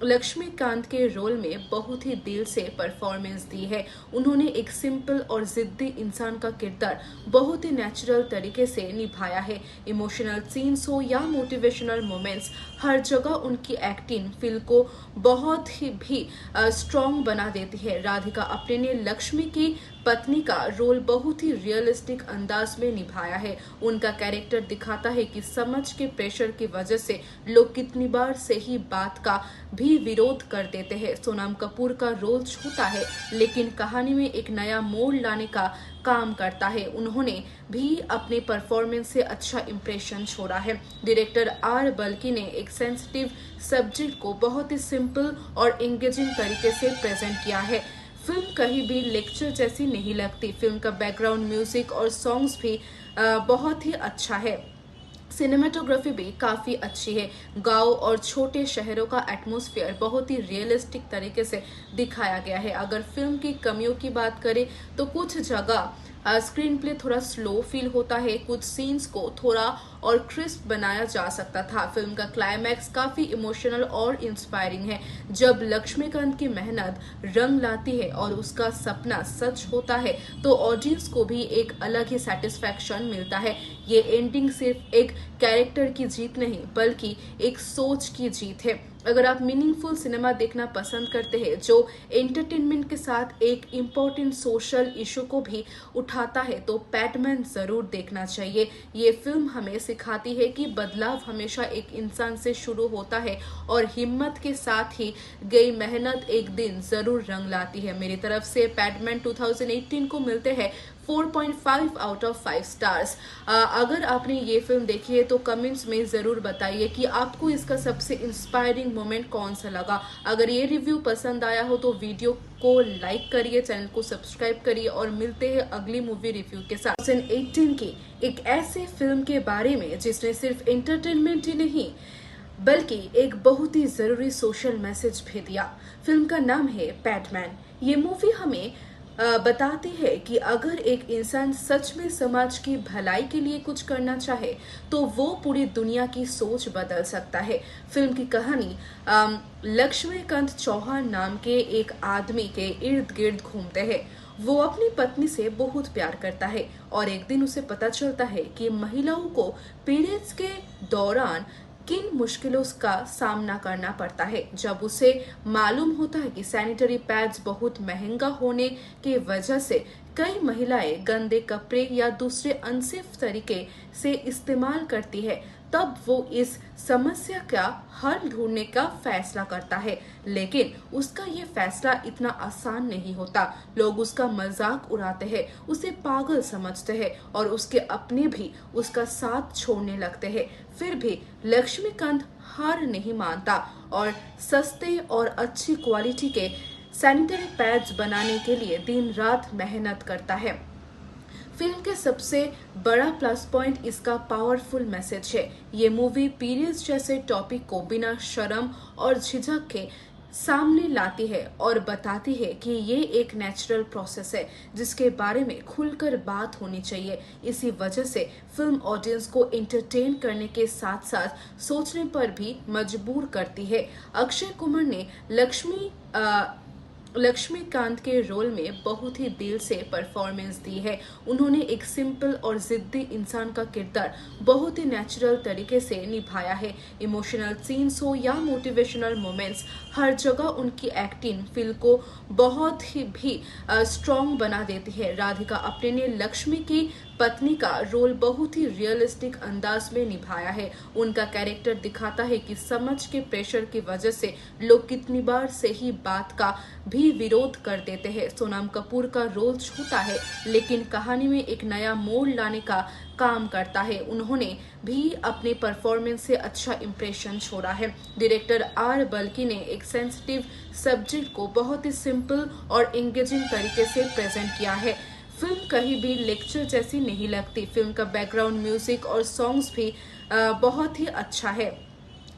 लक्ष्मीकांत के रोल में बहुत ही दिल से परफॉर्मेंस दी है। उन्होंने एक सिंपल और जिद्दी इंसान का किरदार बहुत ही नेचुरल तरीके से निभाया है। इमोशनल सीन्स हो या मोटिवेशनल मोमेंट्स, हर जगह उनकी एक्टिंग फिल्म को बहुत ही भी स्ट्रॉन्ग बना देती है। राधिका आप्टे ने लक्ष्मी की पत्नी का रोल बहुत ही रियलिस्टिक अंदाज में निभाया है। उनका कैरेक्टर दिखाता है कि समाज के प्रेशर की वजह से लोग कितनी बार सही बात का भी विरोध कर देते हैं। सोनम कपूर का रोल छोटा है लेकिन कहानी में एक नया मोड़ लाने का काम करता है। उन्होंने भी अपने परफॉर्मेंस से अच्छा इंप्रेशन छोड़ा है। डायरेक्टर आर बल्की ने एक सेंसिटिव सब्जेक्ट को बहुत ही सिंपल और एंगेजिंग तरीके से प्रेजेंट किया है। फिल्म कहीं भी लेक्चर जैसी नहीं लगती। फिल्म का बैकग्राउंड म्यूजिक और सॉन्ग्स भी बहुत ही अच्छा है। सिनेमेटोग्राफी भी काफी अच्छी है। गांव और छोटे शहरों का एटमॉस्फेयर बहुत ही रियलिस्टिक तरीके से दिखाया गया है। अगर फिल्म की कमियों की बात करें तो कुछ जगह स्क्रीन प्ले थोड़ा स्लो फील होता है, कुछ सीन्स को थोड़ा और क्रिस्प बनाया जा सकता था। फिल्म का क्लाइमैक्स काफी इमोशनल और इंस्पायरिंग है। जब लक्ष्मीकांत की मेहनत रंग लाती है और उसका सपना सच होता है तो ऑडियंस को भी एक अलग ही सेटिस्फैक्शन मिलता है। ये एंडिंग सिर्फ एक कैरेक्टर की जीत नहीं बल्कि एक सोच की जीत है। अगर आप मीनिंगफुल सिनेमा देखना पसंद करते हैं जो एंटरटेनमेंट के साथ एक इम्पोर्टेंट सोशल इशू को भी उठाता है तो पैटमैन जरूर देखना चाहिए। ये फिल्म हमें सिखाती है कि बदलाव हमेशा एक इंसान से शुरू होता है और हिम्मत के साथ ही गई मेहनत एक दिन जरूर रंग लाती है। मेरी तरफ से पैटमैन 2018 को मिलते हैं 4.5 आउट ऑफ 5 स्टार्स। अगर आपने ये फिल्म देखी है तो कमेंट्स में ज़रूर बताइए कि आपको इसका सबसे इंस्पायरिंग मोमेंट कौन सा लगा। अगर ये रिव्यू पसंद आया हो तो वीडियो को लाइक करिए, चैनल को सब्सक्राइब करिए और मिलते हैं अगली मूवी रिव्यू के साथ। 2018 की एक ऐसे फिल्म के बारे में जिसने सिर्फ एंटरटेनमेंट ही नहीं बल्कि एक बहुत ही जरूरी सोशल मैसेज भी दिया। फिल्म का नाम है पैडमैन। ये मूवी हमें बताती है कि अगर एक इंसान सच में समाज की भलाई के लिए कुछ करना चाहे तो वो पूरी दुनिया की सोच बदल सकता है। फिल्म की कहानी लक्ष्मीकांत चौहान नाम के एक आदमी के इर्द गिर्द घूमते हैं। वो अपनी पत्नी से बहुत प्यार करता है और एक दिन उसे पता चलता है कि महिलाओं को पीरियड्स के दौरान किन मुश्किलों का सामना करना पड़ता है। जब उसे मालूम होता है कि सैनिटरी पैड्स बहुत महंगा होने की वजह से कई महिलाएं गंदे कपड़े या दूसरे अनसेफ तरीके से इस्तेमाल करती है, तब वो इस समस्या का हल ढूंढने का फैसला करता है। लेकिन उसका ये फैसला इतना आसान नहीं होता। लोग उसका मजाक उड़ाते हैं, उसे पागल समझते हैं और उसके अपने भी उसका साथ छोड़ने लगते हैं। फिर भी लक्ष्मीकांत हार नहीं मानता और सस्ते और अच्छी क्वालिटी के सैनिटरी पैड्स बनाने के लिए दिन रात मेहनत करता है। फिल्म के सबसे बड़ा प्लस पॉइंट इसका पावरफुल मैसेज है। ये मूवी पीरियड्स जैसे टॉपिक को बिना शर्म और झिझक के सामने लाती है और बताती है कि ये एक नेचुरल प्रोसेस है जिसके बारे में खुलकर बात होनी चाहिए। इसी वजह से फिल्म ऑडियंस को एंटरटेन करने के साथ साथ सोचने पर भी मजबूर करती है। अक्षय कुमार ने लक्ष्मीकांत के रोल में बहुत ही दिल से परफॉर्मेंस दी है। उन्होंने एक सिंपल और जिद्दी इंसान का किरदार बहुत ही नेचुरल तरीके से निभाया है। इमोशनल सीन्स हो या मोटिवेशनल मोमेंट्स, हर जगह उनकी एक्टिंग फिल्म को बहुत ही भी स्ट्रॉन्ग बना देती है। राधिका आप्टे ने लक्ष्मी की पत्नी का रोल बहुत ही रियलिस्टिक अंदाज में निभाया है। उनका कैरेक्टर दिखाता है कि समाज के प्रेशर की वजह से लोग कितनी बार सही बात का भी विरोध कर देते हैं। सोनम कपूर का रोल छोटा है लेकिन कहानी में एक नया मोड़ लाने का काम करता है। उन्होंने भी अपने परफॉर्मेंस से अच्छा इंप्रेशन छोड़ा है। डायरेक्टर आर बल्की ने एक सेंसिटिव सब्जेक्ट को बहुत ही सिंपल और एंगेजिंग तरीके से प्रेजेंट किया है। फिल्म कहीं भी लेक्चर जैसी नहीं लगती। फिल्म का बैकग्राउंड म्यूजिक और सॉन्ग्स भी बहुत ही अच्छा है।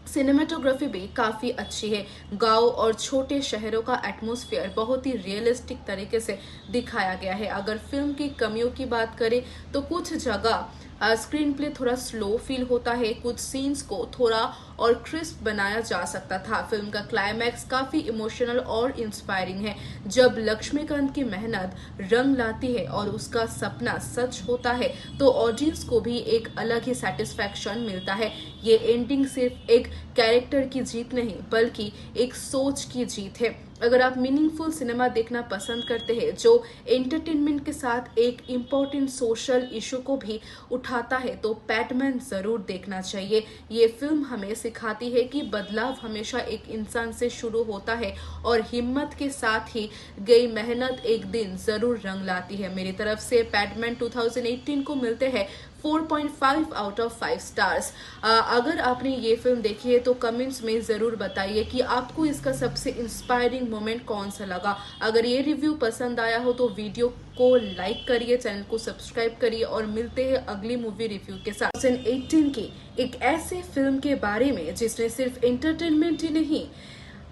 सिनेमेटोग्राफी भी काफी अच्छी है। गांव और छोटे शहरों का एटमॉस्फेयर बहुत ही रियलिस्टिक तरीके से दिखाया गया है। अगर फिल्म की कमियों की बात करें तो कुछ जगह स्क्रीन प्ले थोड़ा स्लो फील होता है, कुछ सीन्स को थोड़ा और क्रिस्प बनाया जा सकता था। फिल्म का क्लाइमैक्स काफी इमोशनल और इंस्पायरिंग है। जब लक्ष्मीकांत की मेहनत रंग लाती है और उसका सपना सच होता है तो ऑडियंस को भी एक अलग ही सेटिस्फैक्शन मिलता है। ये एंडिंग सिर्फ एक कैरेक्टर की जीत नहीं बल्कि एक सोच की जीत है। अगर आप मीनिंगफुल सिनेमा देखना पसंद करते हैं जो एंटरटेनमेंट के साथ एक इम्पोर्टेंट सोशल इशू को भी उठाता है तो पैडमैन जरूर देखना चाहिए। ये फिल्म हमें सिखाती है कि बदलाव हमेशा एक इंसान से शुरू होता है और हिम्मत के साथ ही गई मेहनत एक दिन जरूर रंग लाती है। मेरी तरफ से पैडमैन 2018 को मिलते हैं 4.5 आउट ऑफ 5 स्टार्स। अगर आपने ये फिल्म देखी है तो कमेंट्स में जरूर बताइए कि आपको इसका सबसे इंस्पायरिंग मोमेंट कौन सा लगा। अगर ये रिव्यू पसंद आया हो तो वीडियो को लाइक करिए, चैनल को सब्सक्राइब करिए और मिलते हैं अगली मूवी रिव्यू के साथ। 2018 की एक ऐसे फिल्म के बारे में जिसने सिर्फ एंटरटेनमेंट ही नहीं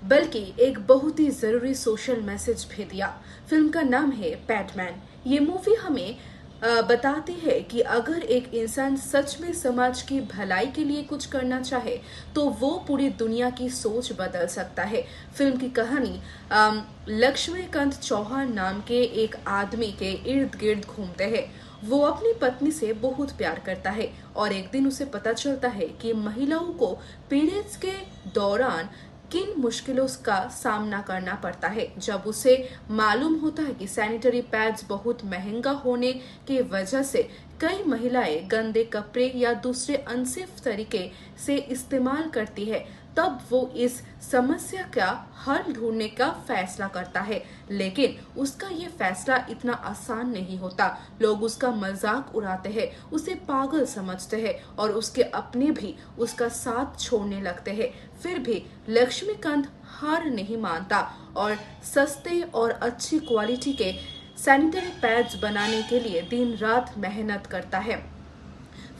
बल्कि एक बहुत ही जरूरी सोशल मैसेज भी दिया। फिल्म का नाम है पैडमैन। ये मूवी हमें बताती है कि अगर एक इंसान सच में समाज की भलाई के लिए कुछ करना चाहे तो वो पूरी दुनिया की सोच बदल सकता है। फिल्म की कहानी लक्ष्मीकांत चौहान नाम के एक आदमी के इर्द गिर्द घूमते हैं। वो अपनी पत्नी से बहुत प्यार करता है और एक दिन उसे पता चलता है कि महिलाओं को पीरियड्स के दौरान किन मुश्किलों का सामना करना पड़ता है। जब उसे मालूम होता है कि सैनिटरी पैड्स बहुत महंगा होने की वजह से कई महिलाएं गंदे कपड़े या दूसरे अनसेफ तरीके से इस्तेमाल करती है, तब वो इस समस्या का हल ढूंढने का फैसला करता है, लेकिन उसका ये फैसला इतना आसान नहीं होता। लोग उसका मजाक उड़ाते हैं, उसे पागल समझते हैं और उसके अपने भी उसका साथ छोड़ने लगते हैं। फिर भी लक्ष्मीकांत हार नहीं मानता और सस्ते और अच्छी क्वालिटी के सैनिटरी पैड्स बनाने के लिए दिन रात मेहनत करता है।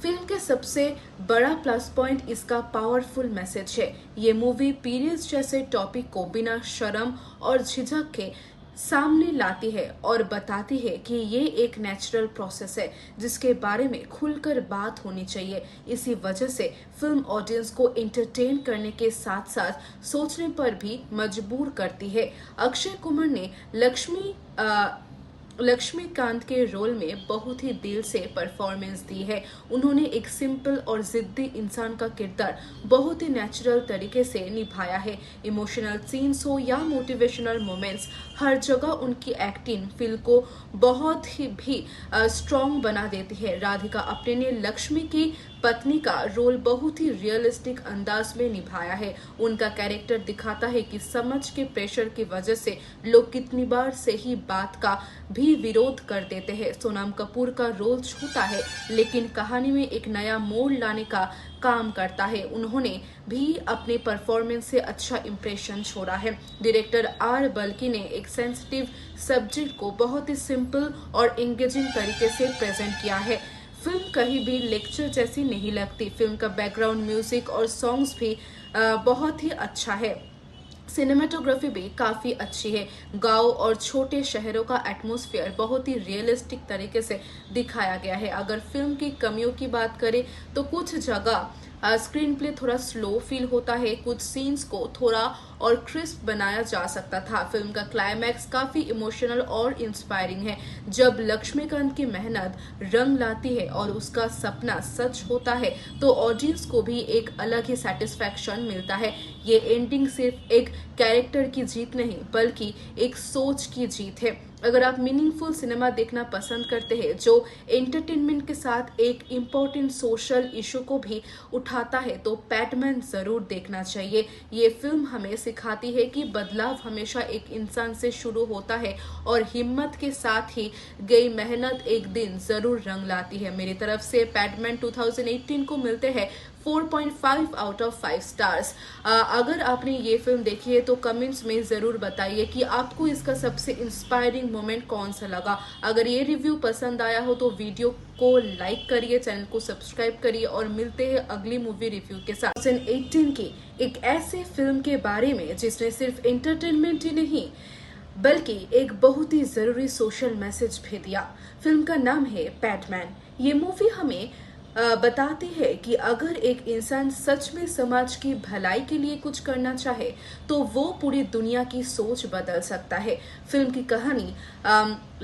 फिल्म के सबसे बड़ा प्लस पॉइंट इसका पावरफुल मैसेज है। ये मूवी पीरियड्स जैसे टॉपिक को बिना शर्म और झिझक के सामने लाती है और बताती है कि ये एक नेचुरल प्रोसेस है जिसके बारे में खुलकर बात होनी चाहिए। इसी वजह से फिल्म ऑडियंस को एंटरटेन करने के साथ साथ सोचने पर भी मजबूर करती है। अक्षय कुमार ने लक्ष्मीकांत के रोल में बहुत ही दिल से परफॉर्मेंस दी है। उन्होंने एक सिंपल और जिद्दी इंसान का किरदार बहुत ही नेचुरल तरीके से निभाया है। इमोशनल सीन्स हो या मोटिवेशनल मोमेंट्स, हर जगह उनकी एक्टिंग फिल्म को बहुत ही भी स्ट्रॉन्ग बना देती है। राधिका आप्टे ने लक्ष्मी की पत्नी का रोल बहुत ही रियलिस्टिक अंदाज में निभाया है। उनका कैरेक्टर दिखाता है कि समझ के प्रेशर की वजह से लोग कितनी बार सही बात का भी विरोध कर देते हैं। सोनम कपूर का रोल छोटा है लेकिन कहानी में एक नया मोड़ लाने का काम करता है। उन्होंने भी अपने परफॉर्मेंस से अच्छा इंप्रेशन छोड़ा है। डायरेक्टर आर बल्की ने एक सेंसिटिव सब्जेक्ट को बहुत ही सिंपल और एंगेजिंग तरीके से प्रेजेंट किया है। फिल्म कहीं भी लेक्चर जैसी नहीं लगती। फिल्म का बैकग्राउंड म्यूजिक और सॉन्ग्स भी बहुत ही अच्छा है। सिनेमेटोग्राफी भी काफी अच्छी है। गांव और छोटे शहरों का एटमॉस्फेयर बहुत ही रियलिस्टिक तरीके से दिखाया गया है। अगर फिल्म की कमियों की बात करें तो कुछ जगह स्क्रीन प्ले थोड़ा स्लो फील होता है, कुछ सीन्स को थोड़ा और क्रिस्प बनाया जा सकता था। फिल्म का क्लाइमैक्स काफी इमोशनल और इंस्पायरिंग है। जब लक्ष्मीकांत की मेहनत रंग लाती है और उसका सपना सच होता है तो ऑडियंस को भी एक अलग ही सेटिस्फैक्शन मिलता है। ये एंडिंग सिर्फ एक कैरेक्टर की जीत नहीं बल्कि एक सोच की जीत है। अगर आप मीनिंगफुल सिनेमा देखना पसंद करते हैं जो एंटरटेनमेंट के साथ एक इम्पोर्टेंट सोशल इशू को भी उठाता है तो पैडमैन जरूर देखना चाहिए। ये फिल्म हमें सिखाती है कि बदलाव हमेशा एक इंसान से शुरू होता है और हिम्मत के साथ ही गई मेहनत एक दिन जरूर रंग लाती है। मेरी तरफ से पैडमैन 2018 को मिलते हैं 4.5 आउट ऑफ 5 स्टार्स। अगर आपने ये फिल्म देखी है तो कमेंट्स में जरूर बताइए कि आपको इसका सबसे इंस्पायरिंग मोमेंट कौन सा लगा। अगर ये रिव्यू पसंद आया हो तो वीडियो को लाइक करिए, चैनल को सब्सक्राइब करिए और मिलते हैं अगली मूवी रिव्यू के साथ। 2018 की एक ऐसे फिल्म के बारे में जिसने सिर्फ एंटरटेनमेंट ही नहीं बल्कि एक बहुत ही जरूरी सोशल मैसेज भी दिया। फिल्म का नाम है पैडमैन। ये मूवी हमें बताती है कि अगर एक इंसान सच में समाज की भलाई के लिए कुछ करना चाहे तो वो पूरी दुनिया की सोच बदल सकता है। फिल्म की कहानी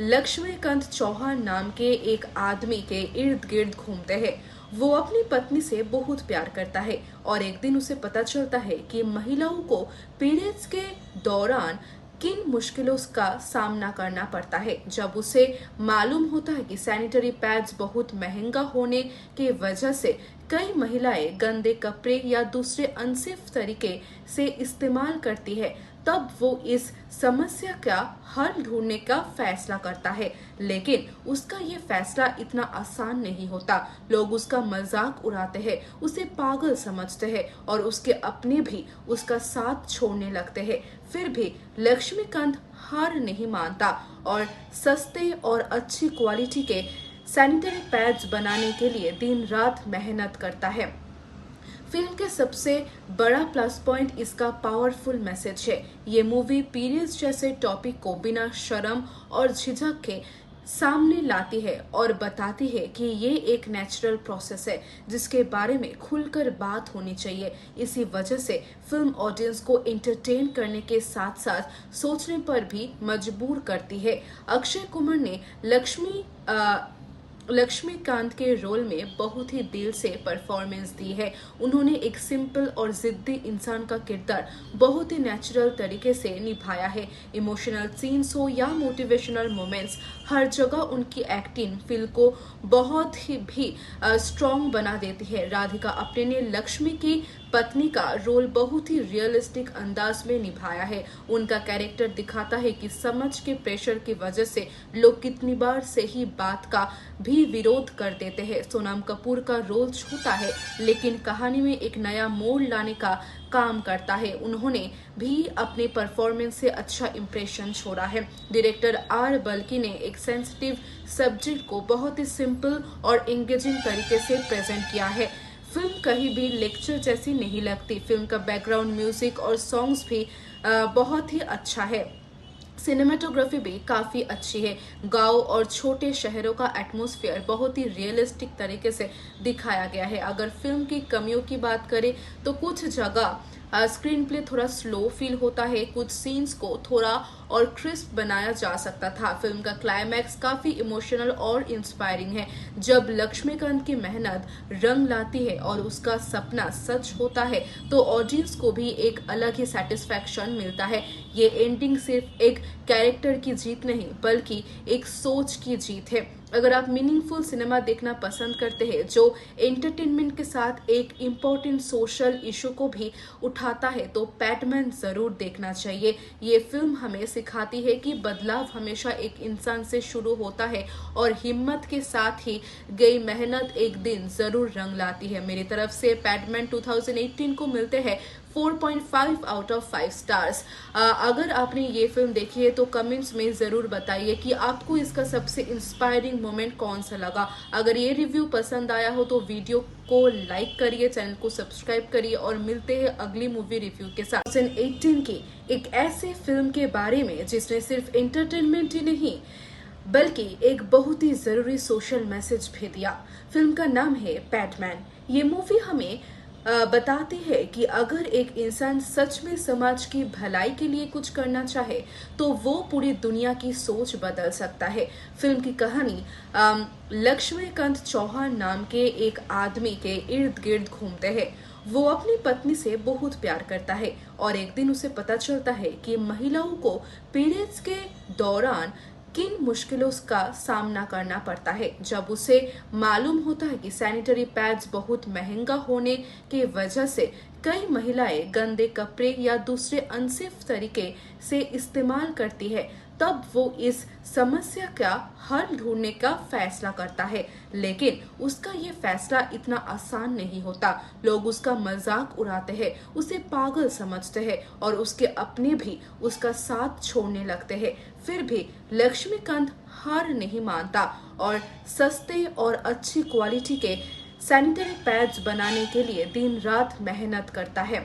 लक्ष्मीकांत चौहान नाम के एक आदमी के इर्द गिर्द घूमते हैं। वो अपनी पत्नी से बहुत प्यार करता है और एक दिन उसे पता चलता है कि महिलाओं को पीरियड्स के दौरान किन मुश्किलों का सामना करना पड़ता है। जब उसे मालूम होता है कि सैनिटरी पैड्स बहुत महंगा होने के वजह से कई महिलाएं गंदे कपड़े या दूसरे अनसेफ तरीके से इस्तेमाल करती है, तब वो इस समस्या का हल ढूंढने का फैसला करता है, लेकिन उसका ये फैसला इतना आसान नहीं होता। लोग उसका मजाक उड़ाते हैं, उसे पागल समझते हैं और उसके अपने भी उसका साथ छोड़ने लगते हैं। फिर भी लक्ष्मीकांत हार नहीं मानता और सस्ते और अच्छी क्वालिटी के सैनिटरी पैड्स बनाने के लिए दिन रात मेहनत करता है। फिल्म के सबसे बड़ा प्लस पॉइंट इसका पावरफुल मैसेज है। ये मूवी पीरियड्स जैसे टॉपिक को बिना शर्म और झिझक के सामने लाती है और बताती है कि ये एक नेचुरल प्रोसेस है जिसके बारे में खुलकर बात होनी चाहिए। इसी वजह से फिल्म ऑडियंस को एंटरटेन करने के साथ साथ सोचने पर भी मजबूर करती है। अक्षय कुमार ने लक्ष्मीकांत के रोल में बहुत ही दिल से परफॉर्मेंस दी है। उन्होंने एक सिंपल और जिद्दी इंसान का किरदार बहुत ही नेचुरल तरीके से निभाया है। इमोशनल सीन्स हो या मोटिवेशनल मोमेंट्स, हर जगह उनकी एक्टिंग फिल्म को बहुत ही भी स्ट्रॉन्ग बना देती है। राधिका आप्टे ने लक्ष्मी की पत्नी का रोल बहुत ही रियलिस्टिक अंदाज में निभाया है। उनका कैरेक्टर दिखाता है कि समझ के प्रेशर की वजह से लोग कितनी बार सही बात का भी विरोध कर देते हैं। सोनम कपूर का रोल छोटा है लेकिन कहानी में एक नया मोड़ लाने का काम करता है। उन्होंने भी अपने परफॉर्मेंस से अच्छा इंप्रेशन छोड़ा है। डायरेक्टर आर बल्की ने एक सेंसिटिव सब्जेक्ट को बहुत ही सिंपल और एंगेजिंग तरीके से प्रेजेंट किया है। फिल्म कहीं भी लेक्चर जैसी नहीं लगती। फिल्म का बैकग्राउंड म्यूजिक और सॉन्ग्स भी बहुत ही अच्छा है। सिनेमेटोग्राफी भी काफी अच्छी है। गांव और छोटे शहरों का एटमॉस्फेयर बहुत ही रियलिस्टिक तरीके से दिखाया गया है। अगर फिल्म की कमियों की बात करें तो कुछ जगह स्क्रीन प्ले थोड़ा स्लो फील होता है। कुछ सीन्स को थोड़ा और क्रिस्प बनाया जा सकता था। फिल्म का क्लाइमैक्स काफी इमोशनल और इंस्पायरिंग है। जब लक्ष्मीकांत की मेहनत रंग लाती है और उसका सपना सच होता है तो ऑडियंस को भी एक अलग ही सेटिस्फैक्शन मिलता है। ये एंडिंग सिर्फ एक कैरेक्टर की जीत नहीं बल्कि एक सोच की जीत है। अगर आप मीनिंगफुल सिनेमा देखना पसंद करते हैं जो एंटरटेनमेंट के साथ एक इम्पोर्टेंट सोशल इशू को भी उठाता है तो पैटमैन जरूर देखना चाहिए। ये फिल्म हमें सिखाती है कि बदलाव हमेशा एक इंसान से शुरू होता है और हिम्मत के साथ ही गई मेहनत एक दिन जरूर रंग लाती है। मेरी तरफ से पैटमैन 2018 को मिलते हैं 4.5 आउट ऑफ 5 स्टार्स। अगर आपने ये फिल्म देखी है तो कमेंट्स में जरूर बताइए कि आपको इसका सबसे इंस्पायरिंग मोमेंट कौन सा लगा। अगर ये रिव्यू पसंद आया हो तो वीडियो को लाइक करिए, चैनल को सब्सक्राइब करिए और मिलते हैं अगली मूवी रिव्यू के साथ। 2018 की एक ऐसे फिल्म के बारे में जिसने सिर्फ एंटरटेनमेंट ही नहीं बल्कि एक बहुत ही जरूरी सोशल मैसेज भी दिया। फिल्म का नाम है पैटमैन। ये मूवी हमें बताती है कि अगर एक इंसान सच में समाज की भलाई के लिए कुछ करना चाहे तो वो पूरी दुनिया की सोच बदल सकता है। फिल्म की कहानी लक्ष्मीकांत चौहान नाम के एक आदमी के इर्द गिर्द घूमते हैं। वो अपनी पत्नी से बहुत प्यार करता है और एक दिन उसे पता चलता है कि महिलाओं को पीरियड्स के दौरान किन मुश्किलों का सामना करना पड़ता है। जब उसे मालूम होता है कि सैनिटरी पैड्स बहुत महंगा होने की वजह से कई महिलाएं गंदे कपड़े या दूसरे अनसेफ तरीके से इस्तेमाल करती है, तब वो इस समस्या का हल ढूंढने का फैसला करता है। लेकिन उसका ये फैसला इतना आसान नहीं होता। लोग उसका मजाक उड़ाते हैं, उसे पागल समझते हैं और उसके अपने भी उसका साथ छोड़ने लगते हैं। फिर भी लक्ष्मीकांत हार नहीं मानता और सस्ते और अच्छी क्वालिटी के सैनिटरी पैड्स बनाने के लिए दिन रात मेहनत करता है।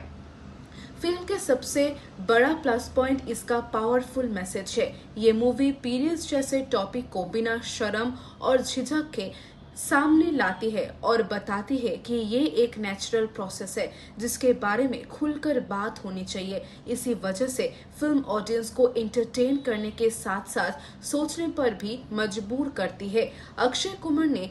फिल्म के सबसे बड़ा प्लस पॉइंट इसका पावरफुल मैसेज है। ये मूवी पीरियड्स जैसे टॉपिक को बिना शर्म और झिझक के सामने लाती है और बताती है कि ये एक नेचुरल प्रोसेस है जिसके बारे में खुलकर बात होनी चाहिए। इसी वजह से फिल्म ऑडियंस को एंटरटेन करने के साथ साथ सोचने पर भी मजबूर करती है। अक्षय कुमार ने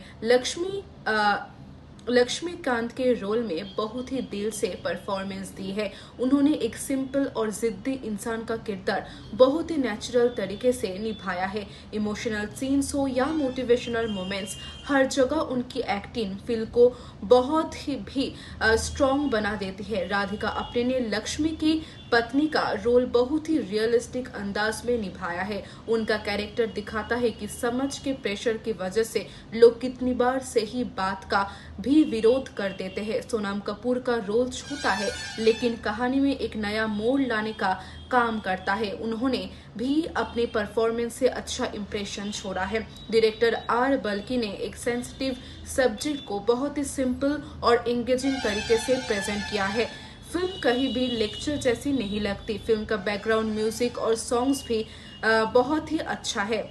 लक्ष्मीकांत के रोल में बहुत ही दिल से परफॉर्मेंस दी है। उन्होंने एक सिंपल और जिद्दी इंसान का किरदार बहुत ही नेचुरल तरीके से निभाया है। इमोशनल सीन्स हो या मोटिवेशनल मोमेंट्स, हर जगह उनकी एक्टिंग फिल्म को बहुत ही भी स्ट्रॉन्ग बना देती है। राधिका आप्टे ने लक्ष्मी की पत्नी का रोल बहुत ही रियलिस्टिक अंदाज में निभाया है। उनका कैरेक्टर दिखाता है कि समझ के प्रेशर की वजह से लोग कितनी बार सही बात का भी विरोध कर देते हैं। सोनम कपूर का रोल छोटा है लेकिन कहानी में एक नया मोड़ लाने का काम करता है। उन्होंने भी अपने परफॉर्मेंस से अच्छा इंप्रेशन छोड़ा है। डायरेक्टर आर बल्की ने एक सेंसिटिव सब्जेक्ट को बहुत ही सिंपल और एंगेजिंग तरीके से प्रेजेंट किया है। फिल्म कहीं भी लेक्चर जैसी नहीं लगती। फिल्म का बैकग्राउंड म्यूजिक और सॉन्ग्स भी बहुत ही अच्छा है।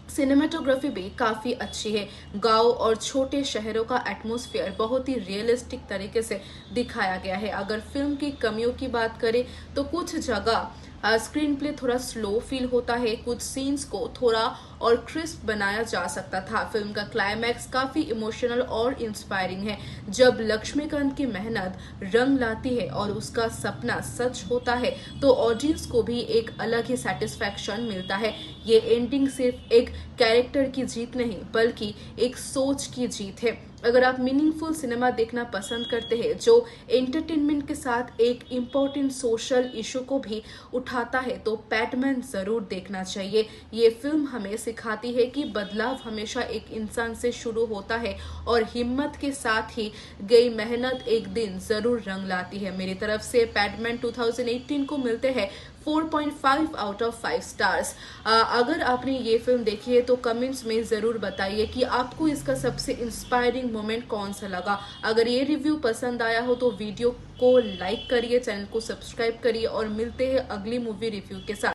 सिनेमेटोग्राफी भी काफी अच्छी है। गांव और छोटे शहरों का एटमॉस्फेयर बहुत ही रियलिस्टिक तरीके से दिखाया गया है। अगर फिल्म की कमियों की बात करें तो कुछ जगह स्क्रीन प्ले थोड़ा स्लो फील होता है। कुछ सीन्स को थोड़ा और क्रिस्प बनाया जा सकता था। फिल्म का क्लाइमैक्स काफी इमोशनल और इंस्पायरिंग है। जब लक्ष्मीकांत की मेहनत रंग लाती है और उसका सपना सच होता है तो ऑडियंस को भी एक अलग ही सेटिस्फैक्शन मिलता है। ये एंडिंग सिर्फ एक कैरेक्टर की जीत नहीं बल्कि एक सोच की जीत है। अगर आप मीनिंगफुल सिनेमा देखना पसंद करते हैं जो एंटरटेनमेंट के साथ एक इम्पोर्टेंट सोशल इशू को भी उठाता है तो पैटमैन जरूर देखना चाहिए। ये फिल्म हमें सिखाती है कि बदलाव हमेशा एक इंसान से शुरू होता है और हिम्मत के साथ ही गई मेहनत एक दिन जरूर रंग लाती है। मेरी तरफ से पैटमैन 2018 को मिलते हैं 4.5 आउट ऑफ 5 स्टार्स। अगर आपने ये फिल्म देखी है तो कमेंट्स में जरूर बताइए कि आपको इसका सबसे इंस्पायरिंग मोमेंट कौन सा लगा। अगर ये रिव्यू पसंद आया हो तो वीडियो को लाइक करिए, चैनल को सब्सक्राइब करिए और मिलते हैं अगली मूवी रिव्यू के साथ।